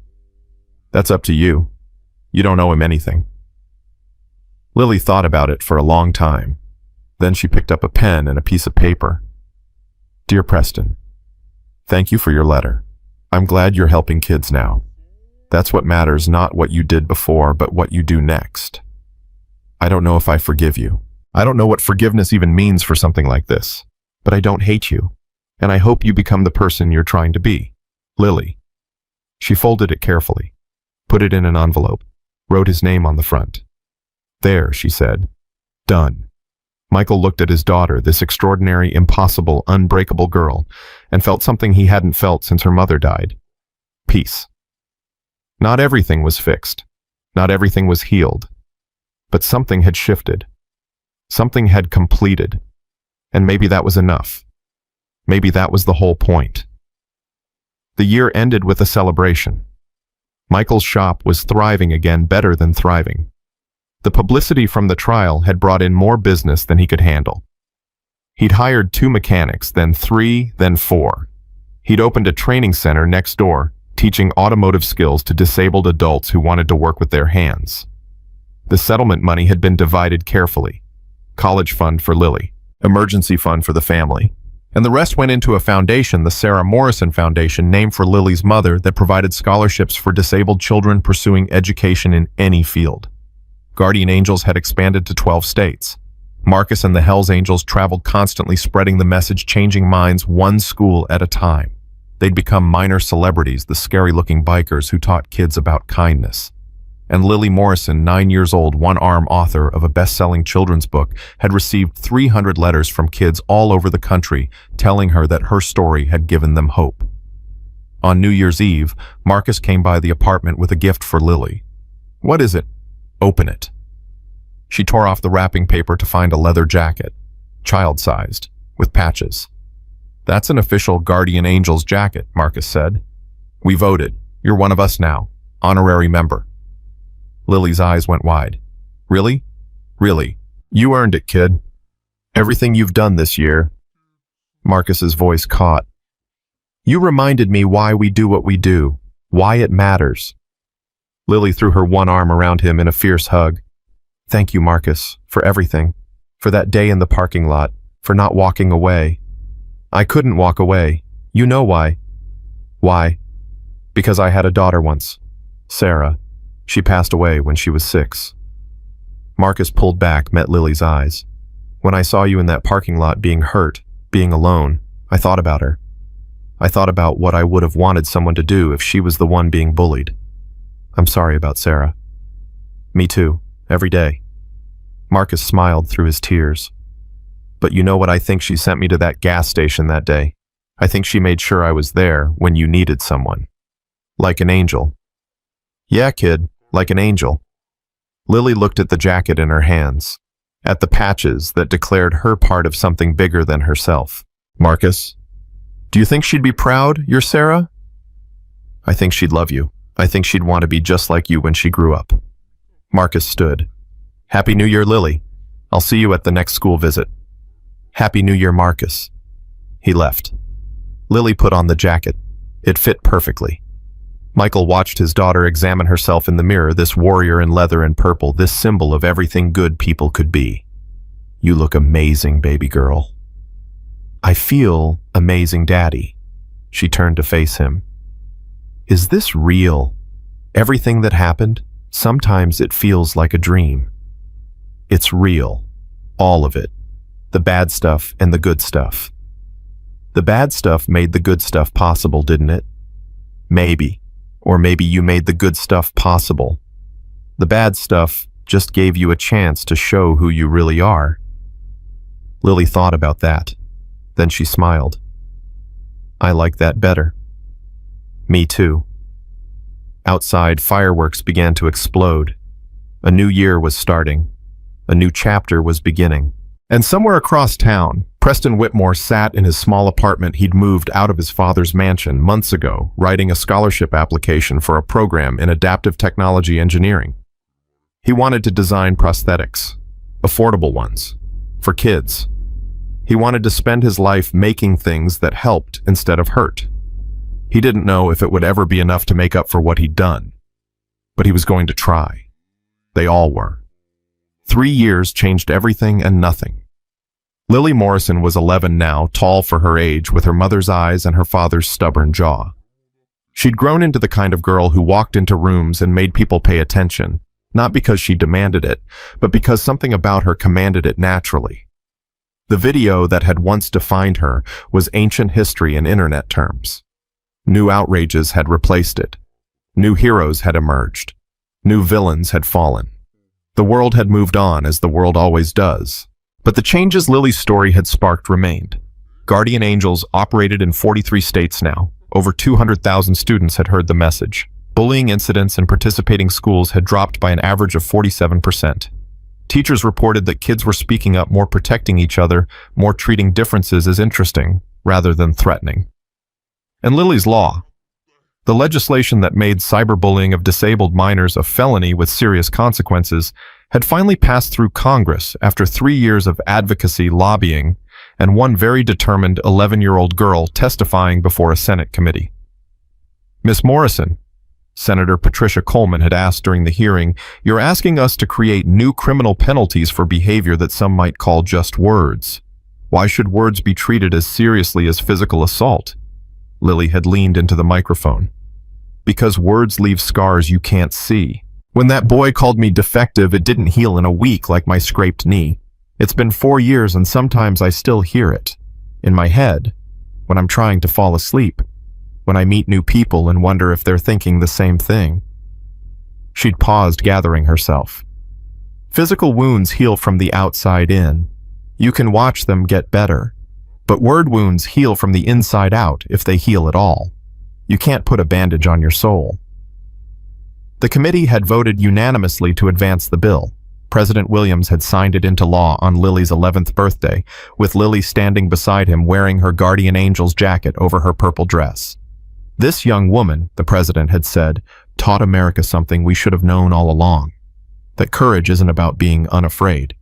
That's up to you. You don't owe him anything. Lily thought about it for a long time. Then she picked up a pen and a piece of paper. Dear Preston, thank you for your letter. I'm glad you're helping kids now. That's what matters, not what you did before, but what you do next. I don't know if I forgive you. I don't know what forgiveness even means for something like this, but I don't hate you, and I hope you become the person you're trying to be. Lily. She folded it carefully, put it in an envelope, wrote his name on the front. There, she said. Done. Michael looked at his daughter, this extraordinary, impossible, unbreakable girl, and felt something he hadn't felt since her mother died. Peace. Not everything was fixed. Not everything was healed. But something had shifted. Something had completed. And maybe that was enough. Maybe that was the whole point. The year ended with a celebration. Michael's shop was thriving again, better than thriving. The publicity from the trial had brought in more business than he could handle. He'd hired 2 mechanics, then 3, then 4. He'd opened a training center next door, teaching automotive skills to disabled adults who wanted to work with their hands. The settlement money had been divided carefully. College fund for Lily, emergency fund for the family, and the rest went into a foundation, the Sarah Morrison Foundation, named for Lily's mother, that provided scholarships for disabled children pursuing education in any field. Guardian Angels had expanded to 12 states. Marcus and the hellsangels traveled constantly, spreading the message, changing minds one school at a time. They'd become minor celebrities, the scary-looking bikers who taught kids about kindness. And Lily Morrison, 9 years old, one-arm author of a best-selling children's book, had received 300 letters from kids all over the country telling her that her story had given them hope. On New Year's Eve, Marcus came by the apartment with a gift for Lily. What is it? Open it. She tore off the wrapping paper to find a leather jacket, child-sized, with patches. That's an official Guardian Angels jacket, Marcus said. We voted. You're one of us now. Honorary member. Lily's eyes went wide. Really? Really? You earned it, kid. Everything you've done this year. Marcus's voice caught. You reminded me why we do what we do, why it matters. Lily threw her one arm around him in a fierce hug. Thank you, Marcus, for everything. For that day in the parking lot, for not walking away. I couldn't walk away. You know why. Why? Because I had a daughter once. Sarah. She passed away when she was 6. Marcus pulled back, met Lily's eyes. When I saw you in that parking lot being hurt, being alone, I thought about her. I thought about what I would have wanted someone to do if she was the one being bullied. I'm sorry about Sarah. Me too, every day. Marcus smiled through his tears. But you know what I think she sent me to that gas station that day? I think she made sure I was there when you needed someone. Like an angel. Yeah, kid, like an angel. Lily looked at the jacket in her hands, at the patches that declared her part of something bigger than herself. Marcus, do you think she'd be proud you're Sarah? I think she'd love you. I think she'd want to be just like you when she grew up. Marcus stood. Happy New Year, Lily. I'll see you at the next school visit. Happy New Year, Marcus. He left. Lily put on the jacket. It fit perfectly. Michael watched his daughter examine herself in the mirror, this warrior in leather and purple, this symbol of everything good people could be. You look amazing, baby girl. I feel amazing, Daddy. She turned to face him. Is this real? Everything that happened? Sometimes it feels like a dream. It's real. All of it. The bad stuff and the good stuff. The bad stuff made the good stuff possible, didn't it? Maybe. Or maybe you made the good stuff possible. The bad stuff just gave you a chance to show who you really are. Lily thought about that. Then she smiled. I like that better. Me too. Outside, fireworks began to explode. A new year was starting. A new chapter was beginning. And somewhere across town, Preston Whitmore sat in his small apartment he'd moved out of his father's mansion months ago, writing a scholarship application for a program in adaptive technology engineering. He wanted to design prosthetics, affordable ones, for kids. He wanted to spend his life making things that helped instead of hurt. He didn't know if it would ever be enough to make up for what he'd done, but he was going to try. They all were. 3 years changed everything and nothing. Lily Morrison was 11 now, tall for her age, with her mother's eyes and her father's stubborn jaw. She'd grown into the kind of girl who walked into rooms and made people pay attention, not because she demanded it, but because something about her commanded it naturally. The video that had once defined her was ancient history in internet terms. New outrages had replaced it. New heroes had emerged. New villains had fallen. The world had moved on, as the world always does. But the changes Lily's story had sparked remained. Guardian Angels operated in 43 states now. Over 200,000 students had heard the message. Bullying incidents in participating schools had dropped by an average of 47%. Teachers reported that kids were speaking up, more protecting each other, more treating differences as interesting rather than threatening. And Lily's law, the legislation that made cyberbullying of disabled minors a felony with serious consequences, had finally passed through Congress after 3 years of advocacy, lobbying, and one very determined 11-year-old girl testifying before a Senate committee. Miss Morrison, Senator Patricia Coleman had asked during the hearing, "You're asking us to create new criminal penalties for behavior that some might call just words. Why should words be treated as seriously as physical assault?" Lily had leaned into the microphone. "Because words leave scars you can't see. When that boy called me defective, it didn't heal in a week like my scraped knee. It's been 4 years and sometimes I still hear it. In my head, when I'm trying to fall asleep. When I meet new people and wonder if they're thinking the same thing." She'd paused, gathering herself. Physical wounds heal from the outside in. You can watch them get better. But word wounds heal from the inside out, if they heal at all. You can't put a bandage on your soul. The committee had voted unanimously to advance the bill. President Williams had signed it into law on Lily's 11th birthday, with Lily standing beside him wearing her Guardian Angels jacket over her purple dress. This young woman, the president had said, taught America something we should have known all along. That courage isn't about being unafraid.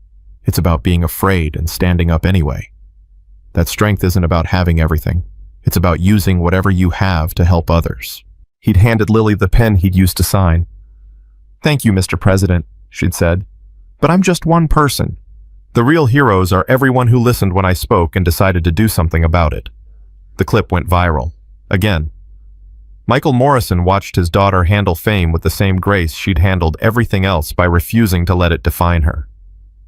It's about being afraid and standing up anyway. That strength isn't about having everything. It's about using whatever you have to help others. He'd handed Lily the pen he'd used to sign. "Thank you, Mr. President," she'd said. "But I'm just one person. The real heroes are everyone who listened when I spoke and decided to do something about it." The clip went viral. Again. Michael Morrison watched his daughter handle fame with the same grace she'd handled everything else by refusing to let it define her.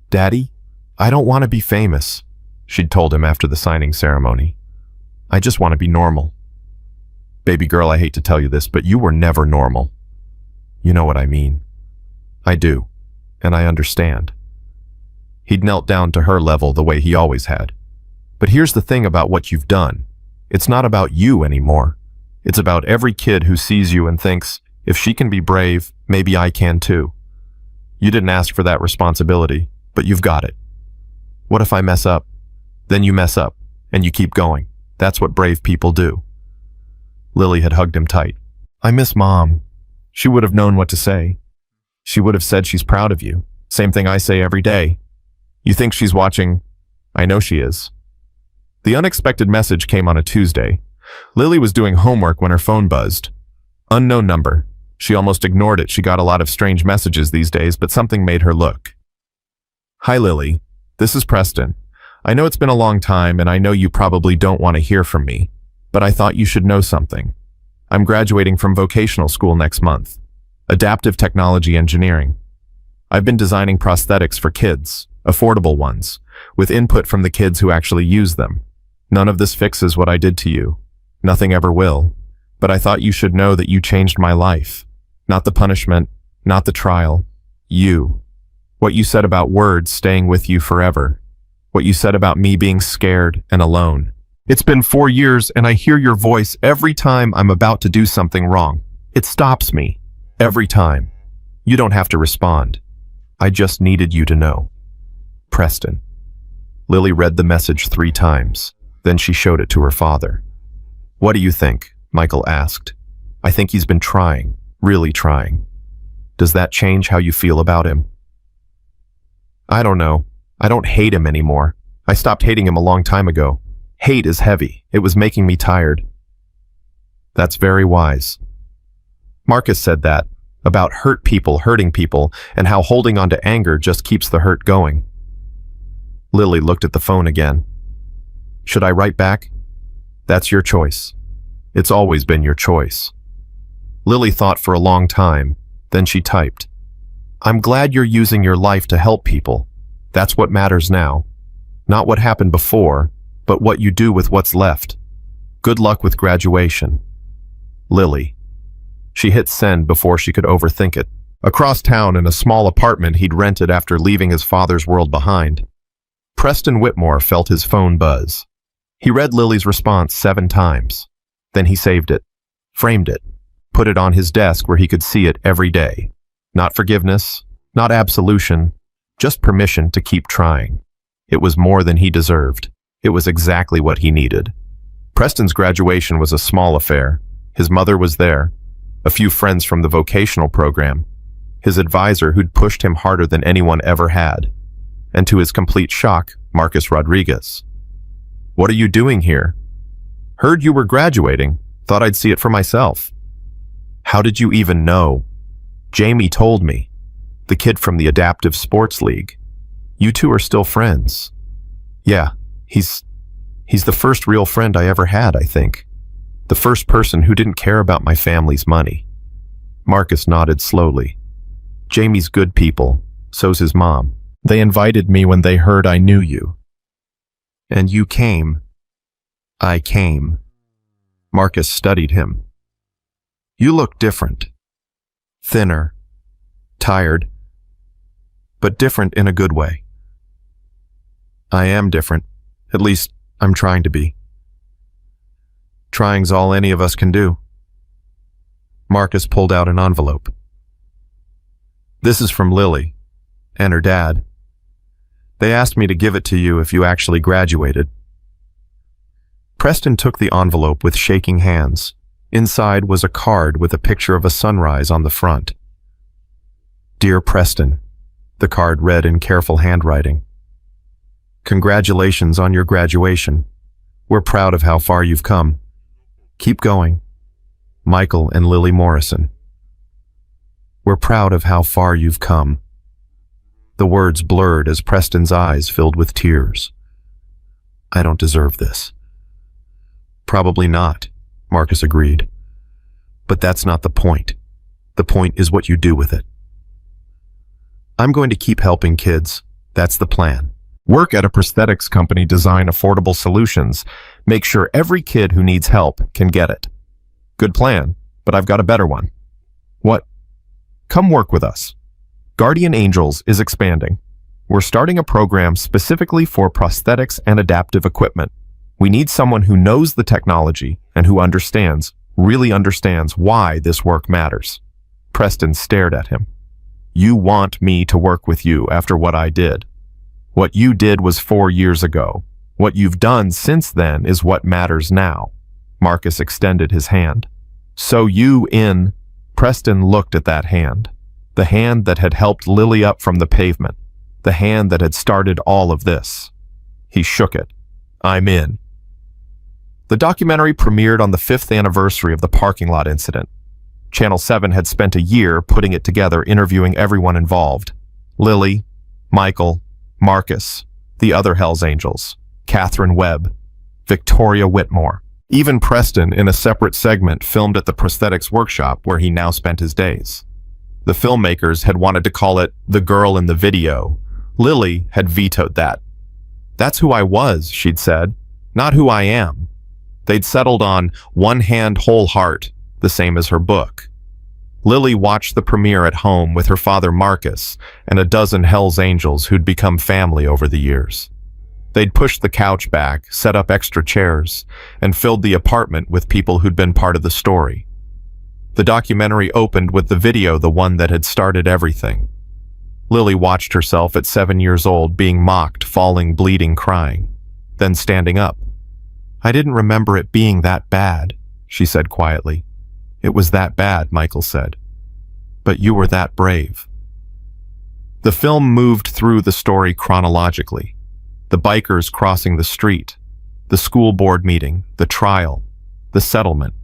"Daddy, I don't want to be famous," she'd told him after the signing ceremony. "I just want to be normal." "Baby girl, I hate to tell you this, but you were never normal." "You know what I mean." "I do, and I understand." He'd knelt down to her level the way he always had. "But here's the thing about what you've done. It's not about you anymore. It's about every kid who sees you and thinks, if she can be brave, maybe I can too. You didn't ask for that responsibility, but you've got it. What if I mess up? Then you mess up, and you keep going. That's what brave people do." Lily had hugged him tight. "I miss Mom. She would have known what to say. She would have said she's proud of you. Same thing I say every day. You think she's watching? I know she is." The unexpected message came on a Tuesday. Lily was doing homework when her phone buzzed. Unknown number. She almost ignored it. She got a lot of strange messages these days, but something made her look. "Hi, Lily. This is Preston. I know it's been a long time and I know you probably don't want to hear from me, but I thought you should know something. I'm graduating from vocational school next month. Adaptive technology engineering. I've been designing prosthetics for kids, affordable ones, with input from the kids who actually use them. None of this fixes what I did to you. Nothing ever will. But I thought you should know that you changed my life. Not the punishment, not the trial. You. What you said about words staying with you forever. What you said about me being scared and alone. It's been 4 years and I hear your voice every time I'm about to do something wrong. It stops me. Every time. You don't have to respond. I just needed you to know. Preston. Lily read the message 3 times. Then she showed it to her father. What do you think? Michael asked. I think he's been trying, really trying. Does that change how you feel about him? I don't know. I don't hate him anymore. I stopped hating him a long time ago. Hate is heavy. It was making me tired. That's very wise. Marcus said that, about hurt people hurting people, and how holding on to anger just keeps the hurt going. Lily looked at the phone again. Should I write back? That's your choice. It's always been your choice. Lily thought for a long time, then she typed. I'm glad you're using your life to help people. That's what matters now. Not what happened before, but what you do with what's left. Good luck with graduation. Lily. She hit send before she could overthink it. Across town in a small apartment he'd rented after leaving his father's world behind. Preston Whitmore felt his phone buzz. He read Lily's response 7 times. Then he saved it, framed it, put it on his desk where he could see it every day. Not forgiveness, not absolution, just permission to keep trying. It was more than he deserved. It was exactly what he needed. Preston's graduation was a small affair. His mother was there, a few friends from the vocational program, his advisor who'd pushed him harder than anyone ever had, and to his complete shock, Marcus Rodriguez. What are you doing here? Heard you were graduating. Thought I'd see it for myself. How did you even know? Jamie told me. The kid from the Adaptive Sports League. You two are still friends. Yeah, he's the first real friend I ever had, I think. The first person who didn't care about my family's money. Marcus nodded slowly. Jamie's good people, so's his mom. They invited me when they heard I knew you. And you came. I came. Marcus studied him. You look different. Thinner. Tired. But different in a good way. I am different. At least, I'm trying to be. Trying's all any of us can do. Marcus pulled out an envelope. This is from Lily and her dad. They asked me to give it to you if you actually graduated. Preston took the envelope with shaking hands. Inside was a card with a picture of a sunrise on the front. Dear Preston, the card read in careful handwriting. Congratulations on your graduation. We're proud of how far you've come. Keep going. Michael and Lily Morrison. We're proud of how far you've come. The words blurred as Preston's eyes filled with tears. I don't deserve this. Probably not, Marcus agreed. But that's not the point. The point is what you do with it. I'm going to keep helping kids. That's the plan. Work at a prosthetics company, design affordable solutions. Make sure every kid who needs help can get it. Good plan, but I've got a better one. What? Come work with us. Guardian Angels is expanding. We're starting a program specifically for prosthetics and adaptive equipment. We need someone who knows the technology and who understands, really understands why this work matters. Preston stared at him. You want me to work with you after what I did. What you did was 4 years ago. What you've done since then is what matters now. Marcus extended his hand. So you in... Preston looked at that hand. The hand that had helped Lily up from the pavement. The hand that had started all of this. He shook it. I'm in. The documentary premiered on the 5th anniversary of the parking lot incident. Channel 7 had spent a year putting it together, interviewing everyone involved. Lily, Michael, Marcus, The other Hells Angels, Catherine Webb, Victoria Whitmore. Even Preston, in a separate segment, filmed at the prosthetics workshop where he now spent his days. The filmmakers had wanted to call it The Girl in the Video. Lily had vetoed that. "That's who I was," she'd said, "not who I am." They'd settled on One Hand, Whole Heart, the same as her book. Lily watched the premiere at home with her father Marcus and a dozen Hells Angels who'd become family over the years. They'd pushed the couch back, set up extra chairs, and filled the apartment with people who'd been part of the story. The documentary opened with the video, the one that had started everything. Lily watched herself at 7 years old being mocked, falling, bleeding, crying, then standing up. "I didn't remember it being that bad," she said quietly. "It was that bad," Michael said. "But you were that brave." The film moved through the story chronologically. The bikers crossing the street, the school board meeting, the trial, the settlement,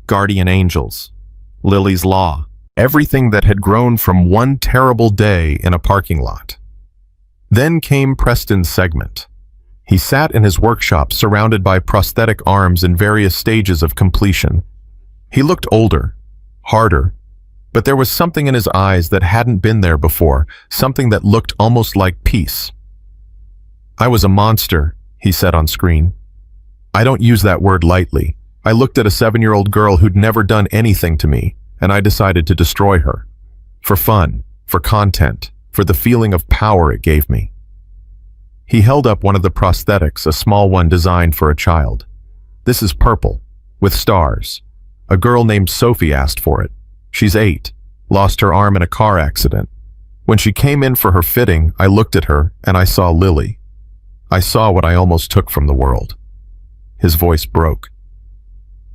guardian angels, Lily's law, everything that had grown from one terrible day in a parking lot. Then came Preston's segment. He sat in his workshop surrounded by prosthetic arms in various stages of completion. He looked older, harder, but there was something in his eyes that hadn't been there before, something that looked almost like peace. "I was a monster," he said on screen. "I don't use that word lightly. I looked at a 7-year-old girl who'd never done anything to me, and I decided to destroy her. For fun, for content, for the feeling of power it gave me." He held up one of the prosthetics, a small one designed for a child. "This is purple, with stars. A girl named Sophie asked for it. She's 8, lost her arm in a car accident. When she came in for her fitting, I looked at her and I saw Lily. I saw what I almost took from the world." His voice broke.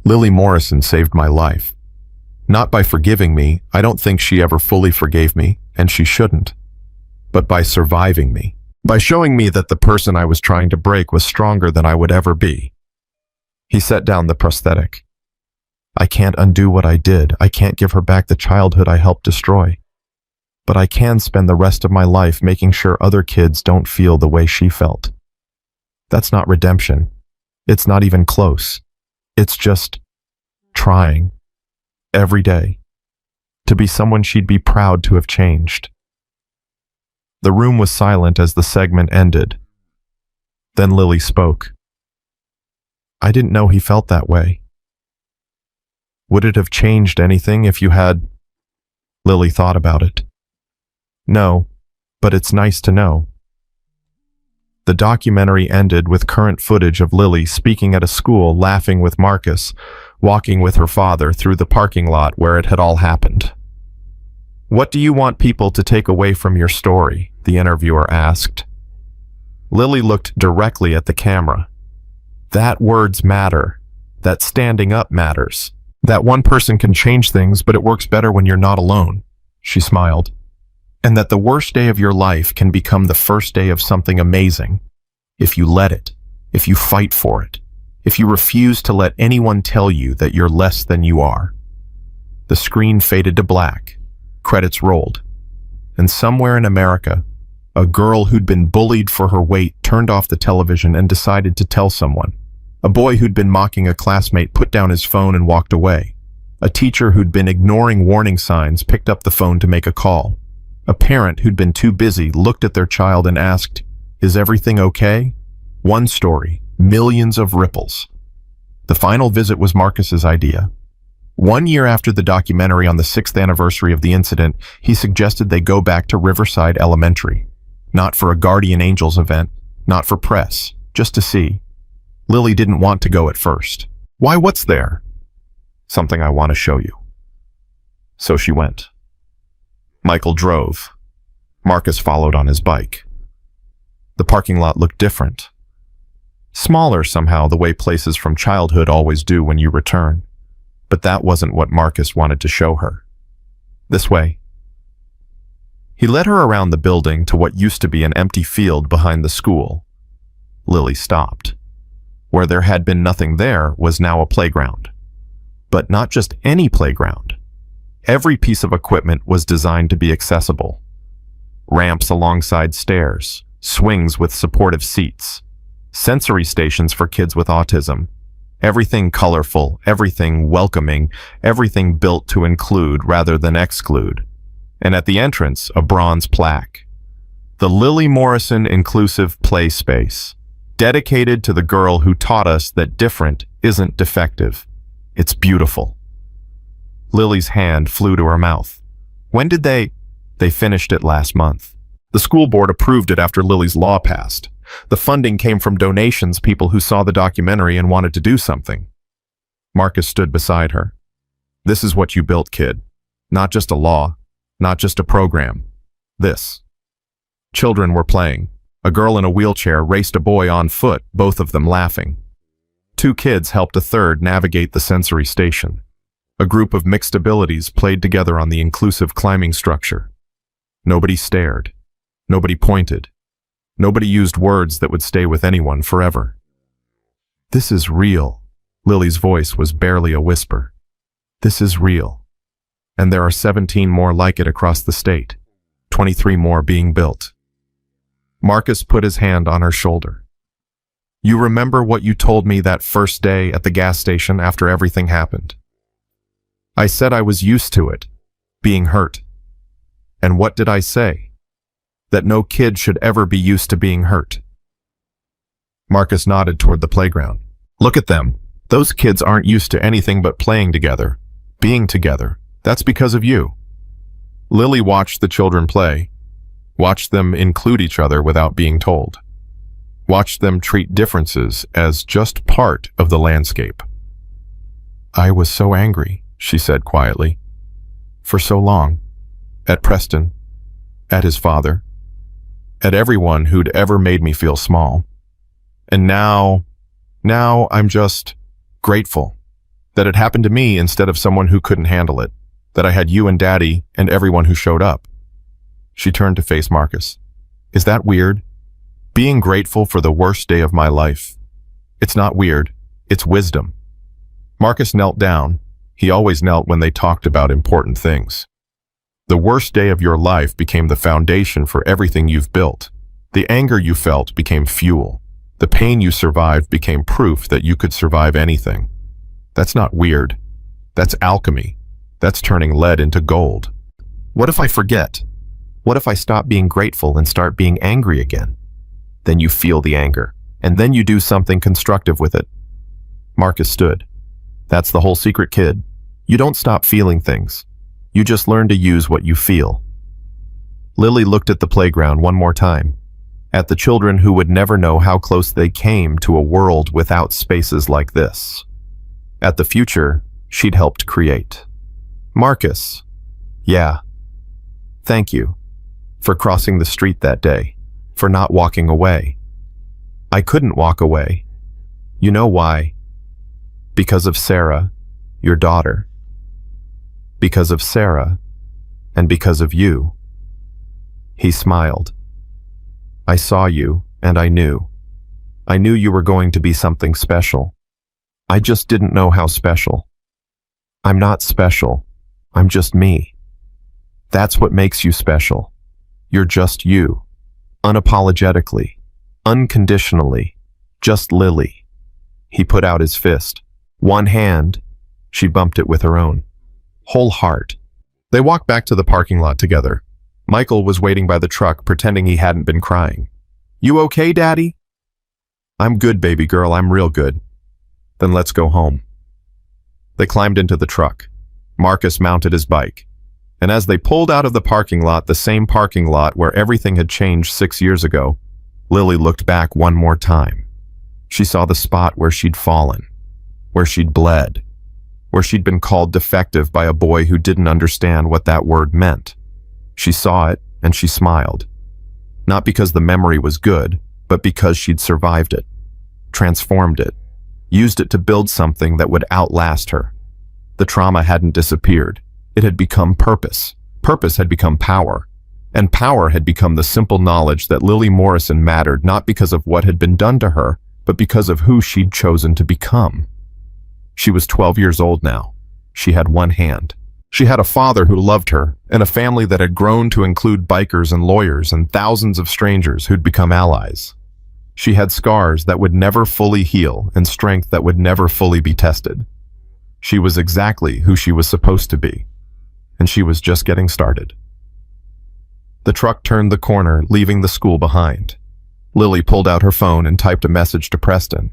"Lily Morrison saved my life. Not by forgiving me, I don't think she ever fully forgave me, and she shouldn't. But by surviving me. By showing me that the person I was trying to break was stronger than I would ever be." He set down the prosthetic. "I can't undo what I did. I can't give her back the childhood I helped destroy. But I can spend the rest of my life making sure other kids don't feel the way she felt. That's not redemption. It's not even close. It's just trying. Every day. To be someone she'd be proud to have changed." The room was silent as the segment ended. Then Lily spoke. "I didn't know he felt that way." "Would it have changed anything if you had—" Lily thought about it. "No, but it's nice to know." The documentary ended with current footage of Lily speaking at a school, laughing with Marcus, walking with her father through the parking lot where it had all happened. "What do you want people to take away from your story?" the interviewer asked. Lily looked directly at the camera. "That words matter. That standing up matters. That one person can change things, but it works better when you're not alone," she smiled. "And that the worst day of your life can become the first day of something amazing. If you let it, if you fight for it, if you refuse to let anyone tell you that you're less than you are." The screen faded to black. Credits rolled. And somewhere in America, a girl who'd been bullied for her weight turned off the television and decided to tell someone. A boy who'd been mocking a classmate put down his phone and walked away. A teacher who'd been ignoring warning signs picked up the phone to make a call. A parent who'd been too busy looked at their child and asked, "Is everything okay?" One story, millions of ripples. The final visit was Marcus's idea. 1 year after the documentary, on the 6th anniversary of the incident, he suggested they go back to Riverside Elementary. Not for a Guardian Angels event, not for press, just to see. Lily didn't want to go at first. "Why, what's there?" "Something I want to show you." So she went. Michael drove. Marcus followed on his bike. The parking lot looked different. Smaller somehow, the way places from childhood always do when you return. But that wasn't what Marcus wanted to show her. "This way." He led her around the building to what used to be an empty field behind the school. Lily stopped. Where there had been nothing there was now a playground. But not just any playground. Every piece of equipment was designed to be accessible. Ramps alongside stairs, swings with supportive seats, sensory stations for kids with autism. Everything colorful, everything welcoming, everything built to include rather than exclude. And at the entrance, a bronze plaque. The Lily Morrison Inclusive Play Space, dedicated to the girl who taught us that different isn't defective. It's beautiful. Lily's hand flew to her mouth. When did they finished it last month. The school board approved it after Lily's law passed. The funding came from donations, people who saw the documentary and wanted to do something. Marcus stood beside her. This is what you built, kid. Not just a law, not just a program. This. Children were playing. A girl in a wheelchair raced a boy on foot, both of them laughing. Two kids helped a third navigate the sensory station. A group of mixed abilities played together on the inclusive climbing structure. Nobody stared. Nobody pointed. Nobody used words that would stay with anyone forever. This is real. Lily's voice was barely a whisper. This is real. And there are 17 more like it across the state. 23 more being built. Marcus put his hand on her shoulder. You remember what you told me that first day at the gas station after everything happened? I said I was used to it, being hurt. And what did I say? That no kid should ever be used to being hurt. Marcus nodded toward the playground. Look at them. Those kids aren't used to anything but playing together, being together. That's because of you. Lily watched the children play, watched them include each other without being told, watched them treat differences as just part of the landscape. I was so angry, she said quietly, for so long, at Preston, at his father, at everyone who'd ever made me feel small. And now I'm just grateful that it happened to me instead of someone who couldn't handle it, that I had you and Daddy and everyone who showed up. She turned to face Marcus. Is that weird? Being grateful for the worst day of my life. It's not weird, it's wisdom. Marcus knelt down. He always knelt when they talked about important things. The worst day of your life became the foundation for everything you've built. The anger you felt became fuel. The pain you survived became proof that you could survive anything. That's not weird. That's alchemy. That's turning lead into gold. What if I forget? What if I stop being grateful and start being angry again? Then you feel the anger, and then you do something constructive with it. Marcus stood. That's the whole secret, kid. You don't stop feeling things. You just learn to use what you feel. Lily looked at the playground one more time, at the children who would never know how close they came to a world without spaces like this, at the future she'd helped create. Marcus, yeah, thank you for crossing the street that day, for not walking away. I couldn't walk away. You know why? Because of Sarah, your daughter. Because of Sarah, and because of you. He smiled. I saw you, and I knew. I knew you were going to be something special. I just didn't know how special. I'm not special. I'm just me. That's what makes you special. You're just you. Unapologetically. Unconditionally. Just Lily. He put out his fist. One hand. She bumped it with her own. Whole heart. They walked back to the parking lot together. Michael was waiting by the truck, pretending he hadn't been crying. You okay, Daddy? I'm good, baby girl. I'm real good. Then let's go home. They climbed into the truck. Marcus mounted his bike. And as they pulled out of the parking lot, the same parking lot where everything had changed 6 years ago, Lily looked back one more time. She saw the spot where she'd fallen, where she'd bled, where she'd been called defective by a boy who didn't understand what that word meant. She saw it, and she smiled. Not because the memory was good, but because she'd survived it, transformed it, used it to build something that would outlast her. The trauma hadn't disappeared. It had become purpose. Purpose had become power. And power had become the simple knowledge that Lily Morrison mattered not because of what had been done to her, but because of who she'd chosen to become. She was 12 years old now. She had one hand. She had a father who loved her, and a family that had grown to include bikers and lawyers and thousands of strangers who'd become allies. She had scars that would never fully heal and strength that would never fully be tested. She was exactly who she was supposed to be, and she was just getting started. The truck turned the corner, leaving the school behind. Lily pulled out her phone and typed a message to Preston.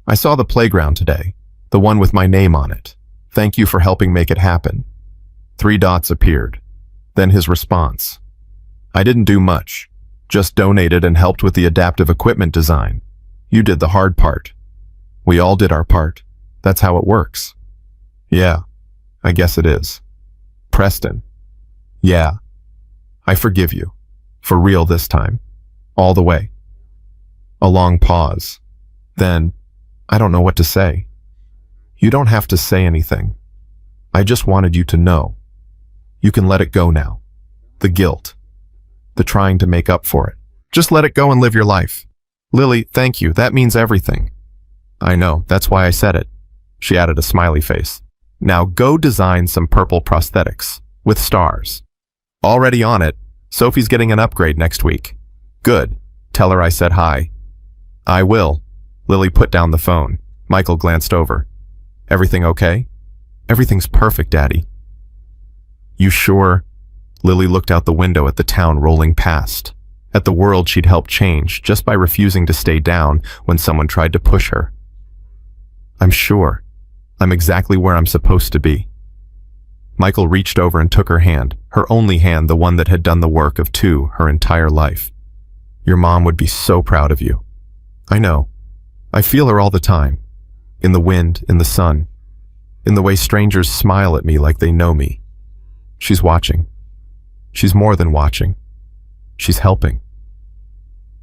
"I saw the playground today, the one with my name on it. Thank you for helping make it happen." 3 dots appeared. Then his response. "I didn't do much. Just donated and helped with the adaptive equipment design. You did the hard part. We all did our part. That's how it works." "Yeah, I guess it is." Preston. "Yeah, I forgive you. For real this time. All the way." A long pause. Then, "I don't know what to say." "You don't have to say anything. I just wanted you to know. You can let it go now. The guilt. The trying to make up for it. Just let it go and live your life." "Lily, thank you. That means everything." "I know. That's why I said it." She added a smiley face. "Now go design some purple prosthetics with stars." "Already on it. Sophie's getting an upgrade next week." "Good. Tell her I said hi." "I will." Lily put down the phone. Michael glanced over. "Everything okay?" "Everything's perfect, Daddy." "You sure?" Lily looked out the window at the town rolling past, at the world she'd helped change just by refusing to stay down when someone tried to push her. "I'm sure. I'm exactly where I'm supposed to be." Michael reached over and took her hand, her only hand, the one that had done the work of 2 her entire life. "Your mom would be so proud of you." "I know. I feel her all the time. In the wind, in the sun, in the way strangers smile at me like they know me. She's watching. She's more than watching. She's helping."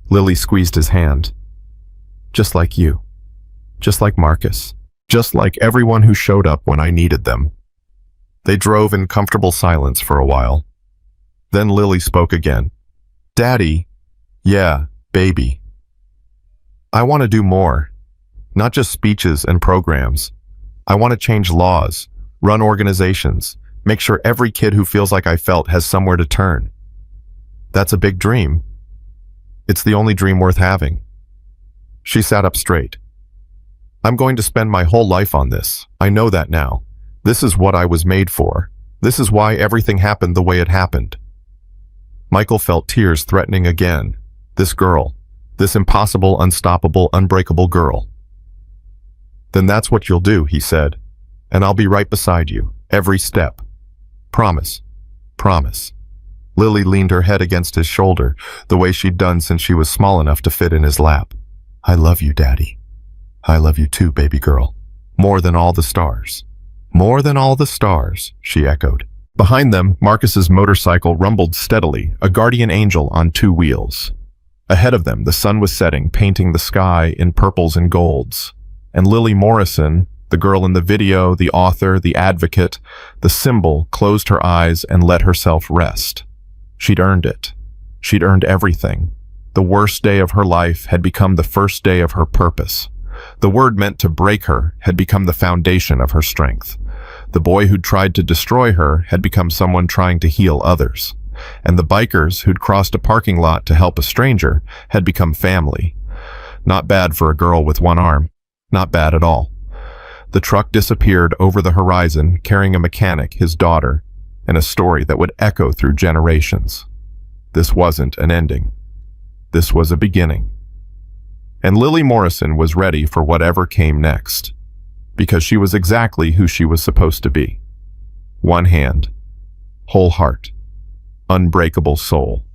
Lily squeezed his hand. "Just like you. Just like Marcus. Just like everyone who showed up when I needed them." They drove in comfortable silence for a while. Then Lily spoke again. "Daddy, yeah, baby. I want to do more. Not just speeches and programs. I want to change laws, run organizations, make sure every kid who feels like I felt has somewhere to turn. That's a big dream. It's the only dream worth having." She sat up straight. "I'm going to spend my whole life on this. I know that now. This is what I was made for. This is why everything happened the way it happened." Michael felt tears threatening again. This girl. This impossible, unstoppable, unbreakable girl. "Then that's what you'll do," he said. "And I'll be right beside you, every step. Promise. Promise." Lily leaned her head against his shoulder, the way she'd done since she was small enough to fit in his lap. "I love you, Daddy. I love you too, baby girl. More than all the stars." "More than all the stars," she echoed. Behind them, Marcus's motorcycle rumbled steadily, a guardian angel on 2 wheels. Ahead of them, the sun was setting, painting the sky in purples and golds. And Lily Morrison, the girl in the video, the author, the advocate, the symbol, closed her eyes and let herself rest. She'd earned it. She'd earned everything. The worst day of her life had become the first day of her purpose. The word meant to break her had become the foundation of her strength. The boy who'd tried to destroy her had become someone trying to heal others. And the bikers who'd crossed a parking lot to help a stranger had become family. Not bad for a girl with 1 arm. Not bad at all. The truck disappeared over the horizon, carrying a mechanic, his daughter, and a story that would echo through generations. This wasn't an ending. This was a beginning. And Lily Morrison was ready for whatever came next, because she was exactly who she was supposed to be. 1 hand, whole heart, unbreakable soul.